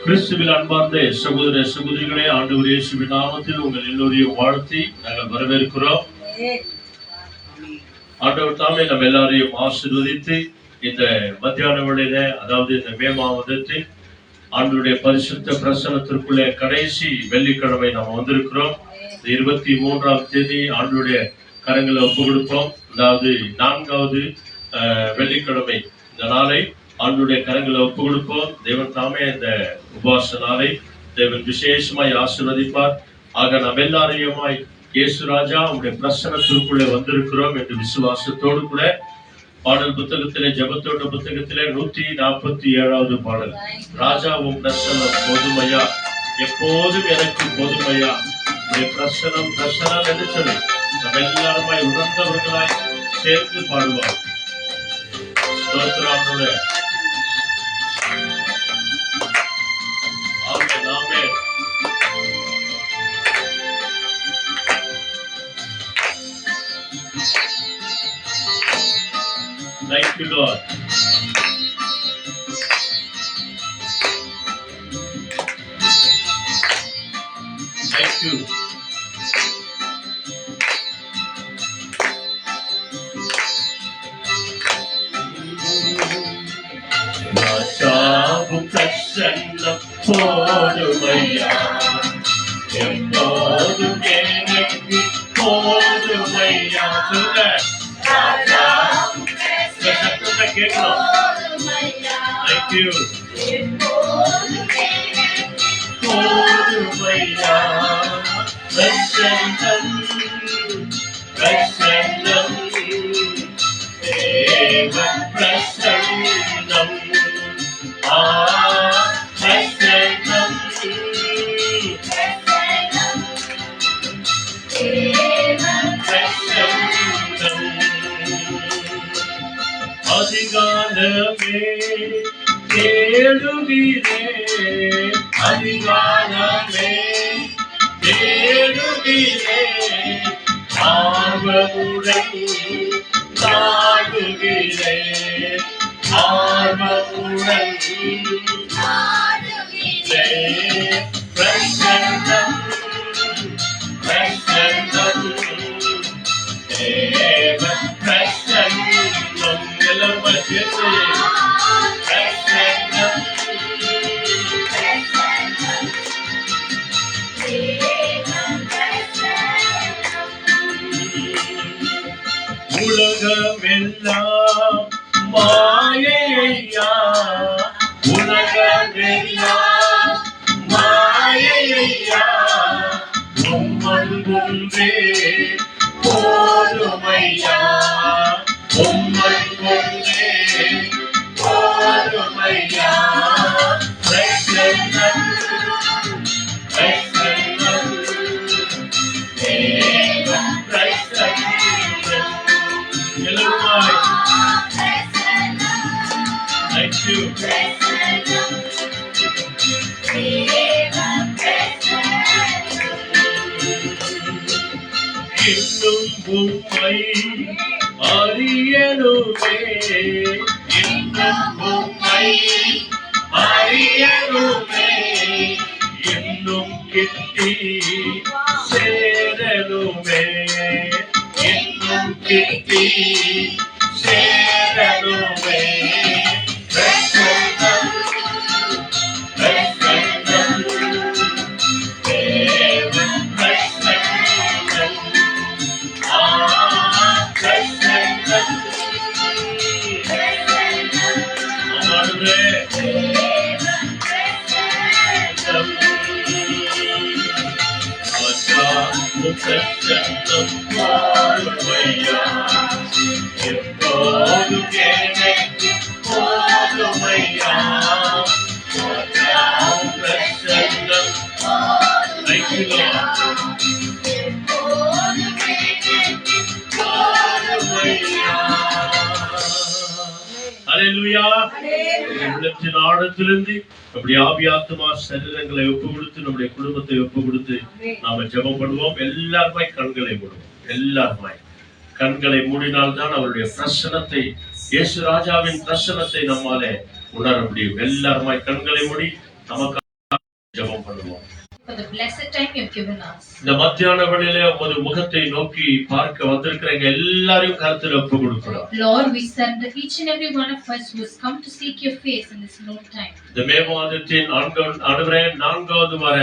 கிறிஸ்துவில் அன்பார்ந்த சகோதர சகோதரிகளே, ஆண்டவர் இயேசுவின் நாமத்தில் உங்கள் எல்லோரையும் வாழ்த்தி நாங்கள் வரவேற்கிறோம். ஆண்டவர் தாமே நம்ம எல்லாரையும் ஆசீர்வதித்து இந்த மத்தியான வேளையில, அதாவது இந்த மே மாதத்தில் ஆண்டவருடைய பரிசுத்த பிரசன்னத்திற்குள்ளே கடைசி வெள்ளிக்கிழமை நாம் வந்திருக்கிறோம். 23ஆம் தேதி ஆண்டவருடைய கரங்களை ஒப்பு கொடுப்போம். அதாவது 4வது வெள்ளிக்கிழமை இந்த நாளை ஆண்டவருடைய கரங்களை ஒப்பு கொடுப்போம். தேவன் தாமே இந்த உபவாச நாளை தேவன் விசேஷமாய் ஆசீர்வதிப்பார். ஆக நாம் எல்லாரையுமாய் இயேசு ராஜா உங்களுடைய பிரசன்னத்திற்குள்ளே வந்திருக்கிறோம் என்று விசுவாசத்தோடு கூட பாடல் புத்தகத்திலே, ஜெபத்தோட புத்தகத்திலே 147வது பாடல், ராஜாவும் பிரசன்னம் போதுமையா, எப்போதும் எனக்கு போதுமையா, பிரசனம் பிரசனம் என்று சொல்லி நம்ம எல்லாருமாய் உணர்ந்தவர்களாய் சேர்ந்து பாடுவார். Thank you, Lord. Thank you. ராஜாவும் பிரசன்னம் போதுமையா, எப்போதும் எனக்கு போதுமையா. சொல்லுங்க, கேட்கணும். Thank you. போதுமையா, பிரசன்னம் பிரசன்னம் தேவ பிரசன்னம், பிரசன்னம் பிரசன்னம். அதிகாலமே தேடுகிறேன், அதிகாலமே தேடுகிறேன், ஆர்வமுடன் நாடுகிறேன், ஆர்வமுடன் நாடுகிறேன். பிரசன்னம் பிரசன்னம் தேவ பிரசன்னம். எல்லாம் சேர்த்து உலகமெல்லாம் மாயையா, உலகமெல்லாம் மாயையா, உம்மன் ஒன்றே போதுமையா, உம்மன் ஒன்றே போதுமையா. பிரசன்னம் பிரசன்னம் தேவ பிரசன்னம். எல்லோருமாய் Thank you. இன்னும் உம்மை அறியணுமே, இன்னும் உம்மை அறியணுமே, இன்னும் கிட்டி சேரணுமே, இன்னும் கிட்டி சேரணுமே. பிரசன்னம் பிரசன்னம் தேவ பிரசன்னம், பிரசன்னம் அமர்வே பிரசன்னம் போதுமையா, எப்போதும் எனக்கு போதுமையா, பிரசன்னம். Thank you, Lord. ஹல்லேலூயா. உள்ளத்தின் ஆழத்திலிருந்து நம்முடைய ஆவியாத்மா சரீரங்களை ஒப்பு கொடுத்து, நம்முடைய குடும்பத்தை ஒப்பு கொடுத்து நாம ஜெபம் பண்ணுவோம். எல்லாருமாய் கண்களை மூடுவோம். எல்லாருமாய் கண்களை மூடினால்தான் அவருடைய பிரசன்னத்தை, இயேசு ராஜாவின் பிரசன்னத்தை நம்மாலே உணர முடியும். எல்லாருமாய் கண்களை மூடி நமக்கு for the blessed time you have given us. இந்த மத்தியான வேளையிலே உமது முகத்தை நோக்கி பார்க்க வந்திருக்கிற எங்க எல்லாரையும் கருத்துல ஒப்பு கொடுக்கிறோம். Lord, we send each and every one of us who has come to seek your face in this noon time. இந்த மே மாதத்தின் நான்காவது வார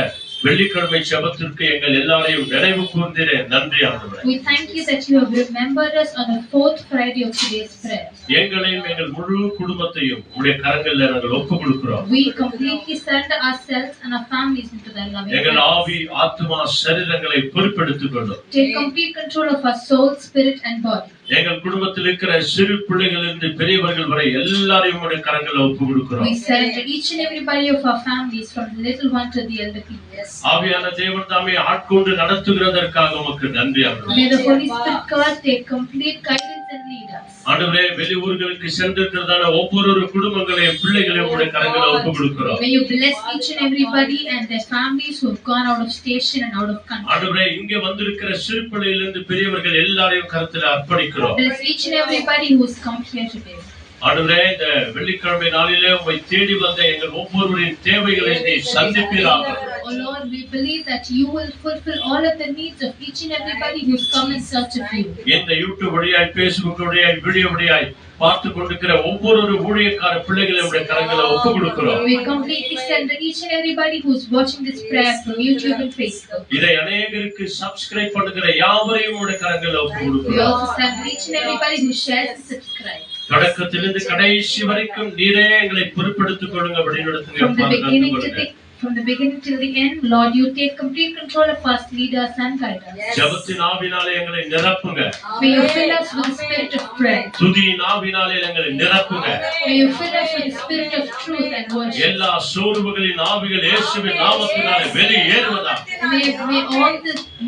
வெள்ளிக்கிழமை ஜெபத்திற்கு எங்கள் எல்லாரையும் நினைவு கூர்ந்தீரே, நன்றி ஆண்டவரே. We thank you that you have remembered us on the fourth Friday of today's prayer. எங்களையும் எங்கள் முழு குடும்பத்தையும் உம்முடைய கரங்களில் நாங்கள் ஒப்பு கொடுக்கிறோம். We completely surrender ourselves and our families into thy loving hands. எங்கள் ஆவி, ஆத்துமா, சரீரங்களை பொறுப்பெடுத்துக் கொள்ளும். Take complete control of our soul, spirit and body. எங்கள் குடும்பத்தில் இருக்கிற சிறு பிள்ளைகளிலிருந்து பெரியவர்கள் வரை எல்லாரையும் உம்முடைய கரங்களில் ஒப்பு கொடுக்கிறோம். We surrender each and everybody of our families from the little one to the elder people. ஆவியான தேவன் தாமே ஆட்கொண்டு நடத்துகிறதற்காக உமக்கு நன்றி ஆண்டவரே. May the Holy Spirit God take complete guidance and lead us. ஆண்டவரே, வெளியூர்களுக்கு சென்றிருக்கிறதான ஒவ்வொரு குடும்பங்களையும் பிள்ளைகளையும் உம்முடைய கரங்களில் ஒப்பு கொடுக்கிறோம். May you bless each and everybody and their families who have gone out of station and out of country. ஆண்டவரே, இங்கே வந்திருக்கிற சிறு பிள்ளைகளிலிருந்து பெரியவர்கள் எல்லாரையும் கரத்தில் அர்ப்பணிக்கிறோம். Bless each and everybody who has come here today. ஆண்டவரே, இந்த வெள்ளிக்கிழமை நாளிலே உம்மை தேடி வந்த எங்கள் ஒவ்வொருவரின் தேவைகளை நீ சந்திப்பீராக. Oh Lord, we believe that you will fulfill all of the needs of each and everybody who has come in search of you. இந்த யூடியூப் வழியாய், Facebook வழியாய், வீடியோ வழியாய் பார்த்து கொண்டிருக்கிற ஒவ்வொரு ஊழியக்கார பிள்ளைகளையும் உடைய கரங்களில் ஒப்பு கொடுக்கிறோம். We completely send each and everybody who is watching this prayer from YouTube and Facebook. இதை அநேகருக்கு சப்ஸ்கிரைப் பண்ணுகிற யாவரையும் உடைய கரங்களில் ஒப்பு We கொடுக்கிறோம். also send each and everybody who shares and subscribes. தொடக்கத்திலிருந்து கடைசி வரைக்கும் நீரே எங்களை பொறுப்பெடுத்துக் கொள்ளுங்க, வழிநடத்துங்க, பாதுகாத்துக் From the beginning till the end, Lord, you take complete control of us, lead us and guide us. ஜெபத்தின் ஆவினாலே எங்களை நிரப்புங்க. May you fill us with the spirit of prayer. துதியின் ஆவினாலே எங்களை நிரப்புங்க. May you fill us with the spirit of truth and worship. எல்லா சோர்வுகளின் ஆவிகள் இயேசுவின் நாமத்தினாலே வெளியேறுவதாக.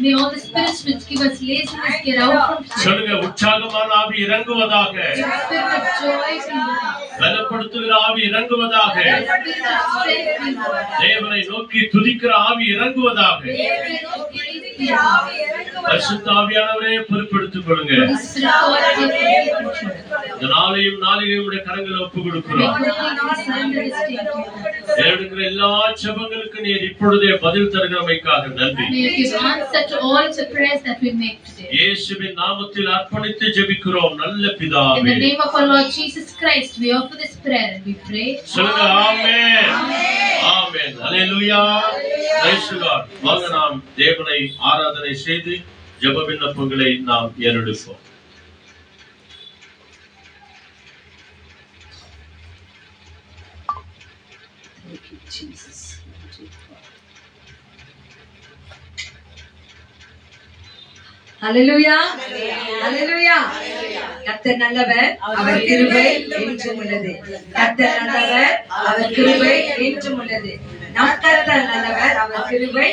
May all the spirits which give us laziness get out from us. சொல்லுங்க, உற்சாகமான ஆவி இறங்குவதாக. The spirit of joy be with us. பலப்படுத்துகிற ஆவி இறங்குவதாக. The spirit of strength be with us. தேவனை நோக்கி துதிக்கிற ஆவி இறங்குவதாக. The spirit of praise be with us. பரிசுத்த ஆவியானவரே, பொறுப்பெடுத்துக் கொள்ளுங்க. The spirit of God take complete control. இந்த நாளையும் நாளிகையும் உடைய கரங்களை ஒப்பு கொடுக்கிறோம். May completely surrender this day to you. தேடுகிற எல்லா ஜெபங்களுக்கு நீர் இப்பொழுதே பதில் தருகிறமைக்காக நன்றி. May you give answer to all the prayers that we make today. இயேசுவின் நாமத்தில் அர்ப்பணித்து ஜெபிக்கிறோம் நல்ல In பிதாவே. the name of our Lord Jesus Christ, we offer this prayer and we pray. சொல்லுங்க, ஆமென். ஆமென். ஹல்லேலூயா. Price the Lord. வாங்க நாம் தேவனை ஆராதனை செய்து ஜெப விண்ணப்பங்களை நாம் ஏறெடுப்போம். Thank you, Jesus. Hallelujah. Hallelujah. கர்த்தர் நல்லவர், அவர் கிருபை என்றும் உள்ளது. கர்த்தர் நல்லவர், அவர் கிருபை என்றும் உள்ளது. நம் கர்த்தர் நல்லவர், அவர் கிருபை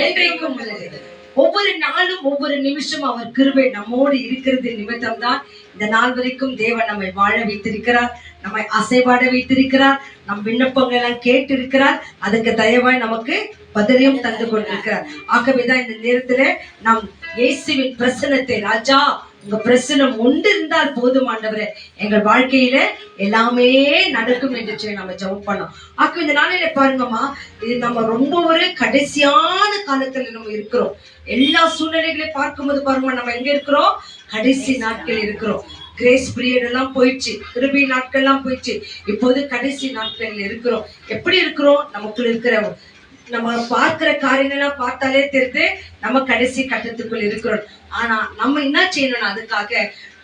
என்றைக்கும் உள்ளது. ஒவ்வொரு நாளும் ஒவ்வொரு நிமிஷம் அவர் கிருபை நம்மோடு இருக்கிறது நிமித்தம் தான் இந்த நாள் வரைக்கும் தேவன் நம்மை வாழ வைத்திருக்கிறார், நம்மை அசைபாட வைத்திருக்கிறார், நம் விண்ணப்பங்கள் எல்லாம் கேட்டு இருக்கிறார், அதுக்கு தயவாய் நமக்கு பதிலையும் தந்து கொண்டிருக்கிறார். ஆகவேதான் இந்த நேரத்துல நாம் இயேசுவின் பிரசன்னத்தை, ராஜா உங்க பிரசனம் ஒன்று இருந்தால் போதும் ஆண்டவரே, எங்கள் வாழ்க்கையில எல்லாமே நடக்கும் என்று சொல்லி நம்ம ஜெபம் பண்ணோம். ஆக இந்த நாளில பாருங்கம்மா, இது நம்ம ரொம்ப ஒரு கடைசியான காலத்துல நம்ம இருக்கிறோம். எல்லா சூழ்நிலைகளையும் பார்க்கும்போது பாருங்க, நம்ம எங்க இருக்கிறோம்? கடைசி நாட்கள் இருக்கிறோம். கிரேஸ் பீரியட் எல்லாம் போயிடுச்சு, கிருபை நாட்கள் எல்லாம் போயிடுச்சு, இப்போது கடைசி நாட்கள் இருக்கிறோம். எப்படி இருக்கிறோம்? நமக்குள்ள இருக்கிற நம்ம பார்க்கிற காரியங்கள்லாம் பார்த்தாலே தெரிந்து நம்ம கடைசி கட்டத்துக்குள் இருக்கிறோம். ஆனா நம்ம என்ன செய்யணும்னா, அதுக்காக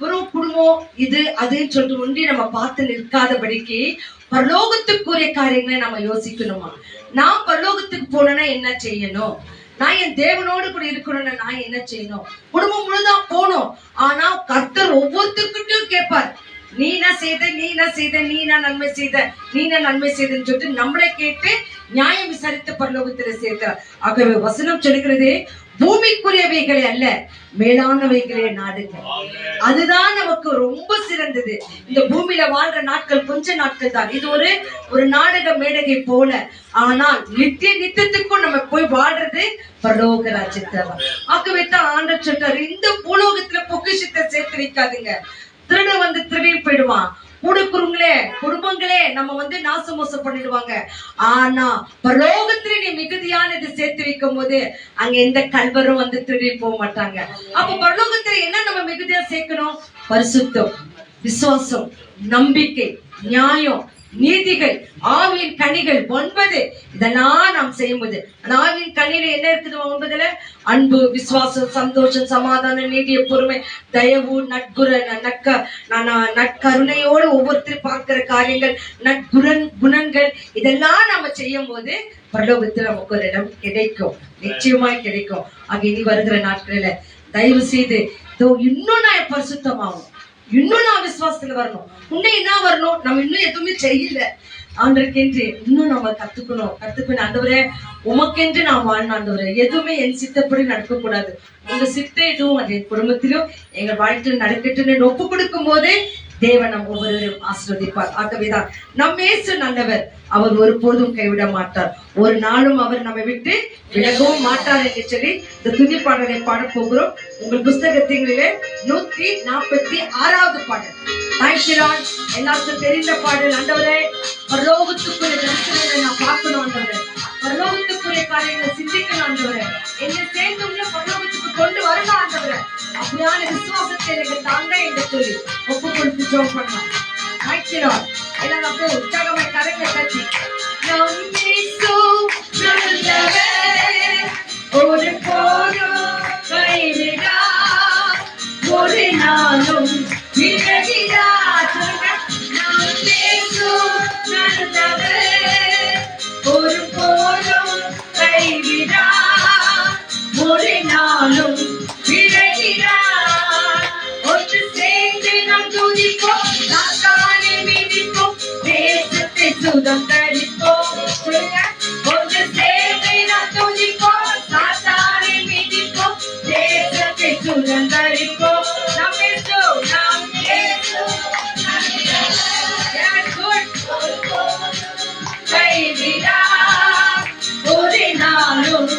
ஒரு குடும்பம் இது அதுன்னு சொல்லிட்டு ஒன்றி நம்ம பார்த்து நிற்காதபடிக்கு பரலோகத்துக்குரிய காரியங்களை நம்ம யோசிக்கணுமா. நான் பரலோகத்துக்கு போனேன்னா என்ன செய்யணும், நான் என் தேவனோடு கூட இருக்கணும்னா நான் என்ன செய்யணும், குடும்பம் முழுதான் போனோம். ஆனா கர்த்தர் ஒவ்வொருத்தருக்கிட்டும் கேட்பார், நீ என்ன செய்த, நீ என்ன செய்த, நீ என்ன நன்மை செய்த, நீ என்ன நன்மை செய்தன்னு சொல்லிட்டு நம்மளை கேட்டு நியாயம் விசாரித்து பரலோகத்துல சேர்க்கிறார். ஆகவே வசனம் சொல்லுகிறது, பூமிக்குரியவைகளை அல்ல மேலானவைகளே நாடுங்க. அதுதான் நமக்கு ரொம்ப சிறந்தது. இந்த பூமியில வாழ்ற நாட்கள் கொஞ்ச நாட்கள் தான். இது ஒரு நாடக மேடகை போல. ஆனால் நித்தியத்துக்கும் நம்ம போய் வாழ்றது பரலோக ராஜ்யத்தை. ஆகவே தான் ஆண்டவர் சொல்றாரு, இந்த பூலோகத்துல பொக்கிஷத்தை சேர்த்து வைக்காதுங்க, திருட வந்து திருடிட்டு போயிடுவான். குடும்பங்களே நம்ம வந்து நாசமோசம் பண்ணிடுவாங்க. ஆனா பரலோகத்துல நீ மிகுதியானது சேர்த்து வைக்கும் போது அங்க எந்த கல்வரும் வந்து திருடி போக மாட்டாங்க. அப்ப பரலோகத்துல என்ன நம்ம மிகுதியா சேர்க்கணும்? பரிசுத்தம், விசுவாசம், நம்பிக்கை, நியாயம், நீதிகள், ஆவியின் கனிகள் 9. இதெல்லாம் நாம் செய்யும்போது அந்த ஆவியின் கனியில என்ன இருக்குது? 9ல அன்பு, விசுவாசம், சந்தோஷம், சமாதானம், நீடிய பொறுமை, தயவு, நற்கருணையோடு ஒவ்வொருத்தரும் பார்க்கிற காரியங்கள், குணங்கள், இதெல்லாம் நாம செய்யும் போது பரலோகத்தில் நமக்கு ஒரு இடம் கிடைக்கும், நிச்சயமாய் கிடைக்கும். ஆக இனி வருகிற நாட்களில தயவு செய்து இன்னும் நான் பரிசுத்தமாகும், இன்னும் நான் விசுவாசத்துல வரணும். இன்னும் என்ன வரணும்? நம்ம இன்னும் எதுவுமே செய்யல ஆண்டவருக்கென்று இன்னும் நம்ம கத்துக்கணும். ஆண்டவரே உமக்கென்று நான் வாழணும். ஆண்டவரே எதுவுமே என் சித்தப்படி நடக்க கூடாது, உங்க சித்த எதுவும் அது என் குடும்பத்திலும் எங்கள் வாழ்க்கையில் நடக்கட்டுன்னு ஒப்பு கொடுக்கும் போதே தேவன் நம் ஒவ்வொருவரும் ஆசீர்வதிப்பார். ஆகவேதான் நம் இயேசு நல்லவர், அவர் ஒருபோதும் கைவிட மாட்டார், ஒரு நாளும் அவர் நம்மை விட்டு விலகவும் மாட்டார் என்று சொல்லி இந்த துதி பாடலை பாட போகிறோம். உங்கள் புஸ்தகத்திலே 146வது பாடல். எல்லாருக்கும் தெரிந்த பாடல். ஆண்டவரே பரலோகத்துக்குரிய தரிசனங்களை நான் பார்க்கணும். ஆண்டவரே பரலோகத்துக்குரிய காரியங்களை சிந்திக்கணும். ஆண்டவரே என்னை சேர்ந்துள்ள பரலோகத்துக்கு கொண்டு வரணும். ஆண்டவரே அப்படியான விசுவாசத்தை எனக்கு தாங்க என்று சொல்லி ஒப்பு கொடுத்து ஜெபம் பண்ணலாம். எல்லாரும் அப்படியே உற்சாகமாய் கரங்களை தட்டி ஒரு போதும் கைவிடார், ஒரு நாளும் விலகிடார். ஒரு போதும் கைவிடார், ஒரு நாளும் விலகிடார். ஒன்று சேர்ந்து நாம் துதிப்போம், சாத்தானை மிதிப்போம், தேசத்தை சுதந்தரிப்போம். ஒன்று சேர்ந்து நாம் துதிப்போம், சாத்தானை மிதிப்போம், தேசத்தை சுதந்தரிப்போம். ஒரு நாளும்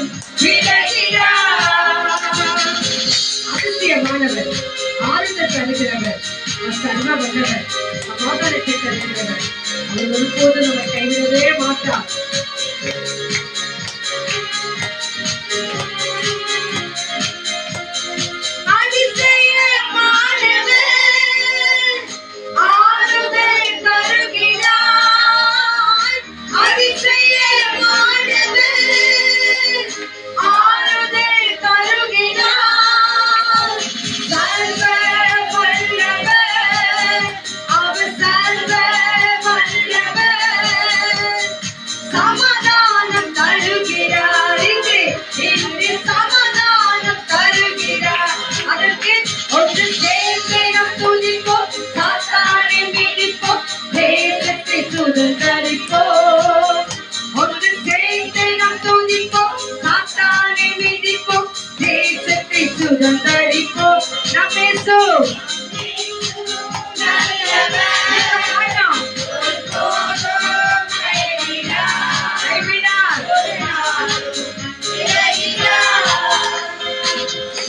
அதிசயமானவர், ஆறுதல் தருகிறவர், சர்வ வல்லவர், சமாதானத்தை தருகிறவர். அவர் ஒருபோது நம்ம கைவிடவே மாட்டார்.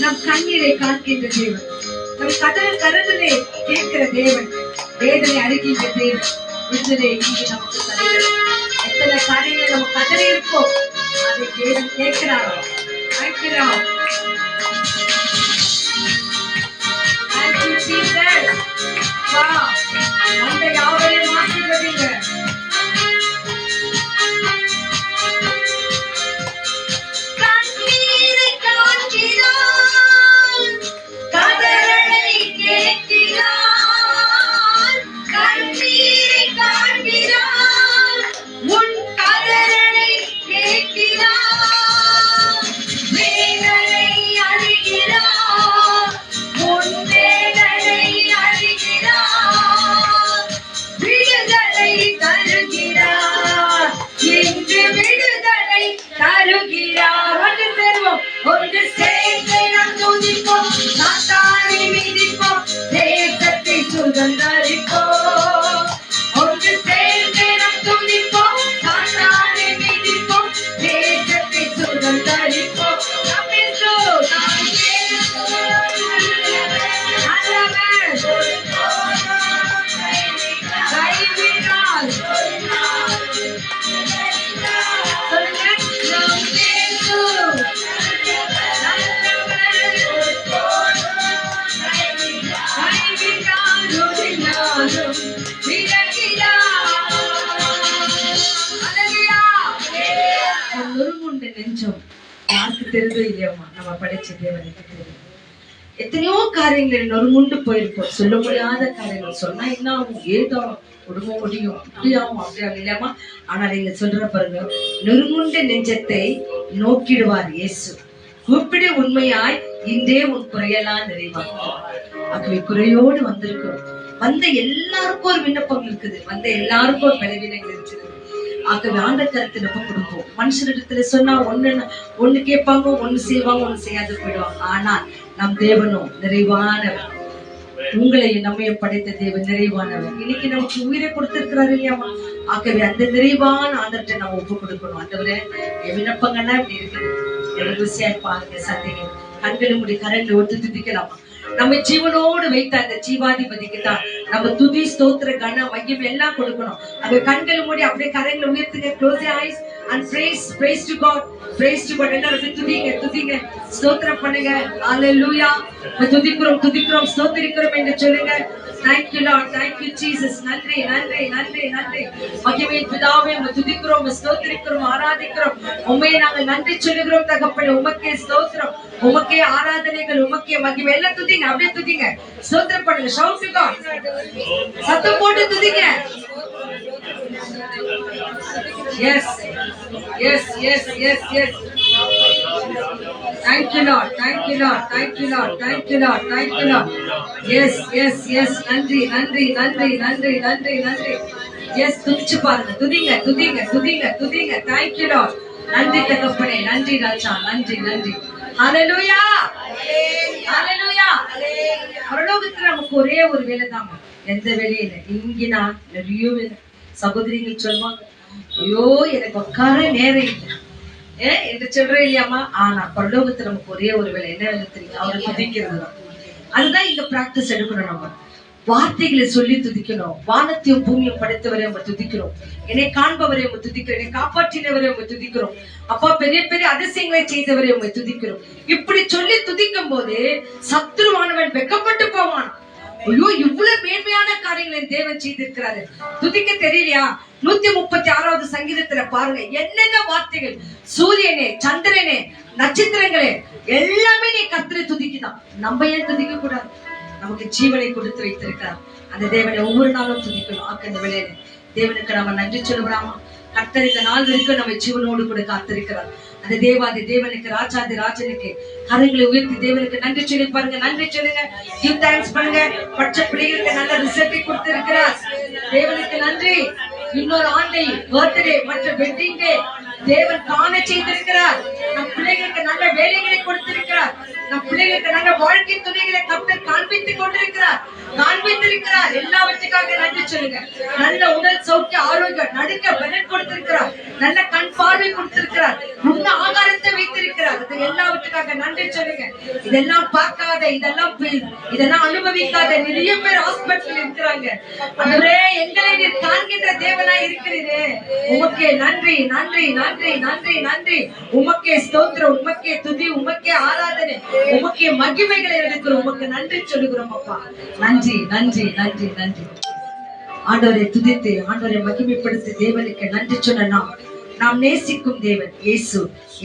நம் கண்ணீரை காண்கின்ற தேவன், நம் கரத்திலே கேட்கிற தேவன், வேதனை அறிகின்ற தேவன், விடுதலை இங்கே நமக்கு தருகிறார். எத்தனை காரியங்களை நம்ம கதறி இருப்போம், அதை தேவன் கேட்கிறார். அந்த யாவரையும் ஆசீர்வதிங்க. ஒன்று சேர்ந்து நாம் துதிப்போம், சாத்தானை மிதிப்போம், தேசத்தை சுதந்தரிப்போம். ஒன்று சேர்ந்து நாம் துதிப்போம், சாத்தானை மிதிப்போம், தேசத்தை சுதந்தரிப்போம். நாம் இல்லையாமா நம்ம படைச்ச தேவனுக்கு தெரியும். எத்தனையோ காரியங்கள் நொறுங்குண்டு போயிருப்போம், சொல்ல முடியாத காரியங்கள். சொன்னா என்ன ஆகும், ஏதோ குடும்பம் முடியும், இப்படியாகும் அப்படியாகும் இல்லையாமா. ஆனா நீங்க சொல்ற பாருங்க, நொறுங்குண்ட நெஞ்சத்தை நோக்கிடுவார் இயேசு. கூப்பிடு உண்மையாய், இன்றே உன் குறையெல்லாம் நிறைவாகும். ஆகவே குறையோடு வந்திருக்கிறோம். வந்த எல்லாருக்கும் ஒரு விண்ணப்பம் இருக்குது, வந்த எல்லாருக்கும் ஒரு பலவீனங்கள் இருக்குது. ஆகவே ஆண்ட கருத்து நம்ம கொடுப்போம். மனுஷனிடத்துல சொன்னா ஒண்ணு கேட்பாங்க, ஒண்ணு செய்வாங்க, ஒண்ணு செய்யாது போயிடுவாங்க. ஆனால் நம் தேவனும் நிறைவானவர். உங்களையும் நம்மையும் படைத்த தேவன் நிறைவானவர். இன்னைக்கு நமக்கு உயிரை கொடுத்திருக்கிறாரு இல்லையாமா. ஆகவே அந்த நிறைவான ஆண்டவர்கிட்ட நம்ம ஒப்பு கொடுக்கணும். ஆண்டவரே, என் விண்ணப்பங்கள்லாம் இப்படி இருக்குது, எனக்கு ருசியா பாருங்க. சந்தேகம் கண்களை முடி கரண்ட்ல ஒத்து துதிக்கலாமா. நம்ம ஜீவனோடு வைத்த அந்த ஜீவாதிபதிக்கு தான் நம்ம துதி, ஸ்தோத்திர, கன, மகிமை எல்லாம் கொடுக்கணும். அது கண்களை மூடி அப்படியே கரங்களை உயர்த்துங்க. Close your eyes and praise to God, praise to God. எல்லாரும் துதிங்க, ஸ்தோத்திரம் பண்ணுங்க. ஹalleluya. துதிக்கிறோம், ஸ்தோத்திரிக்கிறோம் என்று சொல்லுங்க. Thank you Lord, thank you Jesus. நன்றி. மகிமையின் பிதாவே, உம்மை துதிக்கிறோம், ஸ்தோத்திரிக்கிறோம், ஆராதிக்கிறோம். உம்மை நாங்கள் நன்றி சொல்லுகிறோம் தகப்பனே. உமக்கே ஸ்தோத்திரம், உமக்கே ஆராதனைகள், உமக்கே மகிமை. எல்லாம் துதிங்க, அப்படியே துதிங்க, ஸ்தோத்திரம் பண்ணுங்க. shout to God, சத்தம் போட்டு துதிங்க. yes. Thank you Lord. Yes. நன்றி. yes, துதிச்சு பாருங்க. துதிங்க. Thank you Lord. நன்றி தகப்பனே, நன்றி ராஜா, நன்றி. ஹalleluya. பரலோகத்துல நமக்கு ஒரே ஒரு வேலை தான். எந்த வேலையில இங்க நான் நிறைய வேலை. சகோதரிகள் சொல்லுவாங்க, ஐயோ எனக்கு உட்கார நேரம் இல்லை என்று சொல்றேன் இல்லையாமா. ஆனா பரலோகத்துல நமக்கு ஒரே ஒரு வேலை. என்ன வேலை தெரியும்? அவரை துதிக்கிறது தான். அதுதான் இங்க பிராக்டிஸ் எடுக்கணும். நம்ம வார்த்தைகளை சொல்லி துதிக்கணும். வானத்தையும் பூமியும் படைத்தவரை நம்ம துதிக்கிறோம். என்னை காண்பவரை நம்ம துதிக்கிறோம். என்னை காப்பாற்றினவரை நம்ம துதிக்கிறோம். அப்பா, பெரிய பெரிய அதிசயங்களை செய்தவரை நம்ம துதிக்கிறோம். இப்படி சொல்லி துதிக்கும் போது சத்துருவானவன் வெக்கப்பட்டு போவான். ஐயோ, இவ்வளவு மேன்மையான காரியங்களை தேவன் செய்திருக்கிறாரு, துதிக்க தெரியலையா? 136வது சங்கீதத்துல பாருங்க, என்னென்ன வார்த்தைகள். சூரியனே, சந்திரனே, நட்சத்திரங்களே, எல்லாமே நீ கர்த்தரை துதிக்குதான். நம்ம ஏன் துதிக்க கூடாது? நமக்கு ஜீவனை கொடுத்து வைத்திருக்கிறார் அந்த தேவனை ஒவ்வொரு நாளும் துதிக்கணும். அந்த வேளையில தேவனுக்கு நம்ம நன்றி சொல்லுவாமா. கர்த்தர் இந்த நாள் வரைக்கும் நம்ம ஜீவனோடு கூட காத்திருக்கிறார். அந்த தேவாதி தேவனுக்கு, ராஜாதி ராஜனுக்கு கரங்களை உயர்த்தி தேவனுக்கு நன்றி சொல்லி பாருங்க. நன்றி சொல்லுங்க, கிவ் தேங்க்ஸ் பண்ணுங்க. பட்ச பிள்ளைகளுக்கு நல்ல ரிசல்ட்டை கொடுத்திருக்கிறார். தேவனுக்கு நன்றி. இன்னொரு ஆண்டை, பர்த்டே, மற்ற வெட்டிங் டே தேவன் காண செய்திருக்கிறார். நம் பிள்ளைகளுக்கு நல்ல வேலைகளை கொடுத்திருக்கிறார். நம் பிள்ளைகளுக்கு நல்ல வாழ்க்கை துணைகளை கர்த்தர் காண்பித்துக் கொண்டிருக்கிறார், காண்பித்திருக்கிறார். எல்லாவற்றுக்காக நன்றி சொல்லுங்க. நல்ல உடல் சௌக்கிய, ஆரோக்கியம், நடுக்க பலன் கொடுத்திருக்கிறார். நல்ல கண் பார்வை கொடுத்திருக்கிறார். உண்ண ஆகாரத்தை வைத்திருக்கிறார். இது எல்லாவற்றுக்காக நன்றி சொல்லுங்க. இதெல்லாம் பார்க்காத, இதெல்லாம் அனுபவிக்காத நிறைய பேர் ஹாஸ்பிட்டல் இருக்கிறாங்க. அதுவே எங்களை நீர் காண்கின்ற தேவனாய் இருக்கிறீரே, உமக்கே நன்றி. உமக்கே ஸ்தோத்திரம், உமக்கே துதி, உமக்கே ஆராதனை, உமக்கே மகிமைகளை எடுக்கிறோம். உமக்கு நன்றி சொல்லுகிறோம் அப்பா. நன்றி. ஆண்டவரை துதித்து, ஆண்டவரை மகிமைப்படுத்தி தேவனுக்கு நன்றி சொன்ன நாம் நேசிக்கும் தேவன் இயேசு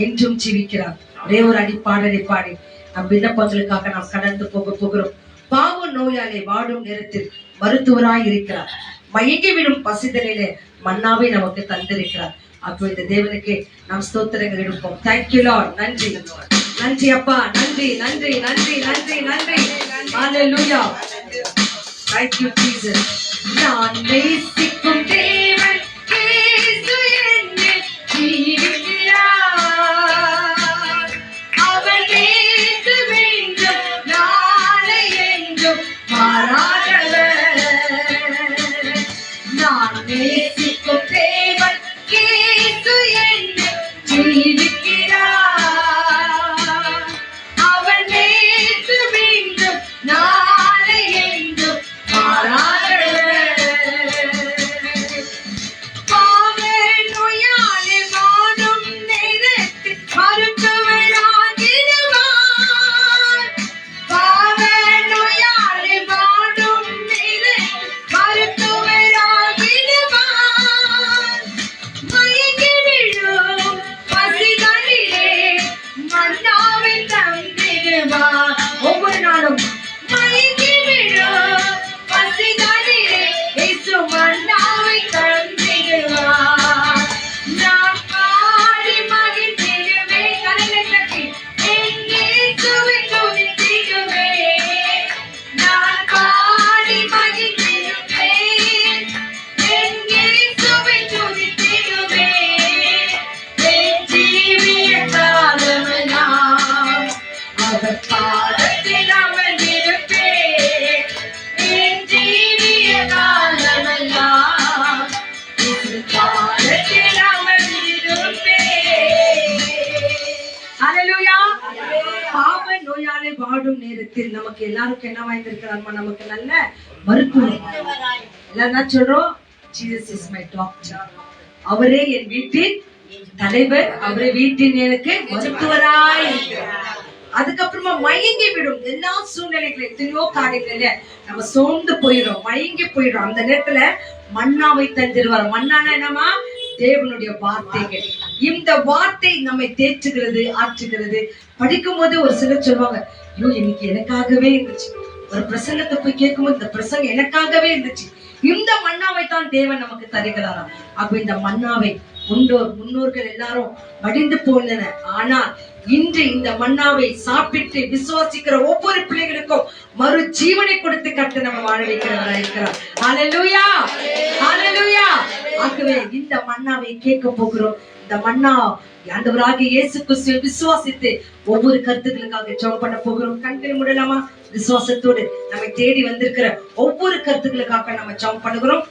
என்றும் ஜீவிக்கிறார். ஒரே ஒரு அடிப்பாடலை பாடி நம் விண்ணப்பங்களுக்காக நாம் கடந்து போகிறோம். பாவ நோயாளி வாடும் நேரத்தில் மருத்துவராய் இருக்கிறார். மயங்கி விடும் பசிதலிலே மன்னாவை நமக்கு தந்திருக்கிறார். அப்போ இந்த தேவனுக்கு நாம் ஸ்தோத்திரங்கள் எடுப்போம். Thank you Lord. நன்றி அப்பா, நன்றி. ஹalleluya. Thank you Jesus. நான் நேசிக்கும் தேவன் இயேசு என்னில் ஜீவிக்கிறார். அவர் நேற்று என்றும் நாளை என்றும் மாறாதவர். நான் நேசிக்கும் தேவன் இயேசு என்னில் ஜீவிக்கிறார். அவர் நேற்று என்றும் நாளை என்றும் மாறாதவர். வாடும் நேரத்தில் நமக்கு எல்லாருக்கும் என்ன வாய்ந்திருக்கிறார்மா? நமக்கு நல்ல மருத்துவம். எல்லாரும் சொல்றோம், ஜீசஸ் இஸ் மை டாக்டர். அவரே என் வீட்டின் தலைவர், அவரே வீட்டின் எனக்கு மருத்துவராய் இருக்கிறார். அதுக்கப்புறமா மயங்கி விடும் எல்லா சூழ்நிலைகளும், எத்தனையோ காரியங்கள்ல நம்ம சோர்ந்து போயிடும், மயங்கி போயிடும். அந்த நேரத்துல மன்னாவை தந்திருவார். மன்னானா என்னமா? தேவனுடைய வார்த்தைகள். இந்த வார்த்தை நம்மை தேற்றுகிறது, ஆற்றுகிறது. படிக்கும் போது ஒரு சிலர் சொல்லுவாங்க, ஐயோ இன்னைக்கு எனக்காகவே இருந்துச்சு. ஒரு பிரசங்கத்தை போய் கேட்கும்போது இந்த பிரசங்கம் எனக்காகவே இருந்துச்சு. இந்த மன்னாவை தான் தேவன் நமக்கு தருகிறாராம். அப்ப இந்த மன்னாவை முன்னோர்கள் எல்லாரும் மடிந்து போனன. ஆனால் இன்று இந்த மன்னாவை சாப்பிட்டு விசுவாசிக்கிற ஒவ்வொரு பிள்ளைகளுக்கும் மறு ஜீவனை கொடுத்து கட்டு நம்ம வாழ வைக்கிறவராக இருக்கிறார். ஹல்லேலூயா, ஹல்லேலூயா. ஆகவே இந்த மன்னாவை கேட்க போகிறோம். இந்த மன்னா ஆண்டவராகிய இயேசு கிறிஸ்துவை விசுவாசித்து ஒவ்வொரு கருத்துக்களுக்காக ஜெபம் பண்ண போகிறோம். கண்களை மூடலாமா? விசுவாசத்தோடு நம்மை தேடி வந்திருக்கிற ஒவ்வொரு கருத்துக்களுக்காக நம்ம ஜெபம் பண்ணுகிறோம்.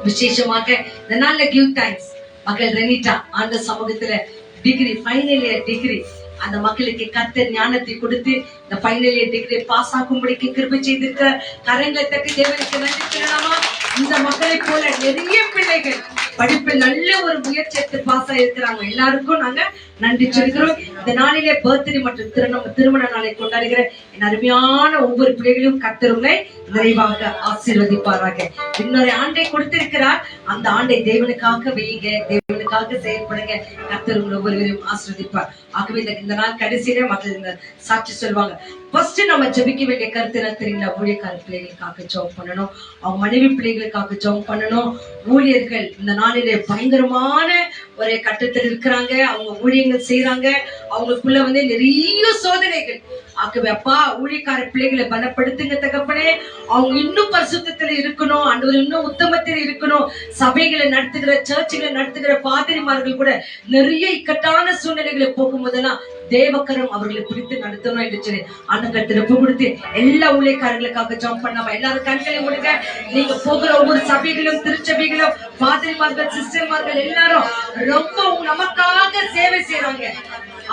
விசேஷமாக இந்த நாள்ல கிவ் தேங்க்ஸ். மகள் ரெனிட்டா அந்த சமூகத்துல டிகிரி, ஃபைனல் இயர் டிகிரி, அந்த மக்களுக்கு கர்த்தர் ஞானத்தை கொடுத்து இந்த ஃபைனல் இயர் டிகிரி பாஸ் ஆகும்படிக்கு கிருபை செய்திருக்கிற கரங்களை தட்டி தேவனுக்கு நன்றி சொல்லலாமா? இந்த மக்களை போல நிறைய பிள்ளைகள் படிப்பில் நல்ல ஒரு முயற்சி எடுத்து பாஸ் ஆயிருக்கிறாங்க. எல்லாருக்கும் நாங்க நன்றி சொல்கிறோம். இந்த நாளிலே பர்த்டே மற்றும் திருமண நாளை கொண்டாடுகிற என் அருமையான ஒவ்வொரு பிள்ளைகளையும் கர்த்தருங்களை நிறைவாக ஆசீர்வதிப்பாராக. இன்னொரு ஆண்டை கொடுத்திருக்கிறார். அந்த ஆண்டை தேவனுக்காக வையுங்க, தேவனுக்காக செயல்படுங்க. கர்த்தர் உங்களை ஒவ்வொருவரையும் ஆசீர்வதிப்பார். ஆகவே இந்த நாள் கடைசியில மக்கள் இந்த சாட்சி சொல்வாங்க. ஃபர்ஸ்ட் நம்ம ஜெபிக்க வேண்டிய கருத்து என்ன தெரியுங்களா? ஊழியக்கார பிள்ளைகளுக்காக ஜெபம் பண்ணணும், அவங்க மனைவி பிள்ளைகளுக்காக ஜெபம் பண்ணணும். ஊழியர்கள் இந்த நாளிலே பயங்கரமான ஒரு கட்டத்தில் இருக்கிறாங்க. அவங்க ஊழியங்கள் செய்யறாங்க, அவங்களுக்குள்ள நிறைய சோதனைகள். ஆகவே அப்பா ஊழியக்கார பிள்ளைகளை பலப்படுத்துங்க தகப்பனே. அவங்க இன்னும் பரிசுத்தத்துல இருக்கணும், ஆண்டவர் இன்னும் உத்தமத்தில் இருக்கணும். சபைகளை நடத்துகிற, சர்ச்சுகளை நடத்துகிற பாதிரிமார்கள் கூட நிறைய இக்கட்டான சூழ்நிலைகளை போகும்போதெல்லாம் தேவக்கரம் அவர்களை பிடித்து நடத்தணும் என்று சொல்லி அன்னகத்துல கொடுத்து எல்லா ஊழியக்காரர்களுக்காக ஜெபம் பண்ணாம எல்லாரும் கண்களை மூடுங்க. நீங்க போகிற ஒவ்வொரு சபைகளும், திருச்சபைகளும், பாதிரிமார்கள், சிஸ்டர்மார்கள் எல்லாரும் ரொம்ப நமக்காக சேவை செய்யறாங்க.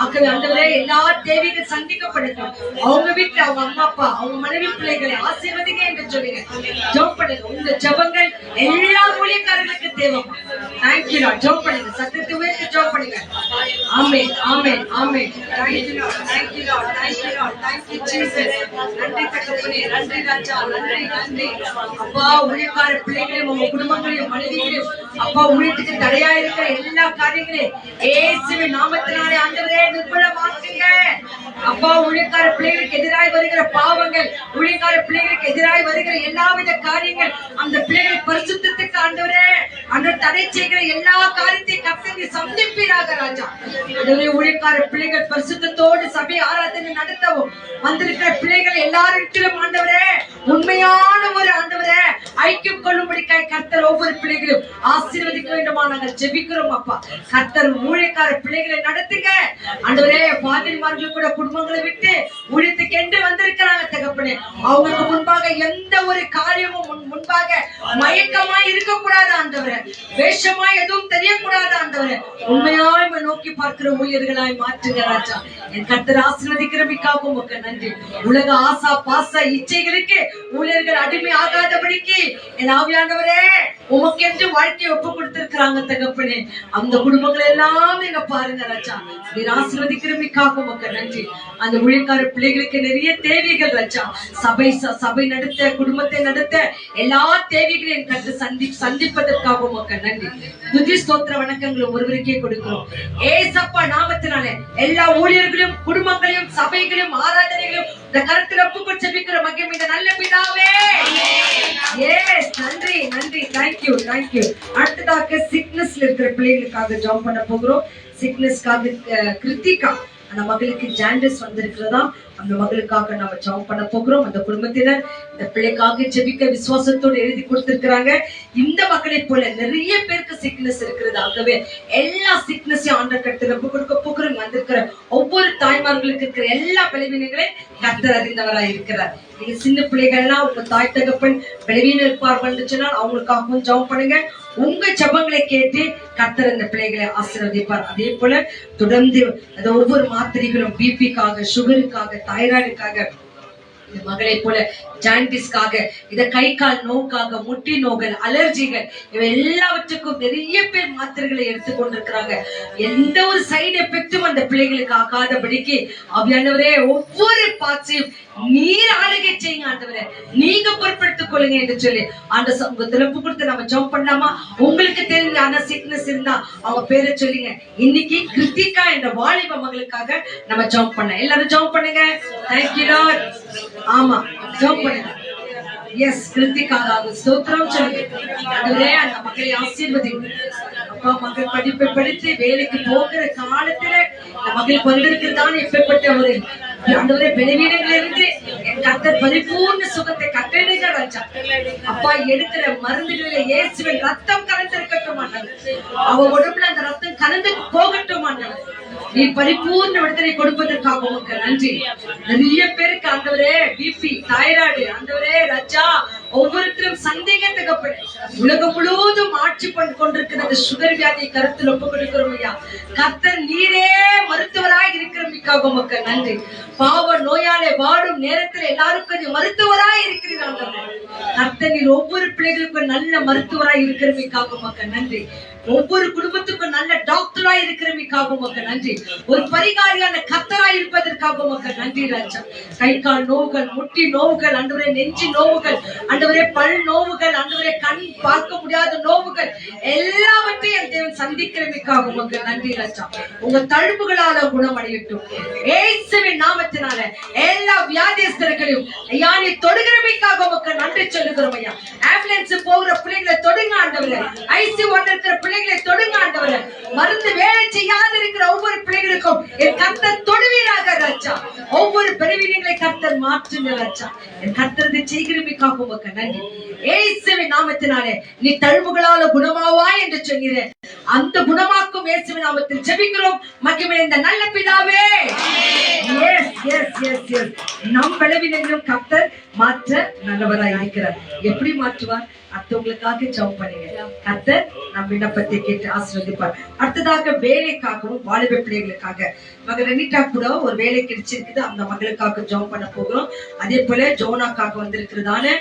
ஆகவே ஆண்டவரே எல்லா தேவைகள் சந்திக்கப்படட்டும். அவங்க வீட்டுல அவங்க அம்மா அப்பா, அவங்க மனைவி பிள்ளைகளை ஆசீர்வதிங்க என்று சொல்லுங்க. ஜெபம் பண்ணுங்க. உங்க ஜெபங்கள் எல்லா ஊழியக்காரர்களுக்கு தேவை. Thank you Lord. ஜெபம் பண்ணுங்க, சத்தத்தை உயர்த்தி ஜெபம் பண்ணுங்க. Amen, amen, amen. Thank you Lord, thank you Lord, thank you Lord, thank you Jesus. நன்றி தகப்பனே, நன்றி ராஜா, நன்றி, நன்றி. அப்பா ஊழியக்கார பிள்ளைகளையும் உங்க குடும்பங்களையும் மனைவிகளையும் அப்பா ஊழியத்துக்கு தடையா இருக்கிற எல்லா காரியங்களையும் இயேசுவின் நாமத்தினாலே ஆண்டவரே நிர்மூலமாக்குங்க. அப்பா ஊழியக்கார பிள்ளைகளுக்கு எதிராய் வருகிற பாவங்கள், ஊழியக்கார பிள்ளைகளுக்கு எதிராய் வருகிற எல்லாவித காரியங்கள், அந்த பிள்ளைகள் பரிசுத்தத்துக்கு ஆண்டவரே அந்த தடை செய்கிற எல்லா காரியத்தை கர்த்தர் சந்திப்பீராக ராஜா. ஆண்டவரே ஊழியக்கார பிள்ளைகள் பரிசுத்தத்தோடு சபை ஆராதனை நடத்தவும் வந்திருக்கிற பிள்ளைகள் எல்லாரிடத்திலும் ஆண்டவரே உண்மையான ஒரு ஆண்டவரே ஐக்கியம் கொள்ளும்படிக்காய் கர்த்தர் ஒவ்வொரு பிள்ளைகளும் ஆசீர்வதிக்க வேண்டுமா நாங்கள் ஜெபிக்கிறோம். அப்பா கர்த்தர் ஊழியக்கார பிள்ளைகளை நடத்துங்க ஆண்டவரே. பாதிரிமார்கள் கூட குடும்பங்களை விட்டு ஊழியத்துக்கு என்று வந்திருக்கிறாங்க தகப்பனே. அவங்களுக்கு முன்பாக எந்த ஒரு காரியமும் முன்பாக மயக்கமா இருக்கக்கூடாது ஆண்டவரே, வேஷமா எதுவும் தெரியக்கூடாது ஆண்டவரே. உண்மையாய் நோக்கி பார்க்கிற ஊழியர்களாய் மாற்றுங்க ராஜா. என் கர்த்தர் ஆசீர்வதிக்கிறமைக்காக உமக்கு நன்றி. உலக ஆசா பாச இச்சைகளுக்கு ஊழியர்கள் அடிமை ஆகாதபடிக்கு என் ஆவியானவரே உமக்கு என்று வாழ்க்கையை ஒப்பு கொடுத்திருக்கிறாங்க தகப்பனே. அந்த குடும்பங்கள் எல்லாம் எங்க பாருங்க ராஜா. நீர் ஆசீர்வதிக்கிறமைக்காக உமக்கு நன்றி. அந்த ஊழியக்கார பிள்ளைகளுக்கு நிறைய தேவைகள் ராஜா. சபை நடத்த, குடும்பத்தை நடத்த எல்லா தேவைகளையும் கண்டு சந்திப்பதற்காக உமக்கு நன்றி. துதி ஸ்தோத்திர வணக்கங்களை ஒருவருக்கே கொடுக்கிறோம் ஏசப்பா நாமத்தினாலே. எல்லா ஊழியர்களையும், குடும்பங்களையும், சபைகளையும், ஆராதனைகளையும் இந்த கருத்துல ஒப்புக்கொண்டு ஜெபிக்கிற மகிமை இந்த நல்ல பிதாவே. எஸ், நன்றி, நன்றி, தேங்க்யூ, தேங்க்யூ. அடுத்ததாக சிக்னஸ்ல இருக்கிற பிள்ளைகளுக்காக ஜெபம் பண்ண போகிறோம். சிக்னஸ்க்காக கிருத்திகா அந்த மகளுக்கு ஜாண்டிஸ் வந்திருக்கிறதா, அந்த மகளுக்காக நாம ஜெபம் பண்ண போகிறோம். அந்த குடும்பத்தினர் இந்த பிள்ளைக்காக ஜெபிக்க விசுவாசத்தோடு எழுதி கொடுத்திருக்கிறாங்க. இந்த மக்களை போல நிறைய பேருக்கு சிக்னஸ் இருக்கிறது. ஆகவே எல்லா சிக்னஸையும் ஆண்டவர் கர்த்தர் கொடுக்க போகிறோம். வந்திருக்கிற ஒவ்வொரு தாய்மார்களுக்கு இருக்கிற எல்லா பலவீனங்களையும் கர்த்தர் அறிந்தவராய் இருக்கிறார். நீங்க சின்ன பிள்ளைகள்லாம் உங்க தாய் தகப்பன் பலவீனம் இருப்பார்கள் சொன்னால் அவங்களுக்காகவும் ஜெபம் பண்ணுங்க. உங்க ஜெபங்களை கேட்டு கர்த்தர் இந்த பிள்ளைகளை ஆசீர்வதிப்பார். அதே போல தொடர்ந்து ஒவ்வொரு மாத்திரைகளும் பிபிக்காக, சுகருக்காக, தைராய்டுக்காக, இந்த மகளை போல ஜாண்டிஸ்க்காக, இத கை கால் நோக்காக, முட்டி நோய்கள், அலர்ஜிகள், இவை எல்லாவற்றுக்கும் நிறைய பேர் மாத்திரைகளை எடுத்துக்கொண்டிருக்கிறாங்க. எந்த ஒரு சைடு எஃபெக்டும் அந்த பிள்ளைகளுக்கு ஆகாதபடிக்கு ஆவியானவரே ஒவ்வொரு பார்ட்ஸையும் நீர் ஆளுகை செய்யுங்க ஆண்டவரே, நீங்க பொறுப்பெடுத்துக் கொள்ளுங்க என்று சொல்லி அந்த சமூகத்துல கொடுத்து நம்ம ஜெபம் பண்ணலாமா? உங்களுக்கு தெரிஞ்ச ஆனா சிக்னஸ் இருந்தா அவங்க பேரை சொல்லுங்க. இன்னைக்கு கிருத்திகா என்ற வாலிப மகளுக்காக நம்ம ஜெபம் பண்ண, எல்லாரும் ஜெபம் பண்ணுங்க. Thank you Lord. ஆமா, ஜெபம் பண்ணுங்க. எஸ், கிருத்திகாக ஸ்தோத்திரம் சொல்லுங்க. ஆண்டவரே அந்த மக்களை ஆசீர்வதிங்க. அப்பா, மகள் படிப்பை படித்து வேலைக்கு போகிற காலத்துல இந்த மகளுக்கு வந்திருக்கிறதான எப்பேற்பட்ட ஒரு ஆண்டவரே பலவீனங்களிலிருந்து என் கர்த்தர் பரிபூர்ண சுகத்தை கட்டளையிட ராஜா. அப்பா, எடுக்கிற மருந்துகளில இயேசுவின் ரத்தம் கலந்திருக்கட்டும் ஆண்டவரே. அவ உடம்புல அந்த ரத்தம் கலந்து போகட்டும் ஆண்டவரே. நீ பரிபூர்ண விடுதலை கொடுப்பதற்காக உமக்கு நன்றி. நிறைய பேருக்கு ஆண்டவரே பிபி, தைராய்டு, ஆண்டவரே ராஜா, ஒவ்வொருத்தரும் சந்தேகத்துக்கு உலகம் முழுவதும் ஆட்சி பண்ணி கொண்டிருக்கிற சுகர் வியாதியை கருத்தில் ஒப்பு கொடுக்கிறோம் ஐயா. கர்த்தர் நீரே மருத்துவராய் இருக்கிறமைக்காக உமக்கு நன்றி. பாவ நோயாலே வாடும் நேரத்தில் எல்லாருக்கும் மருத்துவராய் இருக்கிறீர்கள். கர்த்தர் நீர் ஒவ்வொரு பிள்ளைகளுக்கும் நல்ல மருத்துவராய் இருக்கிறமைக்காக உமக்கு நன்றி. ஒவ்வொரு குடும்பத்துக்கும் நல்ல டாக்டராய் இருக்கிறமைக்காக உமக்கு நன்றி. ஒரு பரிகாரியான கர்த்தராய் இருப்பதற்காக உமக்கு நன்றி ராஜா. கை கால் நோவுகள், முட்டி நோவுகள், ஆண்டவரே நெஞ்சு நோவுகள், ஆண்டவரே பல் நோவுகள், ஆண்டவரே கண் பார்க்க முடியாத நோவுகள் எல்லாவற்றையும் தேவன் சந்திக்கிறமைக்காக உமக்கு நன்றி ராஜா. உங்க தழும்புகளால குணமடையட்டும் இயேசுவின் நாமத்தினால. எல்லா வியாதிஸ்தர்களையும் ஐயா நீ தொடுகிறமைக்காக உமக்கு நன்றி சொல்லுகிறோம் ஐயா. ஆம்புலன்ஸ் போகிற பிள்ளைகளை தொடுங்க ஆண்டவரே. ஐசியூ இருக்கிற பிள்ளைகளை தொடுங்க ஆண்டவரே. மருந்து வேலை செய்யாத இருக்கிற ஒவ்வொரு பிள்ளைகளுக்கும் என் கர்த்தர் தொடுவீராக ராஜா. ஒவ்வொரு பலவீனங்களை கர்த்தர் மாற்றுங்க ராஜா. என் கர்த்தர் செய்கிறமைக்காக உமக்கு நன்றி. இயேசுவின் நாமத்தினாலே நீ தழும்புகளால குணமாவாய் என்று சொல்கிறேன். அந்த குணமாக்கும் இயேசுவின் நாமத்தில் ஜெபிக்கிறோம் மகிமை இந்த நல்ல பிதாவே. எஸ் எஸ் எஸ் எஸ், நம் பலவீனங்களும் கர்த்தர் மாற்ற நல்லவராய் இருக்கிறார். எப்படி மாற்றுவார்? அடுத்தவங்களுக்காக ஜெபம் பண்ணுங்க. கர்த்தர் நம் விண்ணப்பத்தை கேட்டு ஆசீர்வதிப்பார். அடுத்ததாக வேலைக்காகவும் வாலிப பிள்ளைகளுக்காக மகள் ரெனிட்டா கூட ஒரு வேலை கிடைச்சிருக்குது. அந்த மகளுக்காக ஜெபம் பண்ண போகிறோம். அதே போல ஜோனாக்காக வந்திருக்கிறதான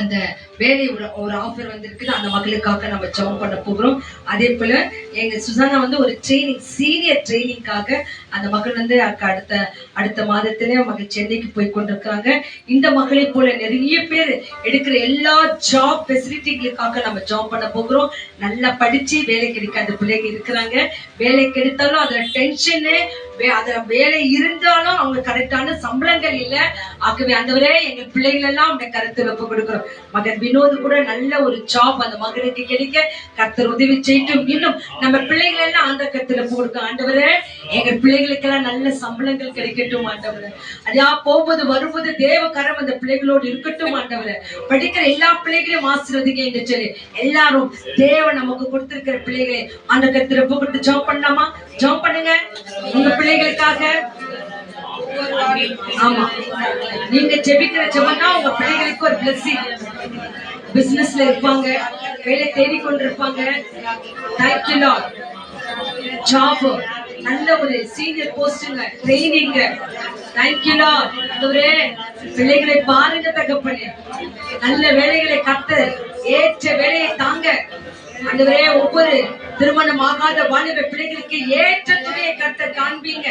அந்த வேலை ஒரு ஆஃபர் வந்திருக்குது. அந்த மகளுக்காக நம்ம ஜெபம் பண்ண போகிறோம். அதே போல எங்க சுசானா ஒரு ட்ரைனிங், சீனியர் ட்ரைனிங்காக அந்த மகள் அடுத்த மாதத்திலே மகள் சென்னைக்கு போய் கொண்டிருக்காங்க. இந்த மகளை போல நிறைய பேர் எடுக்கிற எல்லா ஜாப் ஃபெசிலிட்டிகளுக்காக நம்ம ஜெபம் பண்ண போகிறோம். நல்லா படிச்சு வேலை கிடைக்காத பிள்ளைங்க இருக்கிறாங்க. வேலை கிடைத்தாலும் அதுல டென்ஷனு, அதுல வேலை இருந்தாலும் அவங்க கரெக்டான சம்பளங்கள் இல்ல. ஆகவே ஆண்டவரே எங்க பிள்ளைகள் எல்லாம் அந்த கருத்துல ஒப்பு கொடுக்கிறோம். மகன் வினோத் கூட நல்ல ஒரு ஜாப் அந்த மகனுக்கு கிடைக்க கர்த்தர் உதவி செய்யட்டும். இன்னும் நம்ம பிள்ளைகள் எல்லாம் அந்த கருத்துல ஒப்பு கொடுக்க ஆண்டவரே. எங்க பிள்ளைகளுக்கு எல்லாம் நல்ல சம்பளங்கள் கிடைக்கட்டும் ஆண்டவரே. அதா போகும்போது வரும்போது தேவ கரம் அந்த பிள்ளைகளோடு இருக்கட்டும் ஆண்டவரே. படிக்கிற எல்லா பிள்ளைகளையும் ஆசீர்வதிங்க என்று சொல்லி எல்லாரும் தேவன் நமக்கு கொடுத்திருக்கிற பிள்ளைகளை அந்த கருத்துல ஒப்பு கொடுத்து ஜெபம் பண்ணலாமா? ஜெபம் பண்ணுங்க உங்க பிள்ளைகளுக்காக. ஆமா, நீங்க ஜெபிக்கிற ஜெபம்னா உங்க பிள்ளைகளுக்கு ஒரு பிளெஸிங். பிசினஸ்ல இருப்பாங்க, வேலை தேடிக்கொண்டிருப்பாங்க. Thank you Lord. ஜாப், நல்ல ஒரு சீனியர் போஸ்டுங்க, ட்ரைனிங். Thank you Lord. ஆண்டவரே பிள்ளைகளை பாருங்க தகப்பனே. நல்ல வேலைகளை கர்த்தர் ஏற்ற வேலையை தாங்க ஆண்டவரே. ஒவ்வொரு திருமணம் ஆகாத வாலிப பிள்ளைகளுக்கு ஏற்ற துணையை கர்த்தர் காண்பீங்க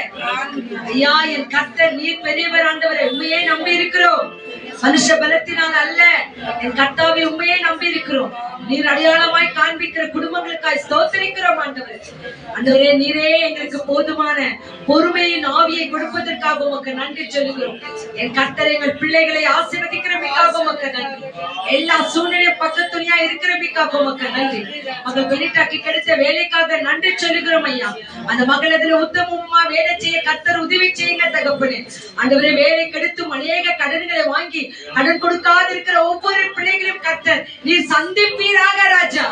ஐயா. என் கர்த்தர் நீர் பெரியவர் ஆண்டவரே. உண்மையே நம்பி இருக்கிறோம், மனுஷ பலத்தினால் அல்ல. என் கர்த்தாவை உண்மையே நம்பி இருக்கிறோம். நீர் அடையாளமாய் காண்பிக்கிற குடும்பங்களுக்காய் ஸ்தோத்திரிக்கிறோம் ஆண்டவரே. ஆண்டவரே நீரே எங்களுக்கு போதுமான பொறுமையின் ஆவியை கொடுப்பதற்காக உமக்கு நன்றி சொல்லுகிறோம். என் கர்த்தர் எங்கள் பிள்ளைகளை ஆசீர்வதிக்கிறமைக்காக உமக்கு நன்றி. எல்லா சூழ்நிலையும் பக்கத்துணையா இருக்கிறமைக்காக உமக்கு நன்றி. மகள் வெளிட்டாக்கி கிடைத்த வேலைக்காக நன்றி சொல்லுகிறோம் ஐயா. அந்த மகள் அதுல உத்தமமா வேலை செய்ய கர்த்தர் உதவி செய்யுங்க தகப்பனே. ஆண்டவரே வேலை கெடுத்தும் அநேக கடன்களை வாங்கி கடன் கொடுக்காது இருக்கிற ஒவ்வொரு பிள்ளைகளையும் கர்த்தர் நீர் சந்திப்பீராக ராஜா.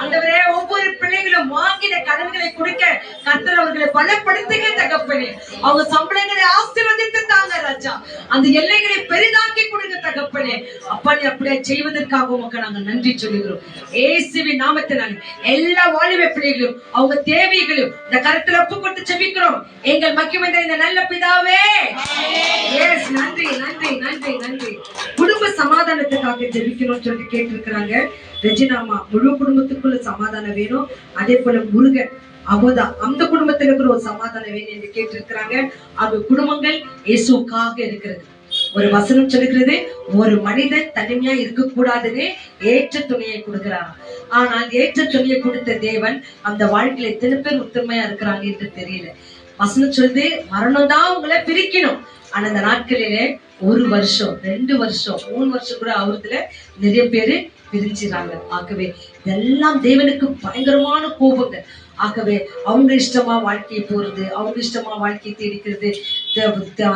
ஆண்டவரே ஒவ்வொரு பிள்ளைகளும் பிள்ளைகளும் வாங்கின கடன்களை கொடுக்க கர்த்தர் அவர்களை பலப்படுத்துங்க தகப்பனே. அவங்க சம்பளங்களை ஆசீர்வதித்து தாங்க ராஜா. அந்த எல்லைகளை பெரிதாக்கி கொடுங்க தகப்பனே. அப்பா நீ அப்படியே செய்வதற்காக உமக்கு நாங்க நன்றி சொல்லுகிறோம். இயேசுவின் நாமத்தினால் எல்லா வாலிப பிள்ளைகளும் அவங்க தேவைகளும் இந்த கருத்துல ஒப்பு கொடுத்து செபிக்கிறோம் எங்கள் மகிமைந்த இந்த நல்ல பிதாவே. எஸ், நன்றி நன்றி நன்றி நன்றி. குடும்ப சமாதானத்துக்காக ஜெபிக்கணும்னு சொல்லிட்டு கேட்டிருக்கிறாங்க ரெஜினாமா. முழு குடும்பத்துக்குள்ள சமாதானம் வேணும். அதே போல முருகன் அமுதா அந்த குடும்பத்துல இருக்கிற ஒரு சமாதானம் வேணும் என்று கேட்டிருக்கிறாங்க. அது குடும்பங்கள் இயேசுக்காக இருக்கிறது. ஒரு வசனம் சொல்லுகிறது, ஒரு மனிதன் தனிமையா இருக்க கூடாதுன்னு ஏற்ற துணையை கொடுக்கிறான். ஆனால் ஏற்ற துணையை கொடுத்த தேவன் அந்த வாழ்க்கையில எத்தனை பேர் உத்தமையா இருக்கிறாங்க என்று தெரியல. வசனம் சொல்லுது, மரணம் தான் உங்களை பிரிக்கணும். ஆனா அந்த நாட்களிலே 1 வருஷம் 2 வருஷம் 3 வருஷம் கூட அவருத்துல நிறைய பேரு பிரிஞ்சுறாங்க. ஆகவே இதெல்லாம் தேவனுக்கு பயங்கரமான கோபங்கள். ஆகவே அவங்க இஷ்டமா வாழ்க்கையை போறது, அவங்க இஷ்டமா வாழ்க்கையை தேடிக்கிறது,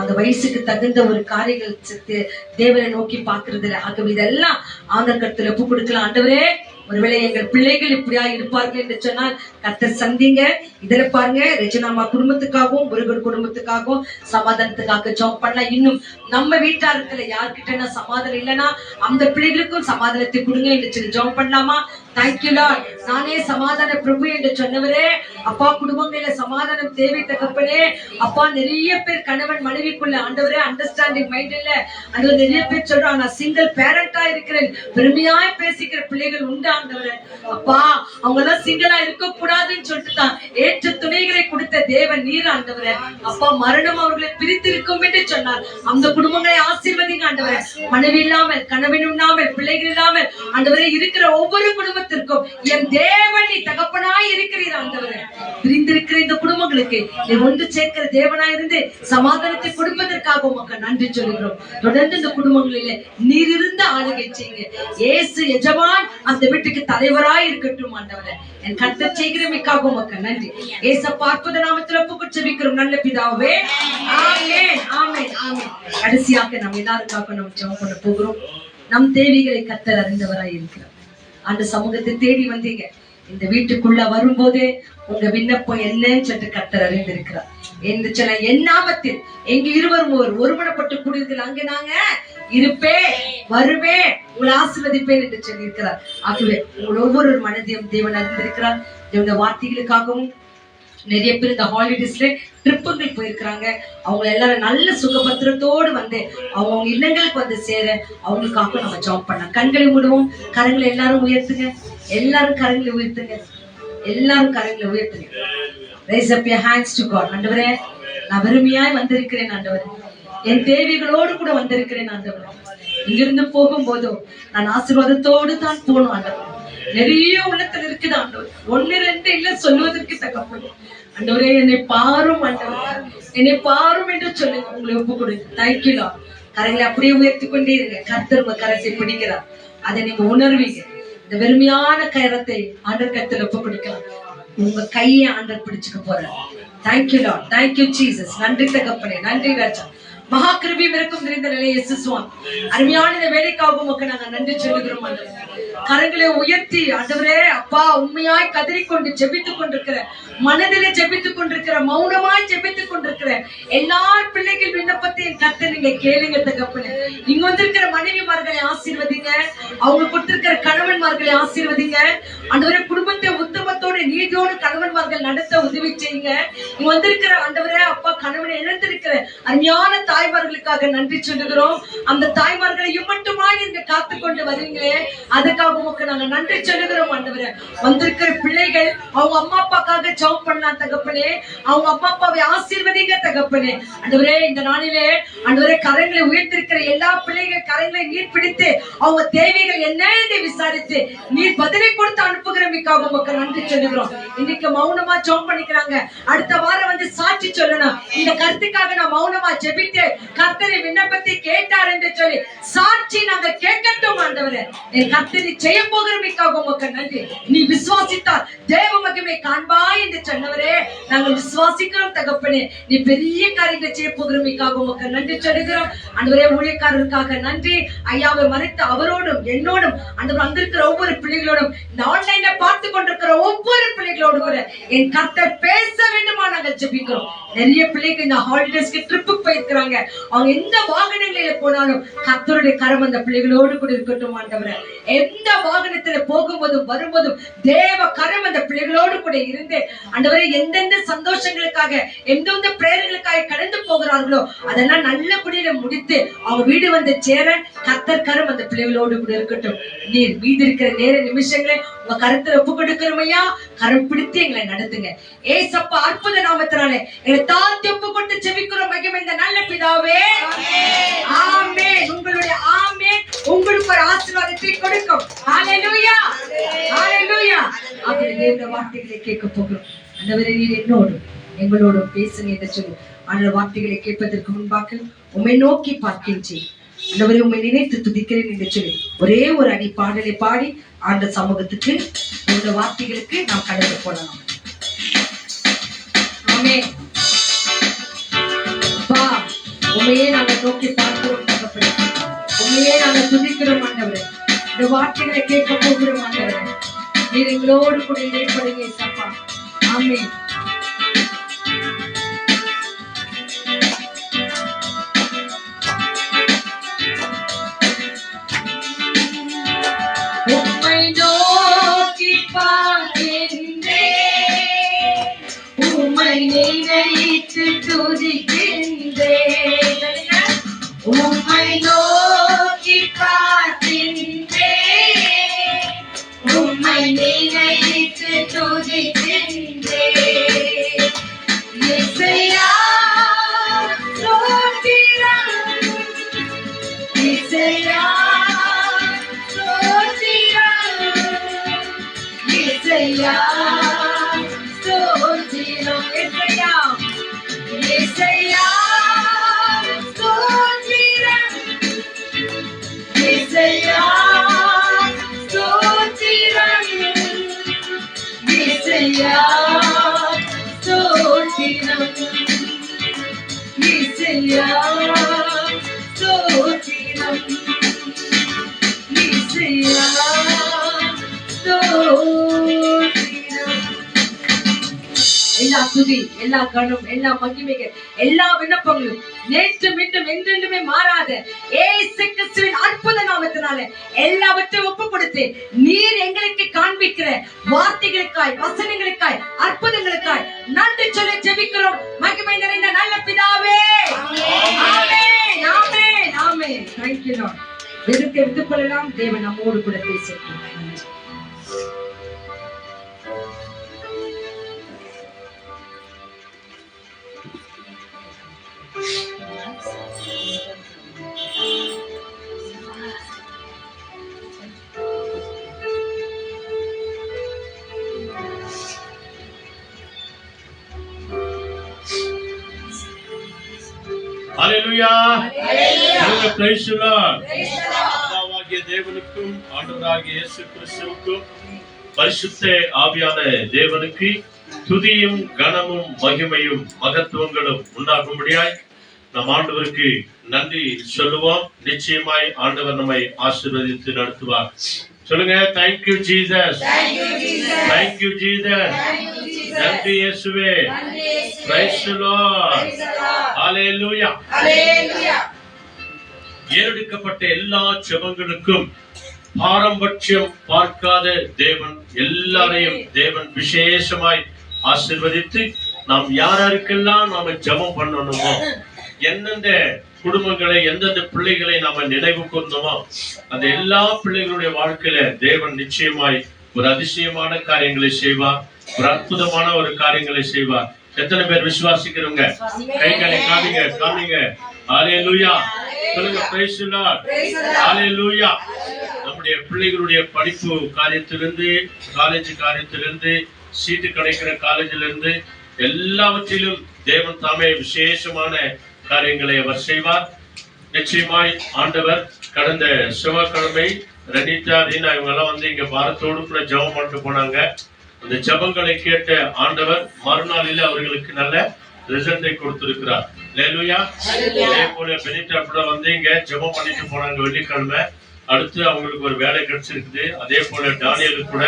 அந்த வயசுக்கு தகுந்த ஒரு காரியங்கள் தேவனை நோக்கி பாக்குறது இல்லை. ஆகவே இதெல்லாம் ஆண்டவர் கருத்துல ஒப்பு கொடுக்கலாம். ஆண்டவரே, ஒருவேளை எங்கள் பிள்ளைகள் இப்படியா இருப்பார்கள் என்று சொன்னால் கர்த்தர் சந்திங்க. இதுல பாருங்க, ரெஜினாமா குடும்பத்துக்காகவும் முருகன் குடும்பத்துக்காகவும் சமாதானத்துக்காக ஜெபம் பண்ணலாம். இன்னும் நம்ம வீட்டாரத்துல யார்கிட்ட சமாதானம் இல்லைன்னா அந்த பிள்ளைகளுக்கும் சமாதானத்தை கொடுங்க என்று சொல்லி ஜெபம் பண்ணலாமா? Thank you Lord. நானே சமாதான பிரபு என்று சொன்னவரே, அப்பா குடும்பங்கள சமாதானம் தேவை தகப்பனே. அப்பா நிறைய பேர் கணவன் மனைவிக்குள்ள ஆண்டவரே அண்டர்ஸ்டாண்டிங் மைண்ட் இல்ல. அது நிறைய பேர் சொல்றாங்க, நான் சிங்கிள் பேரண்டா இருக்கிறேன், பெருமையாய் பேசிக்கிற பிள்ளைகள் உண்டு ஆண்டவரே. அப்பா அவங்க எல்லாம் சிங்கிளா இருக்க கூடாதுன்னு சொல்லிட்டு தான் ஏற்ற துணைகளை கொடுத்த தேவன் நீர் ஆண்டவரே. அப்பா மரணம் அவர்களை பிரித்திருக்கும் என்று சொன்னார். அந்த குடும்பங்களை ஆசீர்வதிங்க ஆண்டவரே. மனைவி இல்லாமல், கணவன் இல்லாமல், பிள்ளைகள் இல்லாமல் ஆண்டவரே இருக்கிற ஒவ்வொரு குடும்பத்திற்கும் என் தேவன் நீ தகப்பனாய் இருக்கிறீர் ஆண்டவரே. பிரிந்திருக்கிற இந்த குடும்பங்களுக்கு நீ ஒன்று சேர்க்கிற தேவனாய் இருந்து சமாதானத்தை கொடுப்பதற்காக உமக்கு நன்றி சொல்கிறோம். தொடர்ந்து இந்த குடும்பங்களிலே நீர் இருந்த ஆளுகை செய்யுங்க. இயேசு எஜமான் அந்த வீட்டுக்கு தலைவராய் இருக்கட்டும் ஆண்டவரே. என் கர்த்தர் செய்கிறமைக்காக உமக்கு நன்றி. இயேசப்பா அற்புத நாமத்தில் ஒப்புக்கொண்டு ஜெபிக்கிறோம் நல்ல பிதாவே. ஆமென் ஆமென் ஆமென். கடைசியாக நம்ம எல்லாருக்காக நம்ம ஜெபம் பண்ண போகிறோம். நம் தேவைகளை கர்த்தர் அறிந்தவராய் இருக்கிறார். அந்த சமூகத்தை தேடி வந்தீங்க. இந்த வீட்டுக்குள்ள வரும்போதே உங்க விண்ணப்பம் என்னன்னு சொல்லிட்டு கர்த்தர் அறிந்திருக்கிறார். என்று சொல்ல என் நாமத்தில் எங்க இருவரும் ஒருமனப்பட்டு கூடியிருக்கிற அங்க நாங்க இருப்பேன், வருவேன், உங்களை ஆசீர்வதிப்பேன் என்று சொல்லி இருக்கிறார். ஆகவே உங்கள் ஒவ்வொரு மனதையும் தேவன் அறிந்திருக்கிறார். தேவனுடைய வார்த்தைகளுக்காகவும் நிறைய பேர் இந்த ஹாலிடேஸ்ல ட்ரிப்புகள் போயிருக்கிறாங்க. அவங்க எல்லாரும் நல்ல சுகபத்திரத்தோடு வந்து அவங்க இல்லங்களுக்கு வந்து சேர அவங்களுக்காக நம்ம ஜாப் பண்ணலாம். கண்களை மூடுவோம், கரங்களை எல்லாரும் உயர்த்துங்க. எல்லாரும் கரங்களை உயர்த்துங்க. எல்லாரும் கரங்களை உயர்த்துங்க. Raise up your hands to God. ஆண்டவரே, நான் வெறுமையாய் வந்திருக்கிறேன் ஆண்டவரே. என் தேவைகளோடு கூட வந்திருக்கிறேன் ஆண்டவரே. இங்கிருந்து போகும்போதும் நான் ஆசீர்வாதத்தோடு தான் போகணும் ஆண்டவரே. நிறைய உள்ளத்துல இருக்குது ஆண்டவர். 1 2 இல்ல சொல்லுவதற்கு தகப்பன். ஆண்டவரே, என்னை பாரும் ஆண்டவரே, என்னை பாரும் என்று சொல்லி உங்களை ஒப்பு கொடுங்க. Thank you Lord. கரங்களை அப்படியே உயர்த்தி கொண்டே இருங்க. கர்த்தர் உங்க கரத்தை பிடிக்கிறார். அதை நீங்க உணர்வீங்க. இந்த வெறுமையான கரத்தை ஆண்டவர் கர்த்தர் ஒப்பு கொடுக்கலாம். உங்க கையை ஆண்டவர் பிடிச்சுக்க போறார். Thank you Lord. Thank you Jesus. நன்றி தகப்பனே, நன்றி ராஜா. மகா கிருபையும் இருக்கும் நிறைந்த நிலையை இயேசுவான் அருமையான இந்த வேலைக்காக உமக்கு நாங்க நன்றி சொல்லுகிறோம் ஆண்டவரே. கரங்களை உயர்த்தி ஆண்டவரே அப்பா உண்மையாய் கதறிக்கொண்டு ஜெபித்துக் கொண்டிருக்கிற, மனதிலே ஜெபித்துக் கொண்டிருக்கிற, மௌனமாய் ஜெபித்துக் கொண்டிருக்கிற எல்லா பிள்ளைகள் விண்ணப்பத்தையும் கர்த்தர் நீங்க கேளுங்க தகப்பனே. இங்க வந்திருக்கிற மனைவிமார்களை ஆசீர்வதிங்க. அவங்க கொடுத்திருக்கிற கணவன்மார்களை ஆசீர்வதிங்க ஆண்டவரே. குடும்பத்தை உத்தமத்தோடு நீதியோடு கணவன்மார்கள் நடத்த உதவி செய்யுங்க. இங்க வந்திருக்கிற ஆண்டவரே அப்பா கணவனை இழந்திருக்கிற அருமையான தாய்மார்களுக்காக நன்றி சொல்லுகிறோம். அந்த தாய்மார்களை மட்டுமா நீங்க காத்து கொண்டு வருவீங்களே, அதுக்காக உமக்கு நாங்க நன்றி சொல்லுகிறோம் ஆண்டவரே. வந்திருக்கிற பிள்ளைகள் அவங்க அம்மா அப்பாக்காக ஜெபம் பண்ணலாம் தகப்பனே. அவங்க அம்மா அப்பாவை ஆசீர்வதிங்க தகப்பனே. ஆண்டவரே, இந்த நாளிலே ஆண்டவரே கரங்களை உயர்த்திருக்கிற எல்லா பிள்ளைகள் கரங்களை நீர் பிடித்து அவங்க தேவைகள் என்ன என்று விசாரித்து நீர் பதிலை கொடுத்து அனுப்புகிறமைக்காக உமக்கு நன்றி சொல்லுகிறோம். இன்னைக்கு மௌனமா ஜெபம் பண்ணிக்கிறாங்க. அடுத்த வாரம் வந்து சாட்சி சொல்லணும். இந்த கருத்துக்காக நான் மௌனமா ஜெபித்து கர்த்தரை விண்ணப்பத்தை கேட்டார் என்று சொல்லி சாட்சி நாங்க கேட்கட்டும் ஆண்டவரே. என் கர்த்தரை செய்ய போகிறமைக்காக உமக்கு நன்றி. நீ விசுவாசித்தால் தேவ மகிமை காண்பாய் என்று சொன்னவரே, நாங்கள் விசுவாசிக்கிறோம் தகப்பனே. நீ பெரிய காரியங்களை செய்ய போகிறமைக்காக உமக்கு நன்றி சொல்லுகிறோம் ஆண்டவரே. ஊழியக்காரருக்காக நன்றி. ஐயாவை மறைத்து அவரோடும் என்னோடும் ஆண்டவர் வந்திருக்கிற ஒவ்வொரு பிள்ளைகளோடும் இந்த ஆன்லைன்ல பார்த்து கொண்டிருக்கிற ஒவ்வொரு ஒவ்வொரு பிள்ளைகளோடு கூட என் கர்த்தர் பேச வேண்டுமா நாங்கள் ஜெபிக்கிறோம். நிறைய பிள்ளைங்க இந்த ஹாலிடேஸ்க்கு ட்ரிப்புக்கு போயிருக்கிறாங்க. அவங்க எந்த வாகனங்களில போனாலும் கர்த்தருடைய கரம் அந்த பிள்ளைகளோடு கூட இருக்கட்டும் ஆண்டவரே. எந்த வாகனத்துல போகும்போதும் வரும்போதும் தேவ கரம் அந்த பிள்ளைகளோடு கூட இருந்து ஆண்டவரே எந்தெந்த சந்தோஷங்களுக்காக எந்தெந்த பிரேயர்களுக்காக கடந்து போகிறார்களோ அதெல்லாம் நல்லபடியில முடித்து அவங்க வீடு வந்து சேர கர்த்தர் கரம் அந்த பிள்ளைகளோடு கூட இருக்கட்டும். நீர் மீதி இருக்கிற நேர நிமிஷங்களை உங்க கருத்துல ஒப்பு கொடுக்கிறோமையா, கரம் பிடித்து எங்களை நடத்துங்க. ஏசப்பா அற்புத நாமத்தினாலே எங்களை தாழ்த்தி ஒப்பு கொடுத்து ஜெபிக்கிறோம் மகிமை இந்த நல்ல பிதாவே. ஆமென். உங்களுடைய ஆமென் உங்களுக்கு ஒரு ஆசீர்வாதத்தை கொடுக்கும். ஹalleluya, ஹalleluya. அப்படி தேவனுடைய வார்த்தைகளை கேட்க போகிறோம். ஆண்டவரே நீர் என்னோடு எங்களோடு பேசுங்க என்று சொல்லி அந்த வார்த்தைகளை கேட்பதற்கு முன்பாக உம்மை நோக்கி பார்க்கின்றேன். ஆண்டவரே உம்மை நினைத்து துதிக்கிறேன் என்று சொல்லி ஒரே ஒரு அடி பாடலை பாடி ஆண்ட சமூகத்துக்கு இந்த வார்த்தைகளுக்கு நாம் கடந்து போகலாம். ஆமென். பா உம்மையே நாங்கள் நோக்கி பார்க்கிறோம் தகப்பனே. உம்மையே நாங்கள் துதிக்கிறோம் ஆண்டவரே. இந்த வார்த்தைகளை கேட்க போகிறோம் ஆண்டவரே. நீர் எங்களோடு கூட இடைப்படுங்க சப்பா. ஆமென். உம்மை நோக்கி பார்க்கின்றேன், உம்மை நினைத்து துதிக்கின்றேன். உம்மை நோக்கி பார்க்கின்றேன், உம்மை நினைத்து துதிக்கின்றேன். இசையா ஸ்தோத்திரம், இசையா Yesaya, Stotiro, Yesaya, Yesaya, Stotiro, Yesaya, Stotiro, Yesaya, Stotiro, Yesaya, Stotiro, Yesaya. எல்லா துதி, எல்லா கணம், எல்லா மகிமைகள், எல்லா விண்ணப்பங்களும் நேற்று மீண்டும் என்றென்றுமே மாறாத இயேசு கிறிஸ்துவின் அற்புத நாமத்தினால எல்லாவற்றையும் ஒப்பு கொடுத்து நீர் எங்களுக்கு காண்பிக்கிற வார்த்தைகளுக்காய், வசனங்களுக்காய், அற்புதங்களுக்காய் நன்றி சொல்லி ஜெபிக்கிறோம் மகிமை நிறைந்த நல்ல பிதாவே. ஆமென், amen, amen. Thank you Lord. வெறுக்க எடுத்துக் கொள்ளலாம். தேவன் நம்மோடு கூட பேசட்டும். ஹalleluya, ஹalleluya. praise the Lord. பிதாவாகிய தேவனுக்கும் ஆண்டவராகிய இயேசு கிறிஸ்துவுக்கும் பரிசுத்த ஆவியான தேவனுக்கு துதியும் கனமும் மகிமையும் மகத்துவங்களும் உண்டாகும்படியாய் நம் ஆண்டவருக்கு நன்றி சொல்லுவோம். நிச்சயமாய் ஆண்டவர் நம்மை ஆசீர்வதித்து நடத்துவார். சொல்லுங்க, thank you Jesus, thank you Jesus, நன்றி இயேசுவே, praise the Lord, hallelujah. ஏறெடுக்கப்பட்ட எல்லா ஜெபங்களுக்கும் பாரம்பட்சம் பார்க்காத தேவன் எல்லாரையும் தேவன் விசேஷமாய் ஆசீர்வதித்து நாம் யாருக்கெல்லாம் நாம ஜெபம் பண்ணணுமோ, எந்தெந்த குடும்பங்களை எந்தெந்த பிள்ளைகளை நாம நினைவு கூர்ந்தோமோ அந்த எல்லா பிள்ளைகளுடைய வாழ்க்கையில தேவன் நிச்சயமாய் ஒரு அதிசயமான காரியங்களை செய்வார், ஒரு அற்புதமான ஒரு காரியங்களை செய்வார். எத்தனை பேர் விசுவாசிக்கிறவங்க கைகளை காமிங்க, காமிங்க. ஹalleluya, சொல்லுங்க, praise the Lord, hallelujah. நம்முடைய பிள்ளைகளுடைய படிப்பு காரியத்திலிருந்து, காலேஜ் காரியத்திலிருந்து, சீட்டு கிடைக்கிற காலேஜில இருந்து எல்லாவற்றிலும் தேவன் தாமே விசேஷமான காரியங்களை அவர் செய்வார். நிச்சயமாய் ஆண்டவர் கடந்த செவ்வாய்க்கிழமை ரனிதா, ரீனா இவங்க எல்லாம் வந்து இங்க பாரத்தோடு கூட ஜெபம் பண்ணிட்டு போனாங்க. அந்த ஜெபங்களை கேட்ட ஆண்டவர் மறுநாளில அவர்களுக்கு நல்ல ரிசல்ட்டை கொடுத்திருக்கிறார். ஹalleluya. அதே போல பெனிட்டா கூட வந்து இங்க ஜெபம் பண்ணிட்டு போனாங்க வெள்ளிக்கிழமை. அடுத்து அவங்களுக்கு ஒரு வேலை கிடைச்சிருக்குது. அதே போல டானியலுக்கு கூட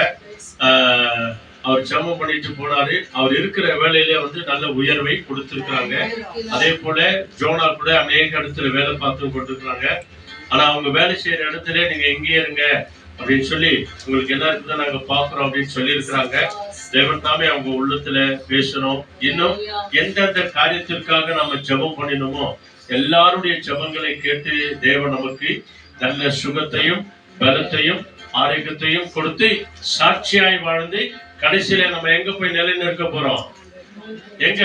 அவர் ஜெபம் பண்ணிட்டு போனாரு. அவர் இருக்கிற வேலையில வந்து நல்ல உயர்வை கொடுத்திருக்கிறாங்க. அதே போல ஜோனா கூட அநேக இடத்துல வேலை பார்த்து கொண்டிருக்கிறாங்க. ஆனா அவங்க வேலை செய்யற இடத்துல நீங்க எங்கே இருங்க அப்படின்னு சொல்லி உங்களுக்கு என்ன இருக்குதான் நாங்க பாக்குறோம் அப்படின்னு சொல்லி இருக்கிறாங்க. தேவன் தாமே அவங்க உள்ளத்துல பேசணும். இன்னும் எந்தெந்த காரியத்திற்காக நம்ம ஜெபம் பண்ணினோமோ எல்லாருடைய ஜெபங்களை கேட்டு தேவன் நமக்கு நல்ல சுகத்தையும் பலத்தையும் ஆரோக்கியத்தையும் கொடுத்து சாட்சியாய் வாழ்ந்து கடைசியில நம்ம எங்க போய் நிலைநிற்க போறோம்? எங்க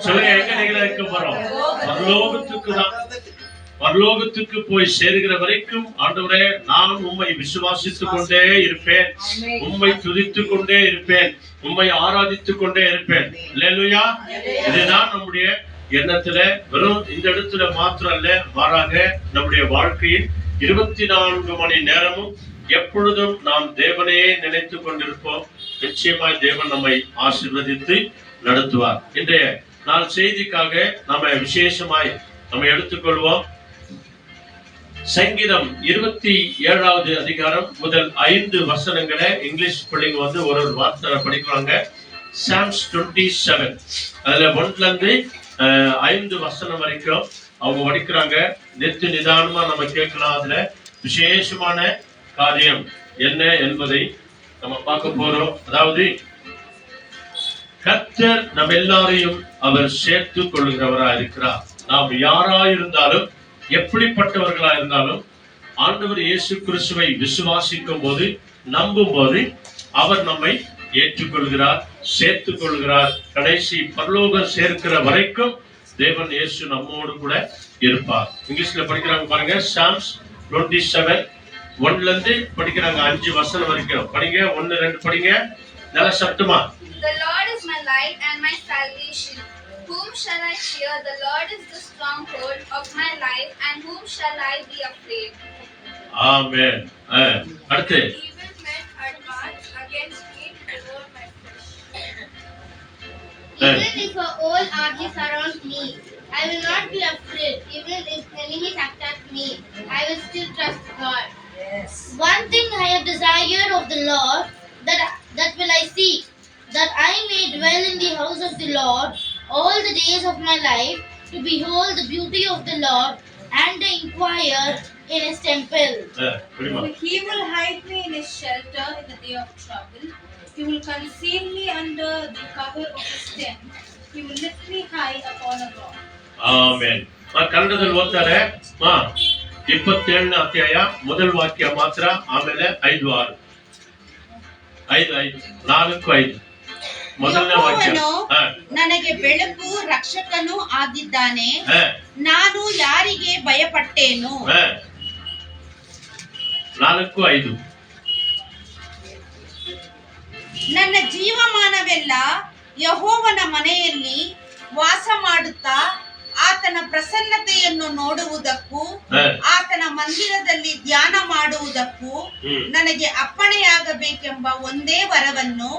சொல்லுங்க, எங்க நிலைநிற்க போறோம்? பரலோகத்துக்கு தான். பரலோகத்துக்கு போய் சேருகிற வரைக்கும் ஆண்டவரே நான் உம்மை விசுவாசித்துக் கொண்டே இருப்பேன், உம்மை துதித்துக் கொண்டே இருப்பேன், உம்மை ஆராதித்துக் கொண்டே இருப்பேன். அல்லேலூயா. இதுதான் நம்முடைய எண்ணத்துல. வெறும் இந்த இடத்துல மாத்திரம் அல்ல, மாறாக நம்முடைய வாழ்க்கையில் 24 மணி நேரமும் எப்பொழுதும் நாம் தேவனையே நினைத்துக் கொண்டிருப்போம். நிச்சயமாய் தேவன் நம்மை ஆசீர்வதித்து நடத்துவார். இன்றைய நாள் செய்திக்காக நாம விசேஷமாய் நம்ம எடுத்துக்கொள்வோம். சங்கீதம் 27வது அதிகாரம் முதல் 5 வசனங்களை இங்கிலீஷ் பிள்ளைங்க வந்து ஒரு வார்த்தை படிக்கிறாங்க. Psalms 27 அதுல 1ல இருந்து 5 வசனம் வரைக்கும் அவங்க படிக்கிறாங்க. நித்து நிதானமா நம்ம கேட்கலாம். அதுல விசேஷமான காரியம் என்ன என்பதை நம்ம பார்க்க போறோம். அதாவது கர்த்தர் நம்ம எல்லாரையும் அவர் சேர்த்துக் கொள்கிறவரா இருக்கிறார். நாம் யாராயிருந்தாலும் எப்படிப்பட்டவர்களா இருந்தாலும் ஆண்டவர் இயேசு கிறிஸ்துவை விசுவாசிக்கும் போது நம்பும் போது அவர் நம்மை ஏற்றுக்கொள்கிறார், சேர்த்துக் கொள்கிறார். கடைசி பரலோகம் சேர்க்கிற வரைக்கும் தேவன் இயேசு நம்மோடு கூட இருப்பார். இங்கிலீஷ்ல படிக்கிறாங்க பாருங்க. Psalms 27 1ல இருந்து படிக்கிறாங்க 5 வசனம் வரைக்கும். படிங்க, 1 2 படிங்க நல்ல சத்தமா. The Lord is my light and my salvation. Whom shall I fear? The Lord is the stronghold of my life, and whom shall I be afraid? Amen. அடுத்து Evil men advance against me to devour my flesh. Even if a whole army surrounds me, I will not be afraid. Even if enemies attack me, I will still trust God. One thing I have desired of the Lord, that will I seek, that I may dwell in the house of the Lord all the days of my life, to behold the beauty of the Lord and to inquire in his temple. He will hide me in his shelter in the day of trouble. He will conceal me under the cover of his tent. He will lift me high upon a rock. Amen. ಕನ್ನಡದಲ್ಲಿ ಓದ್ತಾರೆ. 27ನೇ ಅಧ್ಯಾಯ ಮೊದಲ ವಾಕ್ಯ ಮಾತ್ರ, ಆಮೇಲೆ 5 6 4 5 ಮೊದಲನೇ ವಾಕ್ಯ. ನನಗೆ ಬೆಳಕು ರಕ್ಷಕನು ಆಗಿದ್ದಾನೆ, ನಾನು ಯಾರಿಗೆ ಭಯಪಟ್ಟೇನು? 4 5 ನನ್ನ ಜೀವಮಾನವೆಲ್ಲ ಯೆಹೋವನ ಮನೆಯಲ್ಲಿ ವಾಸ ಮಾಡುತ್ತಾ ಆತನ ಪ್ರಸನ್ನತೆಯನ್ನು ನೋಡುವುದಕ್ಕೂ ಆತನ ಮಂದಿರದಲ್ಲಿ ಧ್ಯಾನ ಮಾಡುವುದಕ್ಕೂ ನನಗೆ ಅಪ್ಪಣೆಯಾಗಬೇಕೆಂಬ ಒಂದೇ ವರವನ್ನು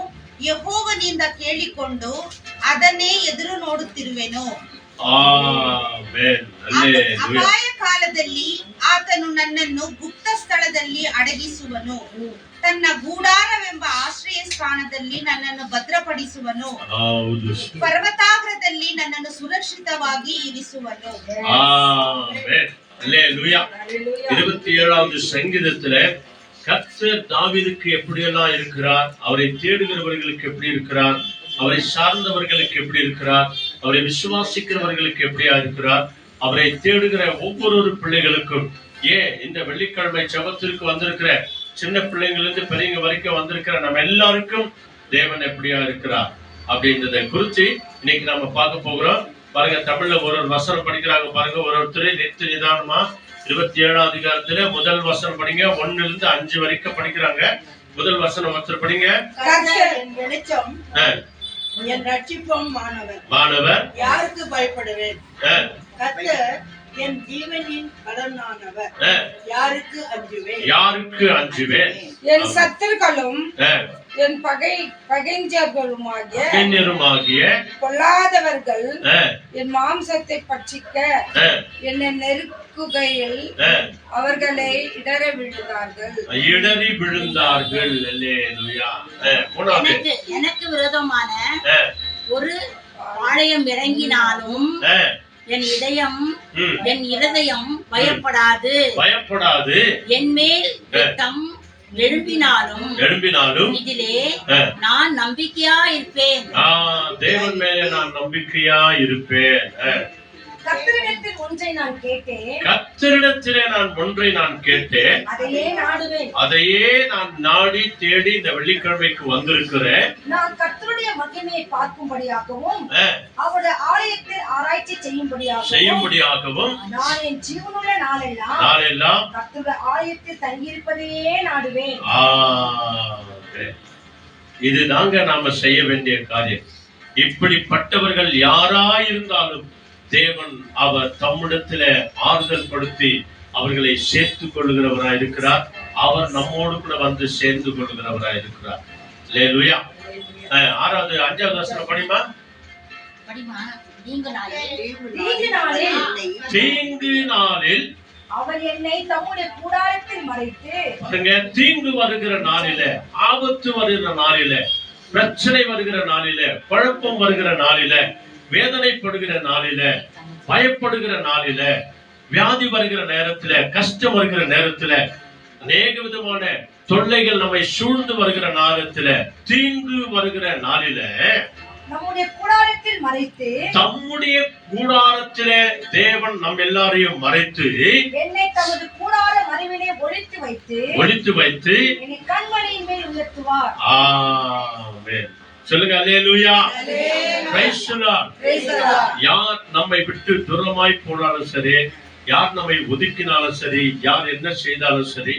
ಯೆಹೋವನಿಂದ ಕೇಳಿಕೊಂಡು ಅದನ್ನೇ ಎದುರು ನೋಡುತ್ತಿರುವೆನು. ಅಪಾಯ ಕಾಲದಲ್ಲಿ ಆತನು ನನ್ನನ್ನು ಗುಪ್ತ ಸ್ಥಳದಲ್ಲಿ ಅಡಗಿಸುವನು, ತನ್ನ ಗೂಡಾರವೆಂಬ ಆಶ್ರಯ ಸ್ಥಾನದಲ್ಲಿ ನನ್ನನ್ನು ಭದ್ರಪಡಿಸುವನು, ಪರ್ವತಾಗ್ರದಲ್ಲಿ ನನ್ನನ್ನು ಸುರಕ್ಷಿತವಾಗಿ ಇರಿಸುವನು. 27வது சங்கீதத்துல கர்த்தர் தாவீதுக்கு எப்படியெல்லாம் இருக்கிறார், அவரை தேடுகிறவர்களுக்கு எப்படி இருக்கிறார், அவரை சார்ந்தவர்களுக்கு எப்படி இருக்கிறார், அவரை விசுவாசிக்கிறவர்களுக்கு எப்படியா இருக்கிறார், அவரை தேடுகிற ஒவ்வொரு பிள்ளைகளுக்கும், ஏன் இந்த வெள்ளிக்கிழமை ஜெபத்திற்கு வந்திருக்கிற சின்ன பிள்ளைங்கள்ல இருந்து பெரியவங்க வரைக்கும் வந்திருக்கிற நம்ம எல்லாருக்கும் தேவன் எப்படியா இருக்கிறார் அப்படின்றத குறித்து இன்னைக்கு நம்ம பார்க்க போகிறோம். பாருங்க, தமிழ்ல ஒரு வசனம் படிக்கிறாங்க பாருங்க. ஒருத்தர் நித்து நிதானமா 27வது அதிகாரத்துல முதல் வசனம் படிங்க. 1ல இருந்து 5 வரைக்கும் படிக்கிறாங்க. முதல் வசனம் ஒருத்தர் படிங்க. கர்த்தர் என் வெளிச்சம், என் ரட்சிப்பும் மாணவர், யாருக்கு பயப்படுவேன்? கர்த்தர் என் ஜீவனின் பலனானவர், யாருக்கு அஞ்சுவேன்? என் சத்துருக்களும் என் பகைஞருமாகிய பொல்லாதவர்கள் என் மாம்சத்தை பட்சிக்க என்னை நோக்குகையில் அவர்களை இடறி விழுந்தார்கள். அல்லேலூயா. மூணாவது, எனக்கு விரோதமான ஒரு பாளையம் இறங்கினாலும் என் இருதயம் பயப்படாது. என் மேல் வெட்கம் எழும்பினாலும் இதிலே நான் நம்பிக்கையா இருப்பேன். தேவன் மேலே நான் நம்பிக்கையா இருப்பேன். கர்த்தரிடத்தில் ஒன்றை நான் கேட்டேன், கர்த்தரிடத்திலே நான் ஒன்றை நான் கேட்டேன், அதையே நாடுவேன். அதையே நான் நாடி தேடி இந்த வெள்ளிக்கிழமைக்கு வந்திருக்கிறேன். நான் கர்த்தருடைய மகிமையை பார்க்கும்படியாகவும் அவருடைய ஆலயத்தில் ஆராய்ச்சி செய்யும்படியாகவும் நான் என் ஜீவனுள்ள நாளெல்லாம் கர்த்தருடைய ஆலயத்தில் தங்கியிருப்பதையே நாடுவேன். இது நாம செய்ய வேண்டிய காரியம். இப்படிப்பட்டவர்கள் யாராயிருந்தாலும் தேவன் அவர் தம்மிடத்திலே ஆறுதல் படுத்தி அவர்களை சேர்த்துக் கொள்ளுகிறவராய் இருக்கிறார். அவர் நம்மோடு கூட வந்து சேர்ந்து கொள்ளுகிறவராய் இருக்கிறார். அல்லேலூயா. 6வது 5வது வசனம் படிமா. தீங்கு நாளில் அவர் என்னை தம்முடைய கூடாரத்தில் மறைத்து. தீங்கு வருகிற நாளிலே, ஆபத்து வருகிற நாளிலே, பிரச்சனை வருகிற நாளிலே, குழப்பம் வருகிற நாளிலே, வேதனைப்படுகிற நாளில, பயப்படுகிற நாளில, வியாதி வருகிற நேரத்துல, கஷ்டம் வருகிற நேரத்துல, அநேக விதமான தொல்லைகள் நம்மை சூழ்ந்து வருகிற நேரத்துல, தீங்கு வருகிற நாளில நம்முடைய கூடாரத்தில் மறைத்து, தம்முடைய கூடாரத்திலே தேவன் நம் எல்லாரையும் மறைத்து என்னை தமது கூடார மறைவிலே ஒளித்து வைத்து என்னை கண்மணியின் மேல் உயர்த்துவார். ஆமென். சொல்லுங்க அல்லேலூயா. Praise the Lord. யார் நம்மை விட்டு தூரமாய் போனாலும் சரி, யார் நம்மை ஒதுக்கினாலும் சரி, யார் என்ன செய்தாலும் சரி,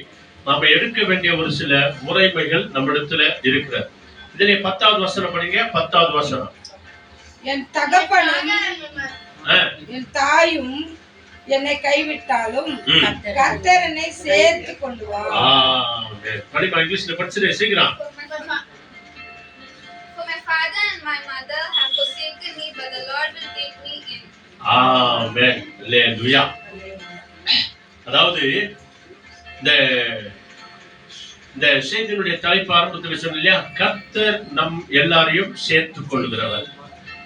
நாம எடுக்க வேண்டிய ஒரு சில முறைமைகள் நம்மிடத்துல இருக்கிறது. இதிலே 10வது வசனம் படிங்க. 10வது வசனம். என் தகப்பனும் என் தாயும் என்னை கைவிட்டாலும் கர்த்தர் என்னை சேர்த்துக் கொள்வார். படிமா, இங்கிலீஷ்ல படிச்சிரு சீக்கிரம். Father and my mother have forsaken me, but the Lord will take me in. Amen. Hallelujah. அதாவது இந்த செய்தியினுடைய தலைப்பு ஆரம்பத்தில் சொன்ன இல்லையா, கர்த்தர் நம் எல்லாரையும் சேர்த்துக் கொள்கிறவர்.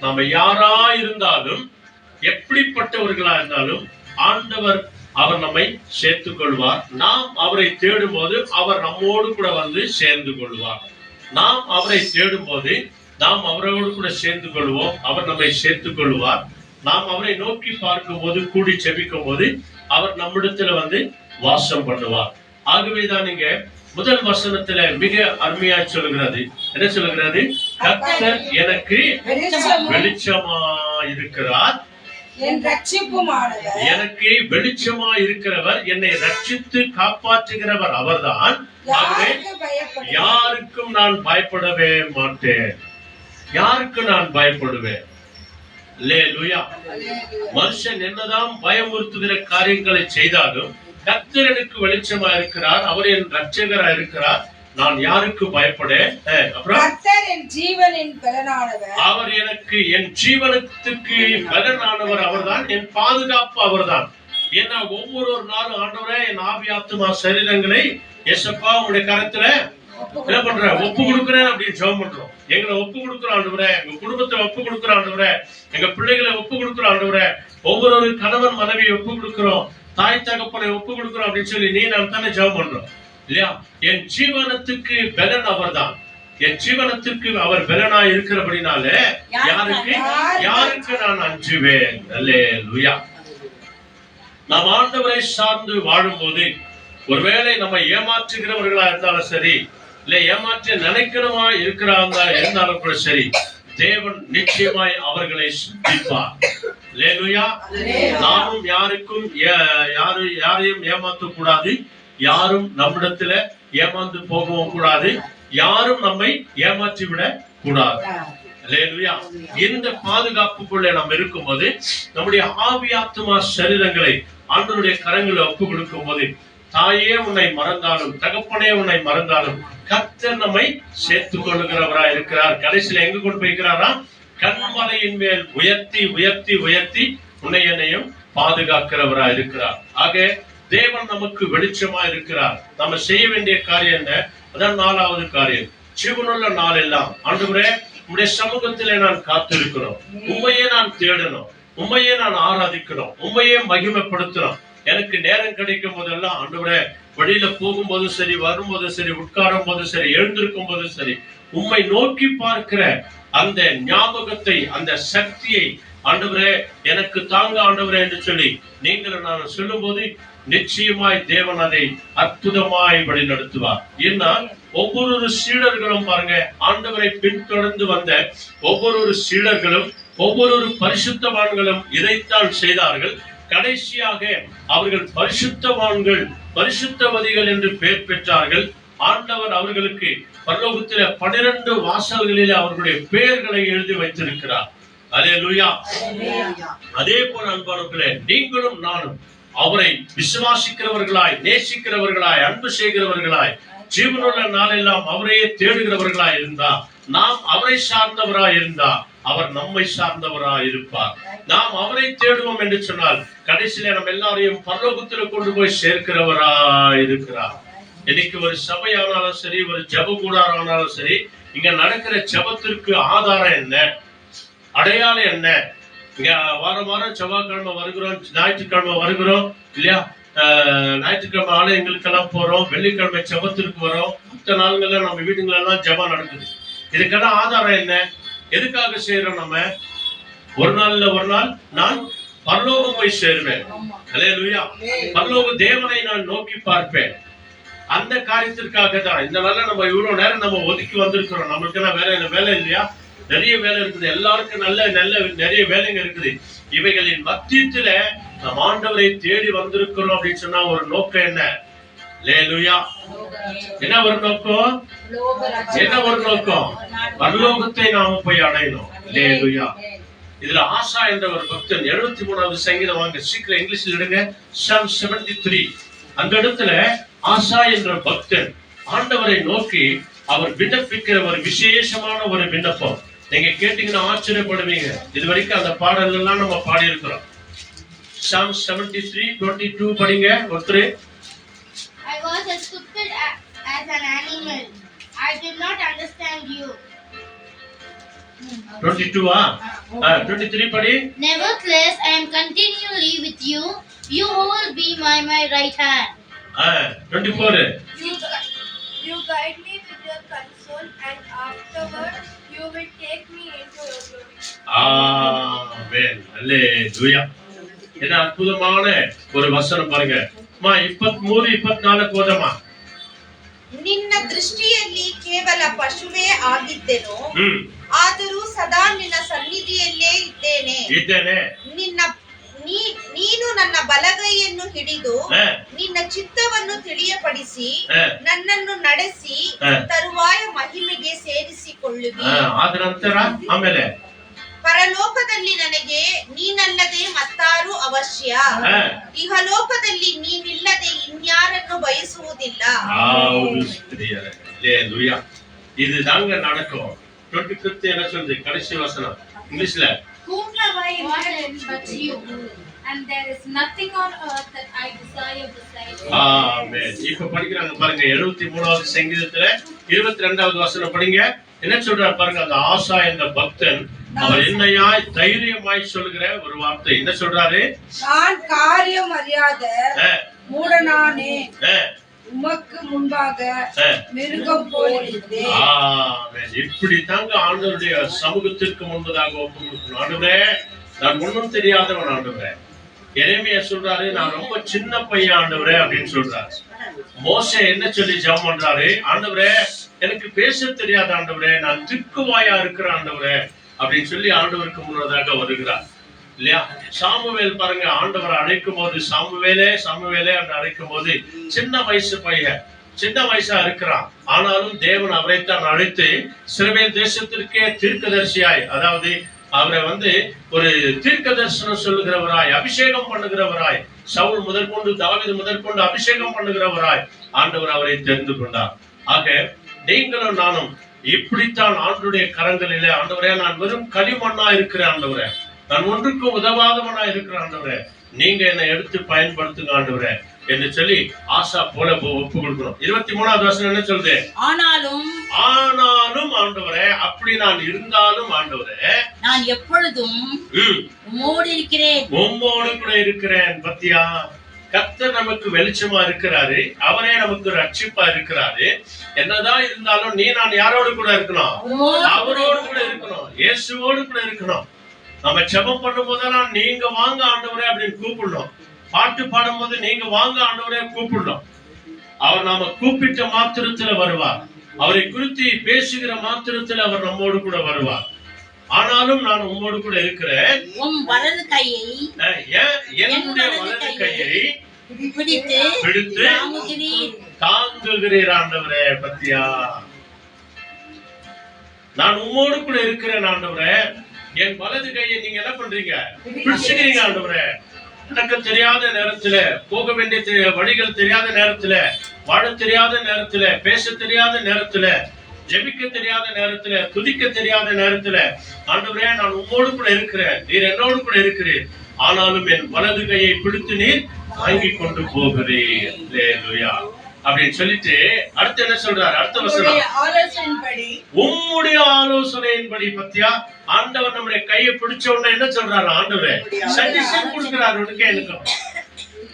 நாம யாரா இருந்தாலும், எப்படிப்பட்டவர்களா இருந்தாலும், ஆண்டவர் அவர் நம்மை சேர்த்துக் கொள்வார். நாம் அவரை தேடும் போது அவர் நம்மோடு கூட வந்து சேர்ந்து கொள்வார். நாம் அவரை தேடும் போது நாம் அவரோடு கூட சேர்ந்து கொள்வோம். அவர் நம்மை சேர்த்துக் கொள்வார். நாம் அவரை நோக்கி பார்க்கும் போது, கூடி செபிக்கும் போது அவர் நம்மிடத்துல வந்து வாசம் பண்ணுவார். ஆகவேதான் நீங்க முதல் வசனத்துல மிக அருமையா சொல்லுகிறது. என்ன சொல்லுகிறது? கர்த்தர் எனக்கு வெளிச்சமா இருக்கிறார், எனக்கு வெளிச்சமா இருக்கிறவர், என்னை ரட்சித்து காப்பாற்றுகிறவர் அவர்தான். ஆகவே யாருக்கும் நான் பயப்படவே மாட்டேன். யாருக்கு நான் பயப்படுவேன்? அல்லேலூயா. மனுஷன் என்னதான் பயமுறுத்துகிற காரியங்களை செய்தாலும் கர்த்தர் எனக்கு வெளிச்சமா இருக்கிறார், அவர் என் ரட்சகரா இருக்கிறார். நான் யாருக்கு பயப்படேன்? அப்புறம் கர்த்தர் என் ஜீவனின் பலனானவர், அவர் எனக்கு என் ஜீவனத்துக்கு பலனானவர் அவர்தான், என் பாதுகாப்பு அவர்தான். ஏன்னா ஒவ்வொரு நாளும் ஆண்டவரே என் ஆவி ஆத்துமா சரீரங்களை ஏசப்பா உங்களுடைய கரத்துல என்ன பண்ற ஒப்பு கொடுக்குறேன் அப்படின்னு ஜெபம் பண்றோம். எங்களை ஒப்பு கொடுக்குற ஆண்டவரே, எங்க குடும்பத்தை ஒப்பு கொடுக்குற ஆண்டவரே, எங்க பிள்ளைகளை ஒப்பு கொடுக்குற ஆண்டவரே, ஒவ்வொரு கணவன் மனைவியை ஒப்பு கொடுக்கிறோம், தாய் தகப்பனை ஒப்பு கொடுக்குறோம் அப்படின்னு சொல்லி நீ நான் தானே ஜெபம் பண்றோம் இல்லையா? என் ஜீவனத்துக்கு பலன் அவர்தான். என் ஜீவனத்திற்கு அவர் பலனா இருக்கிறபடினாலே யாருக்கு நான் அஞ்சுவேன்? அல்லேலூயா. நாம் ஆண்டவரை சார்ந்து வாழும் போது, ஒருவேளை நம்ம ஏமாற்றுகிறவர்களா இருந்தாலும் சரி, இல்ல ஏமாற்ற நினைக்கிறவா இருக்கிறாங்க இருந்தாலும் கூட சரி, தேவன் நிச்சயமாய் அவர்களை சிந்திப்பார். அல்லேலூயா. நாமும் யாருக்கும் யாரையும் ஏமாற்ற கூடாது, யாரும் நம்மிடத்துல ஏமாந்து போகவும் கூடாது, யாரும் நம்மை ஏமாற்றி விட கூடாது. அல்லேலூயா. இந்த பாதுகாப்புக்குள்ளே நாம் இருக்கும்போது நம்முடைய ஆவி ஆத்துமா சரீரங்களை ஆண்டவருடைய கரங்களை ஒப்பு கொடுக்கும் போது, தாயே உன்னை மறந்தாலும் தகப்பனே உன்னை மறந்தாலும் கர்த்தர் நம்மை சேர்த்துக் கொள்ளுகிறவராய் இருக்கிறார். கடைசியில எங்க கொண்டு போய்க்கிறாரா? கண்மலையின் மேல் உயர்த்தி உயர்த்தி உயர்த்தி உன்னை என்னையும் பாதுகாக்கிறவரா இருக்கிறார். ஆக தேவன் நமக்கு வெளிச்சமா இருக்கிறார். நம்ம செய்ய வேண்டிய காரியம் என்ன? அதான் 4வது காரியம். ஜீவனுள்ள நாள் எல்லாம் ஆண்டவரே உம்முடைய சமூகத்திலே நான் காத்திருக்கிறோம், உண்மையே நான் தேடணும், உண்மையே நான் ஆராதிக்கணும், உண்மையே மகிமைப்படுத்தணும். எனக்கு நேரம் கிடைக்கும் போதெல்லாம் ஆண்டவரே வழியில போகும்போதும் சரி, வரும்போதும் சரி, உட்காரும் போதும் சரி, எழுந்திருக்கும் போதும் சரி, உம்மை நோக்கி பார்க்கிற அந்த ஞாபகத்தை, அந்த சக்தியை ஆண்டவரே எனக்கு தாங்க ஆண்டவரே என்று சொல்லி நீங்கள் நான் சொல்லும் போது நிச்சயமாய் தேவன் அதை அற்புதமாய் வழி நடத்துவார். ஏன்னா ஒவ்வொரு சீடர்களும் பாருங்க, ஆண்டவரை பின்தொடர்ந்து வந்த ஒவ்வொரு சீடர்களும் ஒவ்வொரு பரிசுத்தவான்களும் இதைத்தான் செய்தார்கள். கடைசியாக அவர்கள் பரிசுத்தவான்கள், பரிசுத்தவதிகள் என்று பெயர் பெற்றார்கள். ஆண்டவர் அவர்களுக்கு பரலோகத்திலே 12 வாசல்களிலே அவர்களுடைய பெயர்களை எழுதி வைத்திருக்கிறார். அல்லேலூயா. அதே போல அன்பானவர்களே, நீங்களும் நானும் அவரை விசுவாசிக்கிறவர்களாய், நேசிக்கிறவர்களாய், அன்பு செய்கிறவர்களாய், ஜீவனுள்ள நாளெல்லாம் அவரையே தேடுகிறவர்களாய் இருந்தா, நாம் அவரை சார்ந்தவராய் இருந்தா அவர் நம்மை சார்ந்தவராய் இருப்பார். நாம் அவரை தேடுவோம் என்று சொன்னால் கடைசியில நம்ம எல்லாரையும் பரலோகத்தில் கொண்டு போய் சேர்க்கிறவராய் இருக்கிறார். இன்னைக்கு ஒரு சபையானாலும் சரி, ஒரு ஜெப கூடாரம் ஆனாலும் சரி, இங்க நடக்கிற ஜெபத்திற்கு ஆதாரம் என்ன, அடையாளம் என்ன? இங்க வாரம் செவ்வாய்க்கிழமை வருகிறோம், ஞாயிற்றுக்கிழமை வருகிறோம் இல்லையா? ஞாயிற்றுக்கிழமை ஆலயங்களுக்கெல்லாம் போறோம், வெள்ளிக்கிழமை ஜெபத்திற்கு வரோம். மற்ற நாள்கள்ல நம்ம வீடுங்களெல்லாம் ஜெபம் நடக்குது. இதுக்கெல்லாம் ஆதாரம் என்ன? எதுக்காக செய்யறோம்? நம்ம ஒரு நாள் நான் பரலோகம் போய் சேருவேன். அல்லேலூயா. பரலோக தேவனை நான் நோக்கி பார்ப்பேன். அந்த காரியத்திற்காக தான் இந்த நாள்ல நம்ம இவ்வளவு நேரம் நம்ம ஒதுக்கி வந்திருக்கிறோம். நம்மளுக்கு வேலை இல்லையா? நிறைய வேலை இருக்குது. எல்லாருக்கும் நிறைய வேலைங்க இருக்குது. இவைகளின் மத்தியத்துல நம் ஆண்டவரை தேடி வந்திருக்கிறோம் அப்படின்னு சொன்னா ஒரு நோக்கம் என்ன? அல்லேலூயா. என்ன ஒரு நோக்கம்? பரலோகத்தை நாம போய் அடையணும். அல்லேலூயா. இதுல ஆசா என்ற ஒரு பக்தன் 73வது சங்கீதம் வாங்க, சீக்கிரம் இங்கிலீஷ்ல எடுங்க. Psalm 73. அந்த இடத்துல ஆசா என்ற பக்தன் ஆண்டவரை நோக்கி அவர் விண்ணப்பிக்கிற ஒரு விசேஷமான ஒரு விண்ணப்பம். நீங்க கேட்டீங்கன்னா ஆச்சரியப்படுவீங்க. இது வரைக்கும் அந்த பாடல் எல்லாம் நம்ம பாடி இருக்கிறோம். Psalm 73:22 படிங்க ஒருத்தர். I was as stupid as an animal. I did not understand you. 22 23 படி. Nevertheless, I am continually with you. You hold be my right hand. 24. You guide me with your console, and afterward you will take me into your glory. ஆமென். அல்லேலூயா. என்ன அற்புதமான ஒரு வசனம் பாருங்க. 23 24 போதமா. ನಿನ್ನ ದೃಷ್ಟಿಯಲ್ಲಿ ಕೇವಲ ಪಶುವೇ ಆಗಿದ್ದೆನು, ಆದರೂ ಸದಾ ನಿನ್ನ ಸನ್ನಿಧಿಯಲ್ಲೇ ಇದ್ದೇನೆ. ನೀನು ನನ್ನ ಬಲಗೈಯನ್ನು ಹಿಡಿದು ನಿನ್ನ ಚಿತ್ತವನ್ನು ತಿಳಿಯಪಡಿಸಿ ನನ್ನನ್ನು ನಡೆಸಿ ತರುವಾಯ ಮಹಿಮೆಗೆ ಸೇರಿಸಿಕೊಳ್ಳುವಿ. ಅದರ ನಂತರ ಆಮೇಲೆ ಪರಲೋಕದಲ್ಲಿ ನನಗೆ ನೀನಲ್ಲದೆ ಮತ್ತಾರು ಅವಶ್ಯ, ಇಹಲೋಕದಲ್ಲಿ ನೀನಿಲ್ಲದೆ ಇನ್ಯಾರನ್ನು ಬಯಸುವುದಿಲ್ಲ. இது தாங்க நடக்கும். 25 என்ன சொல்றது? கடைசி வசனம் இங்கிலீஷ்ல. Whom have I in heaven but you? And there is nothing on earth that I desire besides you. ஆமென். இப்ப படிக்கிறாங்க பாருங்க, 73வது சங்கீதத்துல 22வது வசனம் படிங்க. என்ன சொல்றாரு பாருங்க, அந்த ஆசா என்ற பக்தன் அவர் என்னையாய் தைரியமாய் சொல்லுகிற ஒரு வார்த்தை. என்ன சொல்றாரு? நான் காரியம் அறியாத மூடனானே, உமக்கு முன்பாக மிருகம் போல் இருந்தேன். ஆமென். இப்படி தாங்க ஆண்டவருடைய சமூகத்திற்கு முன்பதாக ஒப்பு கொடுக்கணும். ஆண்டவரே, நான் ஒன்றும் தெரியாதவன் ஆண்டவரே. எரேமியா சொல்றாரு, நான் ரொம்ப சின்ன பையன் ஆண்டவரே அப்படின்னு சொல்றாரு. மோசே என்ன சொல்லி ஜெபம் பண்றாரு? ஆண்டவரே, எனக்கு பேச தெரியாத ஆண்டவரே, நான் திக்குவாயா இருக்கிற ஆண்டவரே அப்படின்னு சொல்லி ஆண்டவருக்கு முன்னதாக வருகிறார் இல்லையா? சாமுவேல் பாருங்க, ஆண்டவரை அழைக்கும் போது சாமுவேலே என்று அழைக்கும் போது சின்ன வயசு பையன், சின்ன வயசா இருக்கிறான். ஆனாலும் தேவன் அவரைத்தான் அழைத்து இஸ்ரவேல் தேசத்திற்கே தீர்க்கதரிசியாய், அதாவது அவரை ஒரு தீர்க்க தரிசனம் சொல்லுகிறவராய், அபிஷேகம் பண்ணுகிறவராய், சவுல் முதற்கொண்டு தாவீது முதற்கொண்டு அபிஷேகம் பண்ணுகிறவராய் ஆண்டவர் அவரை தெரிந்து கொண்டார். ஆக நீங்களும் நானும் இப்படித்தான் ஆண்டவருடைய கரங்களிலே, ஆண்டவரே நான் வெறும் களிமண்ணா இருக்கிறேன் ஆண்டவரே, நான் ஒன்றுக்கும் உதவாதவனா இருக்கிறேன் ஆண்டவரே, நீங்க என்னை எடுத்து பயன்படுத்துங்க ஆண்டவரே என்று சொல்லி ஆசா போல ஒப்பு கொடுக்கணும். 23வது வசனம் என்ன சொல்லுது? ஆனாலும் ஆண்டவரே, அப்படி நான் இருந்தாலும் ஆண்டவரே, நான் எப்பொழுதும் உம்மோடு இருக்கிறேன். உம்மோடு கூட இருக்கிறேன். பத்தியா, கர்த்தர் நமக்கு வெளிச்சமா இருக்கிறாரு, அவரே நமக்கு ரட்சிப்பா இருக்கிறாரு. என்னதான் இருந்தாலும் நீ நான் யாரோடு கூட இருக்கணும்? அவரோடு கூட இருக்கணும், இயேசுவோடு கூட இருக்கணும். நம்ம ஜெபம் பண்ணும் போதெல்லாம் நீங்க வாங்க ஆண்டவரே அப்படின்னு கூப்பிடணும். பாட்டு பாடும் போது நீங்க வாங்க ஆண்டவரே கூப்பிடணும். அவர் நாம கூப்பிட்ட மாத்திரத்துல வருவார். அவரை குறித்து பேசுகிற மாத்திரத்துல அவர் நம்மோடு கூட வருவார். ஆனாலும் நான் உம்மோடு கூட இருக்கிறேன். உம் வலது கையை, என்னுடைய வலது கையை பிடித்து தாங்குகிறீர் ஆண்டவரே. பத்தியா, நான் உம்மோடு கூட இருக்கிறேன் ஆண்டவரே. என் வலது கையை நீங்க என்ன பண்றீங்க? பிடிச்சுக்கிறீங்க ஆண்டவரே. நடக்க தெரியாத நேரத்துல, போக வேண்டிய வழிகள் தெரியாத நேரத்துல, வாழ தெரியாத நேரத்துல, பேச தெரியாத நேரத்துல, ஜெபிக்க தெரியாத நேரத்துல, துதிக்க தெரியாத நேரத்துல ஆண்டவரே நான் உம்மோடு கூட இருக்கிறேன், நீர் என்னோடு கூட இருக்கிறீர். ஆனாலும் என் வலது கையை பிடித்து நீர் வாங்கி கொண்டு போகிறீர். அல்லேலூயா அப்படின்னு சொல்லிட்டு அடுத்து என்ன சொல்றாரு? அடுத்த வசனம், உம்முடைய ஆலோசனையின்படி. பத்தியா, ஆண்டவர் நம்முடைய கையை பிடிச்ச உடனே என்ன சொல்றாரு? ஆண்டவரே சஜஷன் கொடுக்கிறாரு. உனக்கு எனக்கும்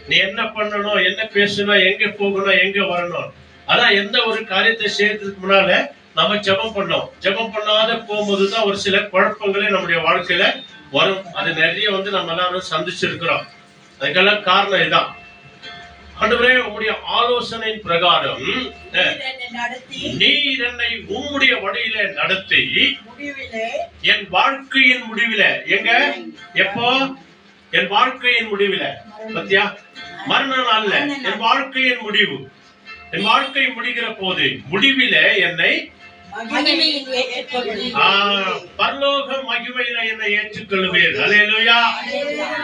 நீ என்ன பண்ணணும், என்ன பேசணும், எங்க போகணும், எங்க வரணும். அதான் எந்த ஒரு காரியத்தை செய்யறதுக்கு முன்னால நம்ம ஜெபம் பண்ணோம். ஜெபம் பண்ணாத போகும்போதுதான் ஒரு சில குழப்பங்களே நம்முடைய வாழ்க்கையில வரும். அது நிறைய நம்ம எல்லாரும் சந்திச்சிருக்கிறோம். அதுக்கெல்லாம் காரணம் இதுதான். ஆண்டவரே, உம்முடைய ஆலோசனையின் பிரகாரம் நீர் என்னை உம்முடைய வழியில நடத்தி என் வாழ்க்கையின் முடிவில, எங்க எப்போ? என் வாழ்க்கையின் முடிவில. பத்தியா, மரண நாள்ல என் வாழ்க்கையின் முடிவு. என் வாழ்க்கை முடிகிற போது முடிவில என்னை பரலோக மகிமையில என்னை ஏற்றுக்கொள்வீர். அல்லேலூயா.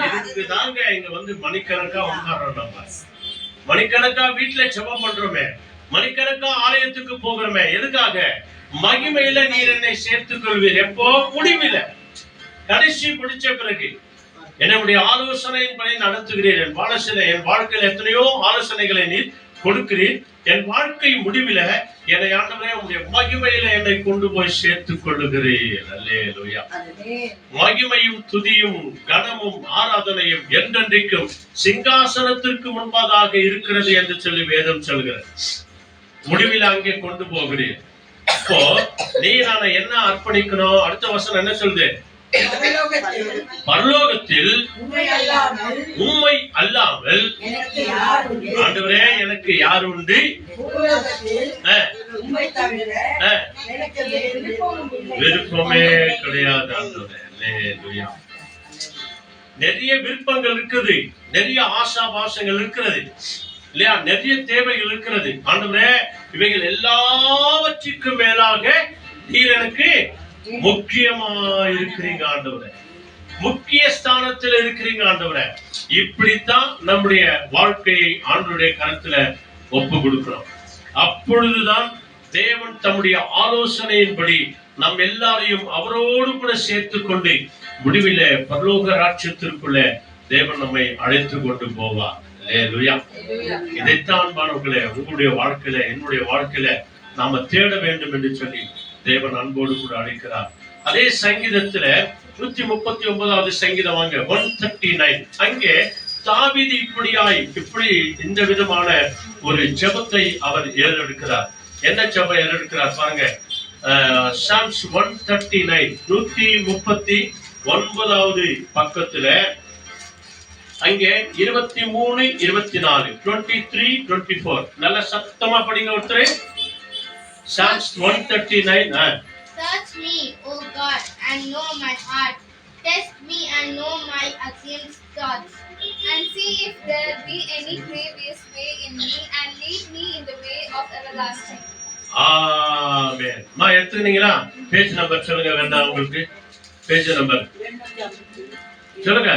இதுக்கு தாங்க இங்க மணிக்கணக்கா உட்கார்றோம். நம்ம மணிக்கணக்கா வீட்டுல ஜெபம் பண்றோமே, மணிக்கணக்கா ஆலயத்துக்கு போகிறோமே. எதுக்காக? மகிமையில நீர் என்னை சேர்த்துக் கொள்வீர். எப்போ? முடிவில, கடைசி பிடிச்ச பிறகு என்னுடைய ஆலோசனையின் படி நடத்துகிறீர். என் வாழ்க்கையில எத்தனையோ ஆலோசனைகளை நீர் கொடுக்கிறீர். என் வாழ்க்கை முடிவில என்னை ஆண்டவரே உம்முடைய மகிமையில என்னை கொண்டு போய் சேர்த்துக் கொள்ளுகிறீர். அல்லேலூயா. மகிமையும் துதியும் கனமும் ஆராதனையும் என்றென்றைக்கும் சிங்காசனத்திற்கு முன்பதாக இருக்கிறது என்று சொல்லி வேதம் சொல்கிறது. முடிவில் அங்கே கொண்டு போகிறீர். இப்போ நீ நான் என்ன அர்ப்பணிக்கணும்? அடுத்த வசனம் என்ன சொல்லுது? பரலோகத்தில் உம்மை அல்லாமல் ஆண்டவரே எனக்கு யார் உண்டு? விருப்பமே கிடையாது ஆண்டவரே. நிறைய விருப்பங்கள் இருக்குது, நிறைய ஆசாபாசங்கள் இருக்கிறது இல்லையா? நிறைய தேவைகள் இருக்கிறது. ஆண்டவரே, இவைகள் எல்லாவற்றுக்கும் மேலாக நீர் எனக்கு முக்கியமா இருக்கிறீங்க ஆண்டவரே. முக்கிய ஸ்தானத்தில் இருக்கிறீங்க ஆண்டவரே. இப்படித்தான் நம்முடைய வாழ்க்கையை ஆண்டவருடைய கரத்துல ஒப்பு கொடுக்கிறோம். அப்பொழுதுதான் தேவன் தம்முடைய ஆலோசனையின்படி நம் எல்லாரையும் அவரோடு கூட சேர்த்துக் கொண்டு முடிவில பரலோக ராஜ்யத்திற்குள்ள தேவன் நம்மை அழைத்து கொண்டு போவார். அல்லேலூயா. இதைத்தான் மாணவர்களே, உங்களுடைய வாழ்க்கையில, என்னுடைய வாழ்க்கையில நாம தேட வேண்டும் என்று சொல்லி தேவன் அன்போடு கூட அழைக்கிறார். அதே சங்கீதத்துல 139வது சங்கீதம் வாங்க 139. அங்கே தாவீது இப்படி இந்த விதமான ஒரு ஜெபத்தை அவர் ஏறெடுக்கிறார். என்ன ஜெபம் ஏறெடுக்கிறார் பாருங்க. சாம்ஸ் 139 139வது பக்கத்துல அங்கே 23 24 23 24 நல்ல சத்தமா படிங்க ஒருத்தரே. Psalms 139. Search me, O God, and know my heart. Test me and know my anxious thoughts. And see if there be any grievous way in me, and lead me in the way of everlasting. Amen. எடுத்துனீங்களா? Page number சொல்லுங்க. வேண்டாம் உங்களுக்கு page number சொல்லுங்க.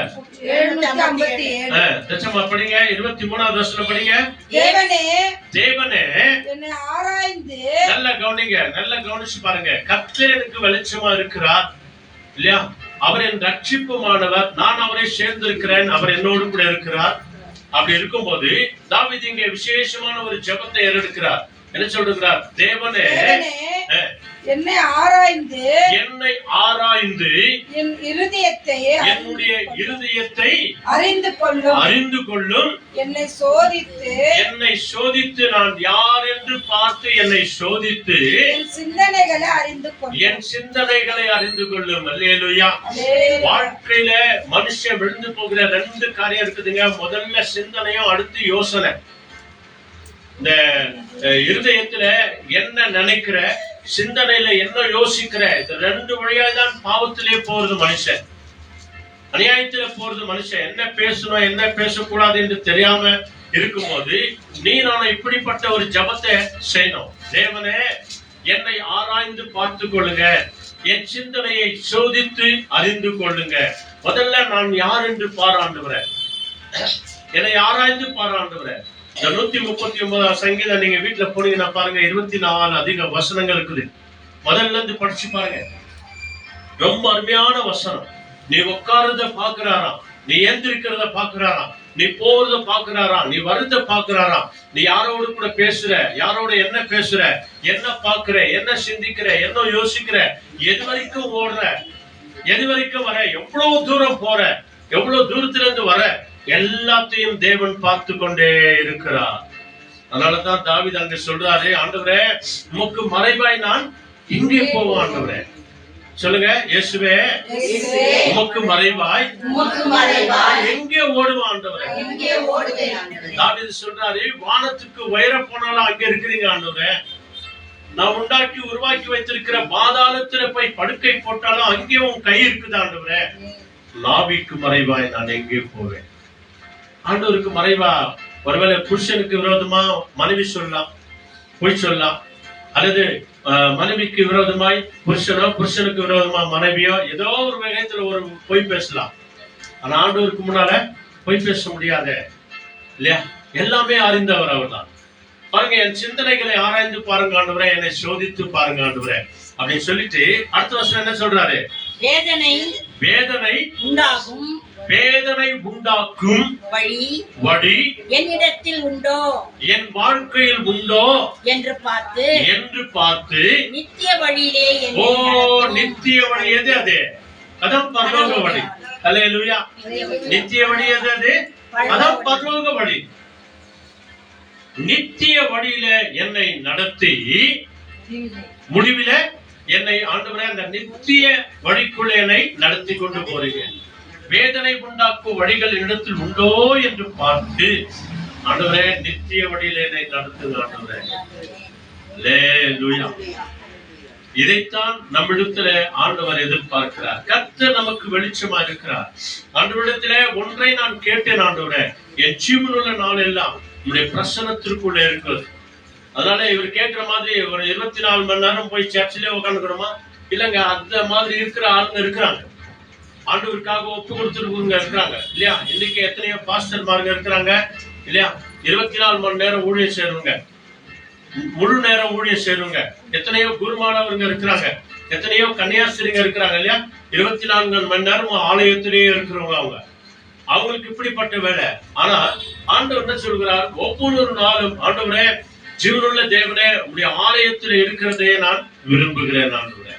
757. படிங்க. 23வது வசனம் படிங்க. தேவனே என்னை ஆராய்ந்து, நல்லா கவனிங்க, நல்லா கவனிச்சு பாருங்க. கர்த்தர் எனக்கு வெளிச்சமா இருக்கிறார் இல்லையா? அவர் என் ரட்சிப்புமானவர், நான் அவரை சேர்ந்திருக்கிறேன், அவர் என்னோடு கூட இருக்கிறார். அப்படி இருக்கும்போது தாவீது இங்கே விசேஷமான ஒரு ஜெபத்தை ஏறெடுக்கிறார். என்ன சொல்றார்? தேவனே என்னை ஆராய்ந்து என்னுடைய இருதயத்தை அறிந்து கொள்ளும். என்னை சோதித்து நான் யார் என்று பார்த்து என்னை சோதித்து என் சிந்தனைகளை அறிந்து கொள்ளும். அல்லேலூயா. வாழ்க்கையில மனுஷன் விழுந்து போகிற 2 காரியம் இருக்குதுங்க. முதல்ல சிந்தனையும், அடுத்து யோசனை. இந்த இருதயத்துல என்ன நினைக்கிற, சிந்தனையில என்ன யோசிக்கிற, இந்த 2 வழியா தான் பாவத்திலே போறது மனுஷன், அநியாயத்திலே போறது மனுஷன். என்ன பேசணும் என்ன பேசக்கூடாது என்று தெரியாம இருக்கும்போது நான் இப்படிப்பட்ட ஒரு ஜெபத்தை செய்யணும். தேவனே என்னை ஆராய்ந்து பார்த்து கொள்ளுங்க, என் சிந்தனையை சோதித்து அறிந்து கொள்ளுங்க. முதல்ல நான் யார் என்று பாராண்டுகிறேன், என்னை ஆராய்ந்து பாராண்டுகிறேன். இந்த 139 சங்கீதம் நீங்க வீட்டுல போனீங்கன்னா பாருங்க, 24 அதிக வசனங்கள் இருக்குது. முதல்ல இருந்து படிச்சு பாருங்க. ரொம்ப அருமையான வசனம். நீ உட்கார்றத பாக்குறாராம், நீ எந்திருக்கிறத பாக்குறாராம், நீ போறத பாக்குறாராம், நீ வரத பாக்குறாராம், நீ யாரோடு கூட பேசுற, யாரோட என்ன பேசுற, என்ன பாக்குற, என்ன சிந்திக்கிற, என்ன யோசிக்கிற, எது வரைக்கும் ஓடுற, எது வரைக்கும் வர, எவ்வளவு தூரம் போற, எவ்வளவு தூரத்துல இருந்து வர, எல்லாத்தையும் தேவன் பார்த்து கொண்டே இருக்கிறார். அதனாலதான் தாவீது அங்க சொல்றாரு, ஆண்டவரே உமக்கு மறைவாய் நான் இங்கே போவோம். ஆண்டவரே சொல்லுங்க, இயேசுவே உமக்கு மறைவாய் எங்கே ஓடுவோம் ஆண்டவரே. தாவீது சொல்றாரு, வானத்துக்கு உயர போனாலும் அங்க இருக்கிறீங்க ஆண்டவரே. நான் உண்டாக்கி உருவாக்கி வைத்திருக்கிற பாதாளத்துல போய் படுக்கை போட்டாலும் அங்கேயும் உன் கை இருக்குது ஆண்டவரே. நாவிக்கு மறைவாய் நான் எங்கே போவேன். ஆண்டவருக்கு மறைவா ஒருவேளை புருஷனுக்கு விரோதமா மனைவி சொல்லலாம், பொய் சொல்லலாம், அல்லது மனைவிக்கு விரோதமாய் புருஷனோ, புருஷனுக்கு விரோதமா மனைவியோ ஏதோ ஒரு வேகத்துல ஒரு பொய் பேசலாம். ஆனா ஆண்டவருக்கு முன்னால பொய் பேச முடியாது இல்லையா? எல்லாமே அறிந்தவர் அவர் தான். பாருங்க, என் சிந்தனைகளை ஆராய்ந்து பாருங்க ஆண்டவரே, என்னை சோதித்து பாருங்க ஆண்டவரே அப்படின்னு சொல்லிட்டு அடுத்த வருஷம் என்ன சொல்றாரு? வேதனை உண்டாக்கும் வழி என்னிடத்தில் உண்டோ, என் வாழ்க்கையில் உண்டோ என்று பார்த்து நித்திய வழியிலே நித்திய வழி எது? அது அதான் பரலோக வழி. அல்லேலூயா. நித்திய வழி எது? அது அதான் பரலோக வழி. நித்திய வழியில என்னை நடத்தி முடிவில என்னை ஆண்டவரே அந்த நித்திய வழிக்குள்ள என்னை நடத்தி கொண்டு போறீங்க. வேதனை உண்டாக்கும் வழிகள் இடத்தில் உண்டோ என்று பார்த்து ஆண்டவரே நித்திய வழியில என்னை நடத்துங்க ஆண்டவரே. அல்லேலூயா. இதைத்தான் நம்மிடத்துல ஆண்டவர் எதிர்பார்க்கிறார். கர்த்தர் நமக்கு வெளிச்சமா இருக்கிறார். ஆண்டவரிடத்துல ஒன்றை நான் கேட்டேன் ஆண்டவரே, என் ஜீவனுள்ள நாள் எல்லாம் உங்களுடைய பிரசன்னத்திற்குள்ள இருக்கிறது. அதனால இவர் கேட்கிற மாதிரி ஒரு 24 மணி நேரம் போய் சர்ச்சிலே உட்காந்துக்கிறோமா? இல்லங்க, அந்த மாதிரி இருக்கிற ஆளுங்க இருக்கிறாங்க. ஆண்டவருக்காக ஒப்பு கொடுத்துருக்கவங்க இருக்கிறாங்க இல்லையா? இன்னைக்கு எத்தனையோ பாஸ்டர்மாருங்க இருக்கிறாங்க இல்லையா? 24 மணி நேரம் ஊழியம் செய்யறவங்க, முழு நேரம் ஊழியம் செய்யறவங்க, எத்தனையோ குருமானவருங்க இருக்கிறாங்க, எத்தனையோ கன்னியாஸ்திரிங்க இருக்கிறாங்க இல்லையா? 24 மணி நேரம் ஆலயத்திலேயே இருக்கிறவங்க. அவங்களுக்கு இப்படிப்பட்ட வேலை. ஆனா ஆண்டவர் என்ன சொல்கிறார்? ஒவ்வொரு நாளும் ஆண்டவரே, ஜீவனுள்ள தேவனே, உடைய ஆலயத்தில் இருக்கிறதே நான் விரும்புகிறேன் ஆண்டவரே.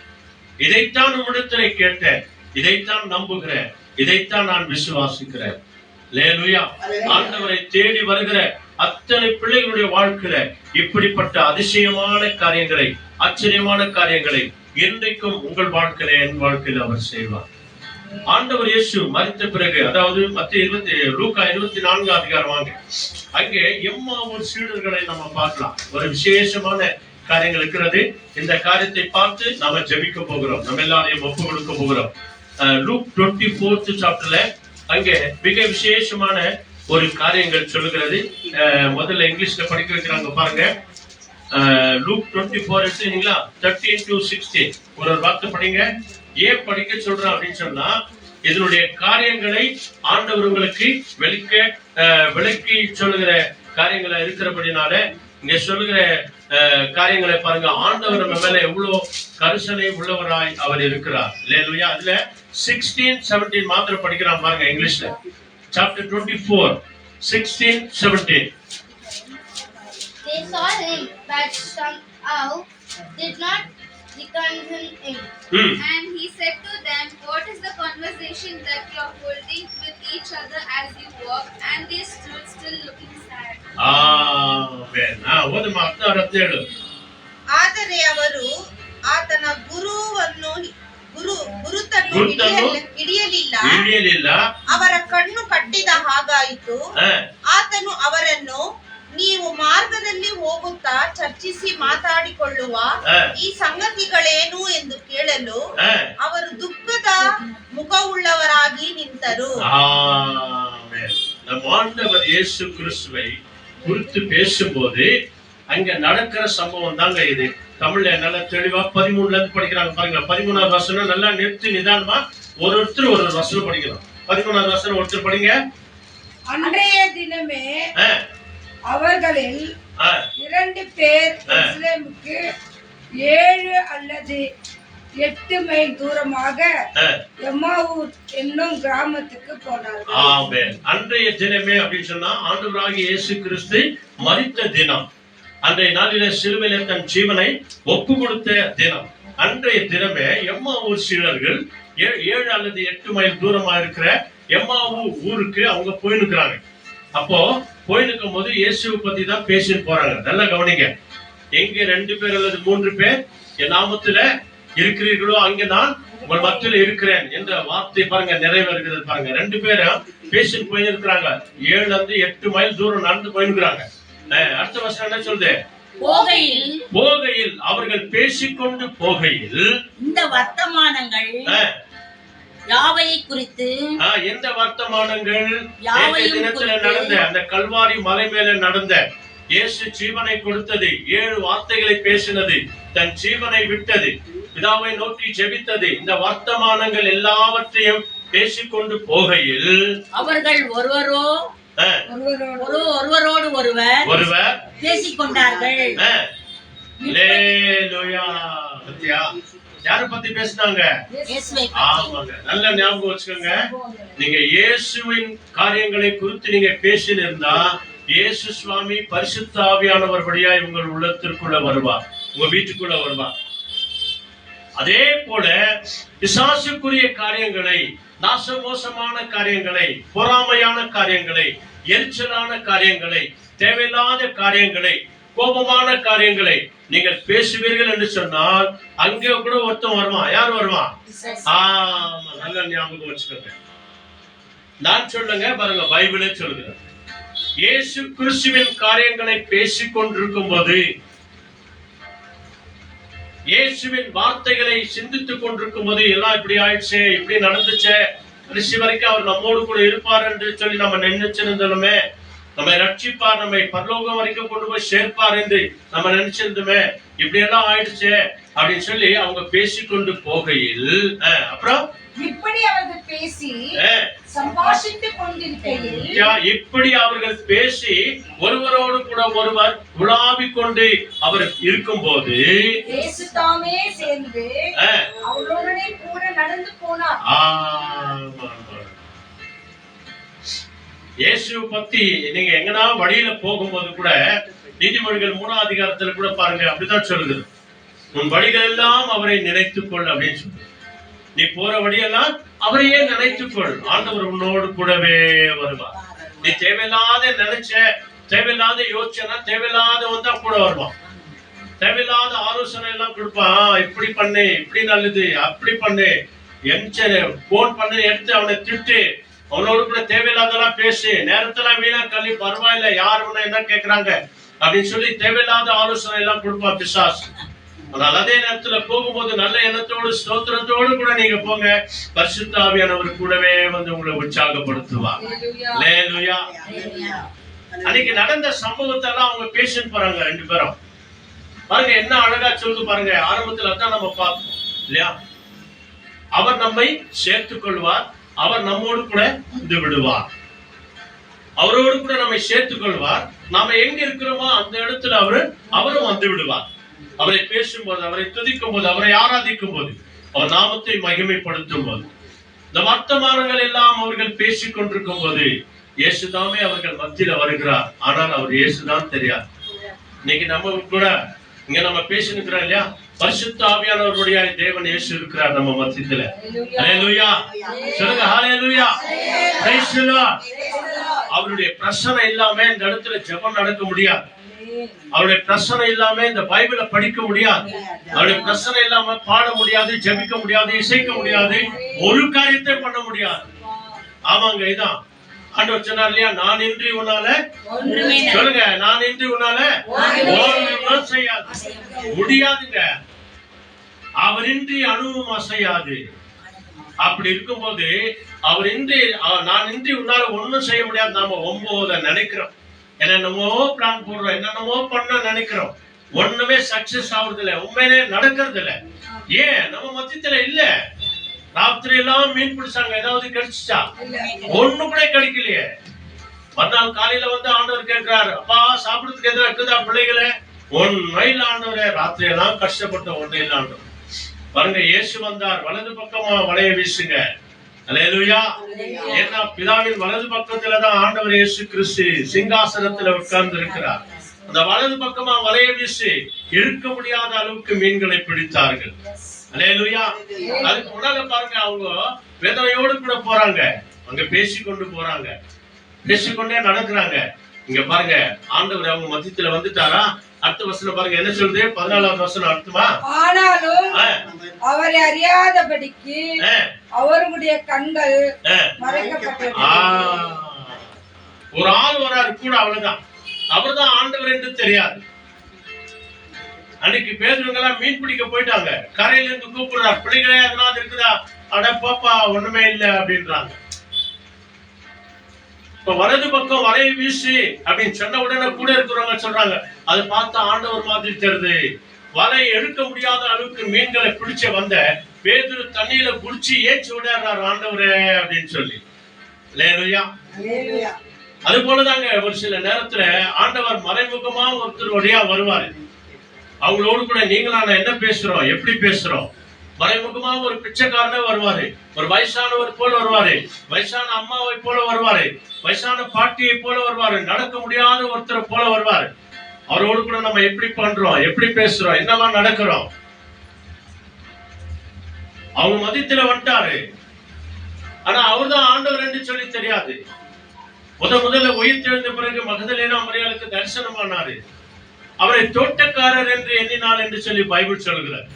இதைத்தான் உம்மிடத்திலே கேட்டேன், இதைத்தான் நம்புகிறேன், இதைத்தான் நான் விசுவாசிக்கிறேன். அல்லேலூயா. ஆண்டவரை தேடி வருகிற அத்தனை பிள்ளைகளுடைய வாழ்க்கையில இப்படிப்பட்ட அதிசயமான காரியங்களை, ஆச்சரியமான காரியங்களை இன்றைக்கும் உங்கள் வாழ்க்கையில, என் வாழ்க்கையில அவர் செய்வார். ஆண்டவர் இயேசு மரித்த பிறகு, அதாவது லூக்கா 24 அதிகாரம் வாங்க, அங்கே எம்மாவூர் சீடர்களை நம்ம பார்க்கலாம். ஒரு விசேஷமான காரியங்கள் இருக்கிறது. இந்த காரியத்தை பார்த்து நாம ஜெபிக்க போகிறோம், நம்ம எல்லாரையும் ஒப்பு கொடுக்க போகிறோம். லூக் 24th சாப்டர்ல அங்கே மிக விசேஷமான ஒரு காரியங்கள் சொல்லுகிறது. முதல்ல இங்கிலீஷ்ல படிக்க வைக்கிறாங்க பாருங்க. லூக் 24 எடுத்தீங்களா? 13 to 16 ஒரு வார்த்தை படிங்க. ஏன் படிக்க சொல்றேன் அப்படின்னு சொன்னா, இதனுடைய காரியங்களை ஆண்டவர் உங்களுக்கு விளக்கி சொல்லுகிற காரியங்களா இருக்கிறபடினால இங்க சொல்லுகிற காரியங்களை பாருங்க. ஆண்டவர் நம்ம மேல எவ்வளவு கரிசனை உள்ளவராய் அவர் இருக்கிறார். அல்லேலூயா. அதுல 16-17 மாத்திரம் படிக்கிறான் பாருங்க இங்கிலீஷ்ல. Chapter 24 16-17. They saw him, but somehow did not recognize him. And he said to them, "What is the conversation that you are holding with each other as you walk?" And they stood still looking sad. Amen. ಓದಮ್ಮ 16-17. ಆದರೆ ಅವರು ಆತನ ಗುರುತನ್ನು ಹಿಡಿಯಲಿಲ್ಲ. ಅವರ ಕಣ್ಣು ಕಟ್ಟಿದ ಹಾಗಾಯಿತು. ಆತನು ಅವರನ್ನು, ನೀವು ಮಾರ್ಗದಲ್ಲಿ ಹೋಗುತ್ತಾ ಚರ್ಚಿಸಿ ಮಾತಾಡಿಕೊಳ್ಳುವ ಈ ಸಂಗತಿಗಳೇನು ಎಂದು ಕೇಳಲು ಅವರು ದುಃಖದ ಮುಖವುಳ್ಳವರಾಗಿ ನಿಂತರು. நம் ஆண்டவர் இயேசு கிறிஸ்துவை குறித்து பேசும்போது அங்க நடக்கிற சம்பவம் தாங்க இது. தமிழ்ல நல்லா தெளிவா 13ல இருந்து படிக்கிறாங்க பாருங்க. 13வது வசனம் நல்லா நிறுத்தி நிதானமா ஒருத்தர் ஒரு வசனம் படிக்கணும். 13வது வசனம் ஒருத்தர் படிங்க. அன்றைய தினமே அவர்களில் 2 பேர் எருசலேமுக்கு 7 அல்லது 8 மைல் தூரமாக எம்மாவூர் என்னும் கிராமத்துக்கு போனார்கள். ஆமென். அன்றைய தினமே அப்படின்னு சொன்னா ஆண்டவராகிய இயேசு கிறிஸ்து மரித்த தினம். அன்றைய நாளிலே சிலுவையிலே தன் ஜீவனை ஒப்பு கொடுத்த தினம். அன்றைய தினமே எம்மாவூர் சீடர்கள் 7 அல்லது 8 மைல் தூரமா இருக்கிற எம்மாவூர் ஊருக்கு அவங்க போயிருக்கிறாங்க. அப்போ போயிருக்கும் போது இயேசுவை பத்தி தான் பேசிட்டு போறாங்க. நல்லா கவனிங்க. எங்க 2 பேர் அல்லது 3 பேர் என் நாமத்துல இருக்கிறீர்களோ அங்கே நான் உங்கள் மத்தியில இருக்கிறேன் என்ற வார்த்தை பாருங்க நிறைவேறுகிறது பாருங்க. 2 பேரும் பேசிட்டு போயிருக்கிறாங்க. 7 அல்லது 8 மைல் தூரம் நடந்து போயிருக்கிறாங்க. அடுத்த வசனம் என்ன சொல்லுது? போகையில் அவர்கள் பேசிக்கொண்டு போகையில் இந்த வர்த்தமானங்கள் யாவையை குறித்து எந்த வர்த்தமானங்கள்? தினத்துல நடந்த அந்த கல்வாரி மலை மேல நடந்த இயேசு ஜீவனை கொடுத்தது, 7 வார்த்தைகளை பேசினது, தன் ஜீவனை விட்டது, பிதாவை நோக்கி ஜெபித்தது, இந்த வர்த்தமானங்கள் எல்லாவற்றையும் பேசிக்கொண்டு போகையில் அவர்கள் ஒருவரோடு ஒருவர் பேசிக்கொண்டார்கள். யார பத்தி பேசினாங்க? ஆமாங்க. நல்ல ஞாபகம் வச்சுக்கோங்க. நீங்க இயேசுவின் காரியங்களை குறித்து நீங்க பேசினிருந்தா இயேசு சுவாமி பரிசுத்த ஆவியானவர் வழியா உங்கள் உள்ளத்திற்குள்ள வருவார், உங்க வீட்டுக்குள்ள வருவார். அதே போல பிசாசுக்குரிய காரியங்களை, நாசமோசமான காரியங்களை, பொறாமையான காரியங்களை, எரிச்சலான காரியங்களை, தேவையில்லாத காரியங்களை, கோபமான காரியங்களை நீங்கள் பேசுவீர்கள் என்று சொன்னால் அங்கே கூட ஒருத்தன் வருவான். யார் வருவான்? ஆமா, நல்ல ஞாபகம் வச்சுக்கோங்க. நான் சொல்லுங்க பாருங்க, பைபிளே சொல்லுங்க. இயேசு கிறிஸ்துவின் காரியங்களை பேசிக் கொண்டிருக்கும் போது, இயேசுவின் வார்த்தைகளை சிந்தித்துக் கொண்டிருக்கும் போது, எல்லாம் இப்படி ஆயிடுச்சு, இப்படி நடந்துச்சு, கடைசி வரைக்கும் அவர் நம்மோடு கூட இருப்பார் என்று சொல்லி நம்ம நினைச்சிருந்தோமே, நம்மை ரட்சிப்பார், நம்மை பரலோகம் வரைக்கும் கொண்டு போய் சேர்ப்பார் என்று நம்ம நினைச்சிருந்தோமே, இப்படி எல்லாம் ஆயிடுச்சு அப்படின்னு சொல்லி அவங்க பேசிக்கொண்டு போகையில், அப்புறம் இப்படி அவர்கள் பேசி சம்பாஷித்துக் கொண்டிருக்கையில், இப்படி அவர்கள் பேசி ஒருவரோடு கூட ஒருவர் உலாவிக் கொண்டு அவர் இருக்கும் போது இயேசு தாமே சேர்ந்து அவர்களுடனே கூட நடந்து போனார். இயேசு பத்தி நீங்க எங்கனா வழியில போகும்போது கூட நீதிமொழிகள் 3ஆம் அதிகாரத்துல கூட பாருங்க, அப்படிதான் சொல்லுது. உன் வழிகள் எல்லாம் அவரை நினைத்துக்கொள் அப்படின்னு சொல்லு. நீ போற வழியெல்லாம் அவரையே நினைத்துக்கொள். ஆண்டவர் உன்னோடு கூடவே வருவார். நீ தேவையில்லாத நினைச்ச, தேவையில்லாத யோசிச்சனா, தேவையில்லாத வந்தா கூட வருவான். தேவையில்லாத ஆலோசனை எல்லாம் கொடுப்பான். இப்படி பண்ணு, இப்படி நல்லது, அப்படி பண்ணு, போன் பண்ணு, எடுத்து அவனை திட்டு, அவனோடு கூட தேவையில்லாதெல்லாம் பேசி, நேரத்தெல்லாம் வீணா கல்வி, பரவாயில்ல, யார் உன்ன என்ன கேட்கறாங்க அப்படின்னு சொல்லி தேவையில்லாத ஆலோசனை எல்லாம் கொடுப்பான் பிசாசு. ஆனால் அதே நேரத்துல போகும்போது நல்ல எண்ணத்தோடு ஸ்தோத்திரத்தோடு கூட நீங்க போங்க, பரிசுத்த ஆவியானவர் கூடவே வந்து உங்களை உற்சாகப்படுத்துவார். அல்லேலூயா. அன்னைக்கு நடந்த சம்பவத்தை எல்லாம் அவங்க பேசிட்டு போறாங்க 2 பேரும். பாருங்க என்ன அழகா சொல்லுது பாருங்க. ஆரம்பத்துல தான் நம்ம பார்த்தோம் இல்லையா? அவர் நம்மை சேர்த்துக் கொள்வார், அவர் நம்மோடு கூட வந்து விடுவார். அவரோடு கூட நம்மை சேர்த்துக் கொள்வார். நாம எங்க இருக்கிறோமோ அந்த இடத்துல அவரும் வந்து விடுவார். அவரை பேசும்போது, அவரை துதிக்கும் போது, அவரை ஆராதிக்கும் போது, அவர் நாமத்தை மகிமைப்படுத்தும் போது, இந்த வர்த்தமானங்கள் எல்லாம் அவர்கள் பேசிக் கொண்டிருக்கும் போது இயேசுதாமே அவர்கள் மத்தியில வருகிறார். ஆனால் அவர் இயேசுதான் தெரியாது. இன்னைக்கு நம்ம கூட இங்க நம்ம பேசினுக்கிறோம் இல்லையா, பரிசுத்த ஆவியானவருடைய தேவன் இயேசு இருக்கிறார் நம்ம மத்தியில. ஹல்லேலூயா சொல்லுங்க, ஹல்லேலூயா, பிரைஸ் தி லார்ட். அவருடைய பிரசன்னம் இல்லாம இந்த இடத்துல ஜெபம் நடக்க முடியாது. அவருடைய பிரசன்னம் இல்லாம இந்த பைபிளை படிக்க முடியாது. அவருடைய பிரசன்னம் இல்லாம பாட முடியாது, ஜெபிக்க முடியாது, இசைக்க முடியாது, ஒரு காரியத்தை பண்ண முடியாது. ஆமாங்க, இதான் ஆண்டவர் சொன்னார் இல்லையா, நான் இன்றி உன்னால சொல்லுங்க, நான் இன்றி உன்னால ஒன்றும் செய்யாது முடியாதுங்க. அவரின்றி அணுவும் அசையாது. அப்படி இருக்கும்போது அவர் இன்றி, நான் இன்றி உன்னால ஒண்ணும் செய்ய முடியாது. நாம ஒன்போத நினைக்கிறோம், என்னென்னமோ பிளான் போடுறோம், என்னென்னமோ பண்ண நினைக்கிறோம், ஒண்ணுமே சக்சஸ் ஆகுறது இல்ல, உண்மையிலே நடக்கிறது இல்ல. ஏன்? நம்ம மத்தியத்துல இல்ல. ராத்திரி எல்லாம் மீன் பிடிச்சாங்க, ஏதாவது கிடைச்சிச்சா? ஒண்ணு கூட கிடைக்கலையே. மறுநாள் காலையில வந்து ஆண்டவர் கேட்கிறாரு, அப்பா சாப்பிடுறதுக்கு எதிராக இருக்குதா பிள்ளைகளை? ஒன்னும் இல்ல ஆண்டவரே. ராத்திரி எல்லாம் கஷ்டப்பட்ட ஒன்னும் இல்ல ஆண்டவர். பாருங்க, இயேசு வந்தார், வலது பக்கமா வளைய வீசுங்க. அல்லேலூயா. ஏன்னா பிதாவின் வலது பக்கத்துலதான் ஆண்டவர் இயேசு கிறிஸ்து சிங்காசனத்துல உட்கார்ந்து இருக்கிறார். அந்த வலது பக்கமா வளைய வீசி இழுக்க முடியாத அளவுக்கு மீன்களை பிடித்தார்கள். அல்லேலூயா. அதுக்கு முன்னால பாருங்க, அவங்க வேதனையோடு கூட போறாங்க, அங்க பேசிக்கொண்டு போறாங்க, பேசிக்கொண்டே நடக்கிறாங்க. இங்க பாருங்க, ஆண்டவர் அவங்க மத்தியத்துல வந்துட்டாரா? அடுத்த வசனம் பாருங்க என்ன சொல்லுது, 14வது வசனம் அர்த்தமா? ஆனாலும் அவரை அறியாதபடிக்கு அவருடைய கண்கள் மறைக்கப்பட்டது. ஒரு ஆள் வராரு கூட, அவ்வளவுதான். அவர்தான் ஆண்டவர் என்று தெரியாது. அன்னைக்கு பேதுருங்க எல்லாம் மீன் பிடிக்க போயிட்டாங்க, கரையில இருந்து கூப்பிடுறாரு, பிள்ளைகளே அதனால இருக்குதா? அட பாப்பா ஒண்ணுமே இல்ல அப்படின்றாங்க. இப்ப வலது பக்கம் வலையை வீசி அப்படின்னு சொன்ன உடனே கூட இருக்கிறவங்க சொல்றாங்க, அது பார்த்தா ஆண்டவர் மாதிரி தெரியுது. வலையை எடுக்க முடியாத அளவுக்கு மீன்களை பிடிச்ச வந்த பேதுரு தண்ணியில குடிச்சு ஏச்சு விடாரு ஆண்டவரே அப்படின்னு சொல்லி. அல்லேலூயா. அது போலதாங்க ஒரு சில நேரத்துல ஆண்டவர் மறைமுகமா ஒருத்தர் வழியா வருவாரு. அவங்களோடு கூட நீங்களான என்ன பேசுறோம், எப்படி பேசுறோம்? மறைமுகமா ஒரு பிச்சைக்காரனே வருவாரு, ஒரு வயசானவர் போல வருவாரு, வயசான அம்மாவை போல வருவாரு, வயசான பாட்டியை போல வருவாரு, நடக்க முடியாத ஒருத்தரை போல வருவாரு. அவரோடு கூட நம்ம எப்படி பண்றோம், எப்படி பேசுறோம், என்னவா நடக்கிறோம்? அவங்க மதியத்துல வந்துட்டாரு, ஆனா அவர்தான் ஆண்டவர் என்று சொல்லி தெரியாது. முதல்ல உயிர் தெழுந்த பிறகு மகதலேனா மரியாளுக்கு தரிசனமானாரு. அவரை தோட்டக்காரர் என்று எண்ணினாள் என்று சொல்லி பைபிள் சொல்கிறார்.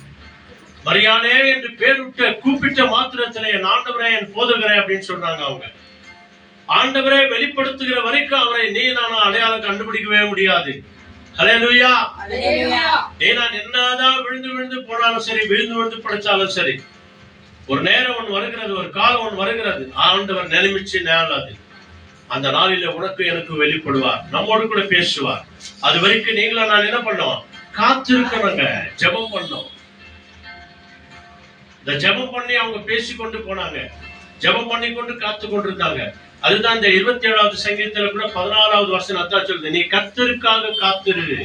மரியாளே என்று பேருட்ட கூப்பிட்ட மாத்திரத்திலே என் ஆண்டவரே, என் போதகரே அப்படின்னு சொல்றாங்க அவங்க. ஆண்டவரை வெளிப்படுத்துகிற வரைக்கும் அவரை நீ நானும் அடையாளம் கண்டுபிடிக்கவே முடியாது. ஹல்லேலூயா. நீ நான் என்னதான் விழுந்து விழுந்து போனாலும் சரி, விழுந்து விழுந்து படைச்சாலும் சரி, ஒரு நேரம் ஒன்று வருகிறது, ஒரு காலம் ஒன்று வருகிறது, ஆண்டவர் நிலைமிச்சு நேராது. அந்த நாளில உனக்கு எனக்கு வெளிப்படுவார், நம்மோடு கூட பேசுவார். அது வரைக்கும் நீங்களும் நான் என்ன பண்ணோம், காத்திருக்கணுங்க, ஜெபம் பண்ணோம். இந்த ஜெபம் பண்ணி அவங்க பேசிக்கொண்டு போனாங்க, ஜெபம் பண்ணி கொண்டு காத்து கொண்டிருந்தாங்க. அதுதான் இந்த 27வது சங்கீதத்துல கூட 14வது வசனம் அதான் சொல்லுது, நீ கர்த்தருக்காக காத்திரு.